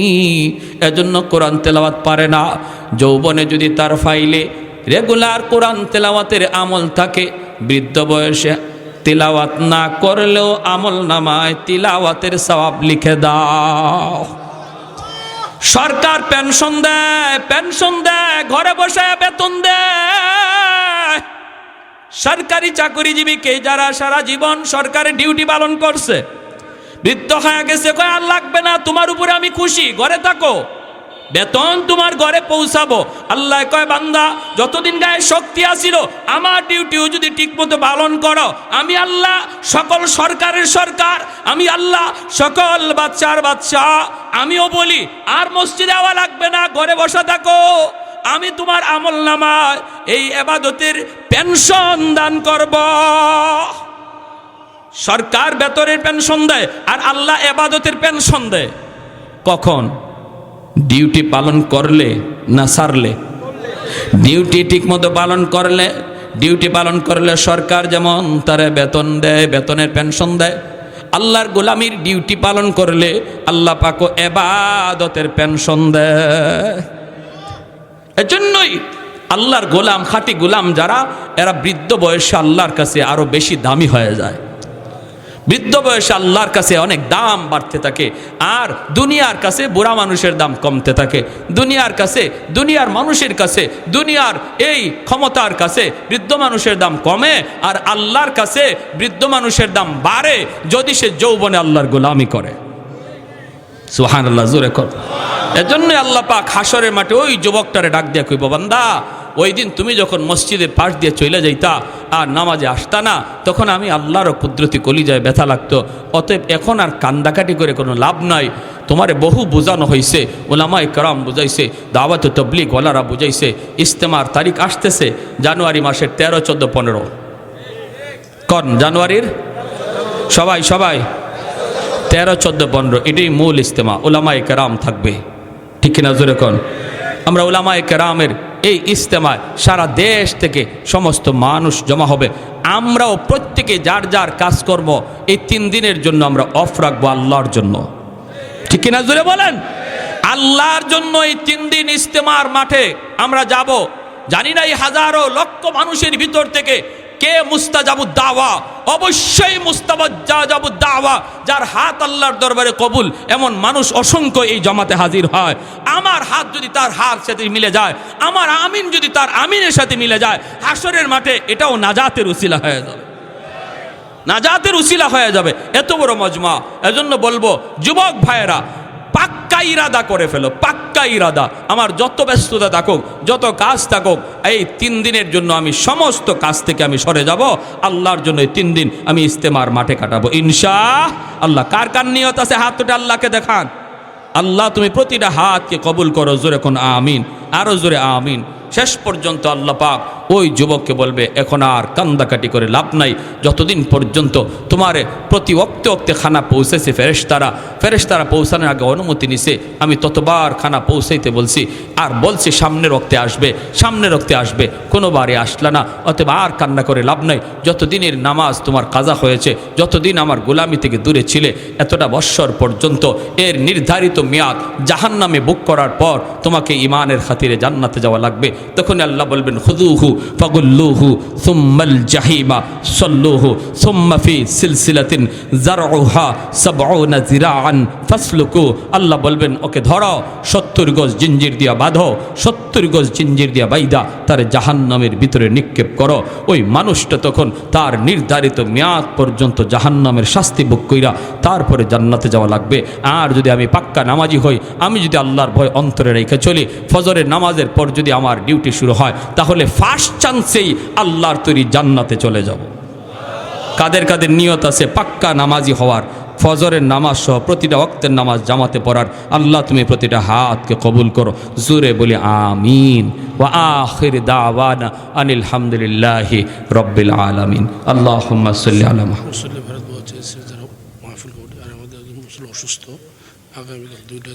এজন্য কোরআন তেলাওয়াত পারে না। যৌবনে যদি তার ফাইলে রেগুলার কোরআন তেলাওয়াতের আমল থাকে, বৃদ্ধ বয়সে তিলাওয়াত না করলেও আমল নামায় তিলাওয়াতের সওয়াব লিখে দাও। সরকার পেনশন দেয়, ঘরে বসে বেতন দেয়। সরকারি চাকরিজীবীকে যারা সারা জীবন সরকারি ডিউটি পালন করছে, বৃদ্ধ হয়ে গেছে, কয় আর লাগবে না, তোমার উপরে আমি খুশি, ঘরে থাকো, বেতন তোমার ঘরে পৌঁছাবো। আল্লাহ কয়, বান্দা যতদিন গায়ে শক্তি আসিল আমার ডিউটিও যদি ঠিকমতো পালন করো, আমি আল্লাহ সকল সরকারের সরকার, আমি আল্লাহ সকল বাদশার বাদশাহ, আমিও বলি আর মসজিদে আওয়া লাগবে না, ঘরে বসা থাকো, আমি তোমার আমল নামায় এই ইবাদতের পেনশন দান করব। সরকার বেতনের পেনশন দেয় আর আল্লাহ ইবাদতের পেনশন দেয়। কখন? ডিউটি পালন করলে না সারলে? ডিউটি ঠিকমতো পালন করলে সরকার যেমন তারা বেতন দেয়, বেতনের পেনশন দেয়। আল্লাহর গোলামির ডিউটি পালন করলে আল্লাহ পাকও ইবাদতের পেনশন দেয়। এজন্যই আল্লাহর গোলাম, খাঁটি গোলাম যারা, এরা বৃদ্ধ বয়সে আল্লাহর কাছে আরো বেশি দামি হয়ে যায়। বৃদ্ধ বয়সে আল্লাহর কাছে অনেক দাম বাড়তে থাকে, আর দুনিয়ার কাছে বুড়া মানুষের দাম কমতে থাকে। দুনিয়ার মানুষের কাছে, দুনিয়ার এই ক্ষমতার কাছে বৃদ্ধ মানুষের দাম কমে, আর আল্লাহর কাছে বৃদ্ধ মানুষের দাম বাড়ে যদি সে যৌবনে আল্লাহর গোলামি করে। সুবহানাল্লাহ, জোরে কর। এজন্য আল্লাহ পাক হাসরের মাঠে ওই যুবকটারে ডাক দিয়া কইব, বান্দা ওই দিন তুমি যখন মসজিদের পাশ দিয়ে চলে যাইতা আর নামাজে আসতা না, তখন আমি আল্লাহর কুদরতি কলিজায় ব্যথা লাগতো। অতএব এখন আর কান্দাকাটি করে কোনো লাভ নাই। তোমারে বহু বোঝানো হয়েছে, ওলামায়ে কেরাম বুঝাইছে, দাওয়াতে তাবলীগ ওয়ালারা বুঝাইছে। ইজতেমার তারিখ আসতেছে জানুয়ারি মাসের 13, 14, 15 কোন জানুয়ারির? সবাই 13, 14, 15 এটাই মূল ইজতেমা, ওলামায়ে কেরাম থাকবে, ঠিক কিনা জোরে কোন? আমরা উলামায়ে কেরামের এই ইজতেমায় সারা দেশ থেকে সমস্ত মানুষ জমা হবে। আমরাও প্রত্যেকে যার যার কাজকর্ম এই 3 দিনের জন্য আমরা অফ রাখবো আল্লাহর জন্য। ঠিক কিনা জোরে বলেন? আল্লাহর জন্য এই 3 দিন ইজতেমার মাঠে আমরা যাব। জানি না এই হাজারো লক্ষ মানুষের ভিতর থেকে কে মুস্তাজাবুদ দাওয়া, অবশ্যই মুস্তাজাবুদ দাওয়া যার হাত আল্লাহর দরবারে কবুল, এমন মানুষ অসংখ্য এই জমাতে হাজির হয়। আমার হাত যদি তার হাত সাথে মিলে যায়, আমার আমিন যদি তার আমিনের সাথে মিলে যায়, হাসরের মাঠে এটাও নাজাতের উসিলা হয়ে যাবে, নাজাতের উসিলা হয়ে যাবে। এত বড় মজমা। এজন্য বলবো যুবক ভাইয়েরা, পাক্কা ইরাদা করে ফেলো, পাক্কা ইরাদা। আমার যত ব্যস্ততা থাকুক, যত কাজ থাকুক, এই 3 দিনের জন্য আমি সমস্ত কাজ থেকে আমি সরে যাব। আল্লাহর জন্য এই 3 দিন আমি ইজতেমার মাঠে কাটাবো ইনশাআল্লাহ। কার কার নিয়ত আছে হাত তুলে আল্লাহকে দেখান। আল্লাহ তুমি প্রতিটা হাতকে কবুল করো, জোরে কোন আমিন, আরো জোরে আমিন। শেষ পর্যন্ত আল্লাহ পাক ওই যুবককে বলবে, এখন আর কান্দাকাটি করে লাভ নাই, যতদিন পর্যন্ত তোমার প্রতি ওক্তে ওক্তে খানা পৌঁছেছে ফেরেশতারা পৌঁছানোর আগে অনুমতি নিছে, আমি ততবার খানা পৌঁছাইতে বলছি, আর বলছি সামনের রক্তে আসবে, কোনোবারে আসলা না, অতএব আর কান্না করে লাভ নাই। যতদিনের নামাজ তোমার কাজা হয়েছে, যতদিন আমার গোলামি থেকে দূরে ছিলে, এতটা বৎসর পর্যন্ত এর নির্ধারিত মেয়াদ জাহান্নামে বুক করার পর তোমাকে ঈমানের খাতিরে জান্নাতে যাওয়া লাগবে। তখন আল্লাহ বলবেন, খুযুহু ফাগুল্লুহু সুম্মাল জাহিমা সাল্লুহু সুম্মা ফি সিলসিলাতিন যারউহা ৭০ যিরাআন ফাসলুকু। আল্লাহ বলবেন, ওকে ধরো, ৭০ গজ জিঞ্জির দিয়া বাঁধো, ৭০ গজ জিঞ্জির দিয়া বাইদা তার জাহান্নামের ভিতরে নিক্ষেপ করো। ওই মানুষটা তখন তার নির্ধারিত মেয়াদ পর্যন্ত জাহান্নামের শাস্তি ভোগ কইরা তারপরে জান্নাতে যাওয়া লাগবে। আর যদি আমি পাক্কা নামাজি হই, আমি যদি আল্লাহর ভয় অন্তরে রেখে চলি, ফজরের নামাজের পর যদি আমার ডিউটি শুরু হয়, তাহলে ফার্স্ট চান্সেই আল্লাহর তৈরি জান্নাতে চলে যাব। কাদের কাদের নিয়ত আছে পাক্কা নামাজি হওয়ার, ফজরের নামাজ সহ প্রতিটা ওয়াক্তের নামাজ জামাতে পড়ার, আল্লাহ তুমি প্রতিটা হাতকে কবুল করো, জোরে বলি আমিন। ওয়া আখির দাওয়ানা আনিল হামদুলিল্লাহি রাব্বিল আলামিন। আল্লাহুম্মা সাল্লি আলা মুহাম্মাদ। ভারত বলছে যারা মাহফিল করে, আর আমাদের একজন মুসলিম অসুস্থ, আগামীকাল 2টা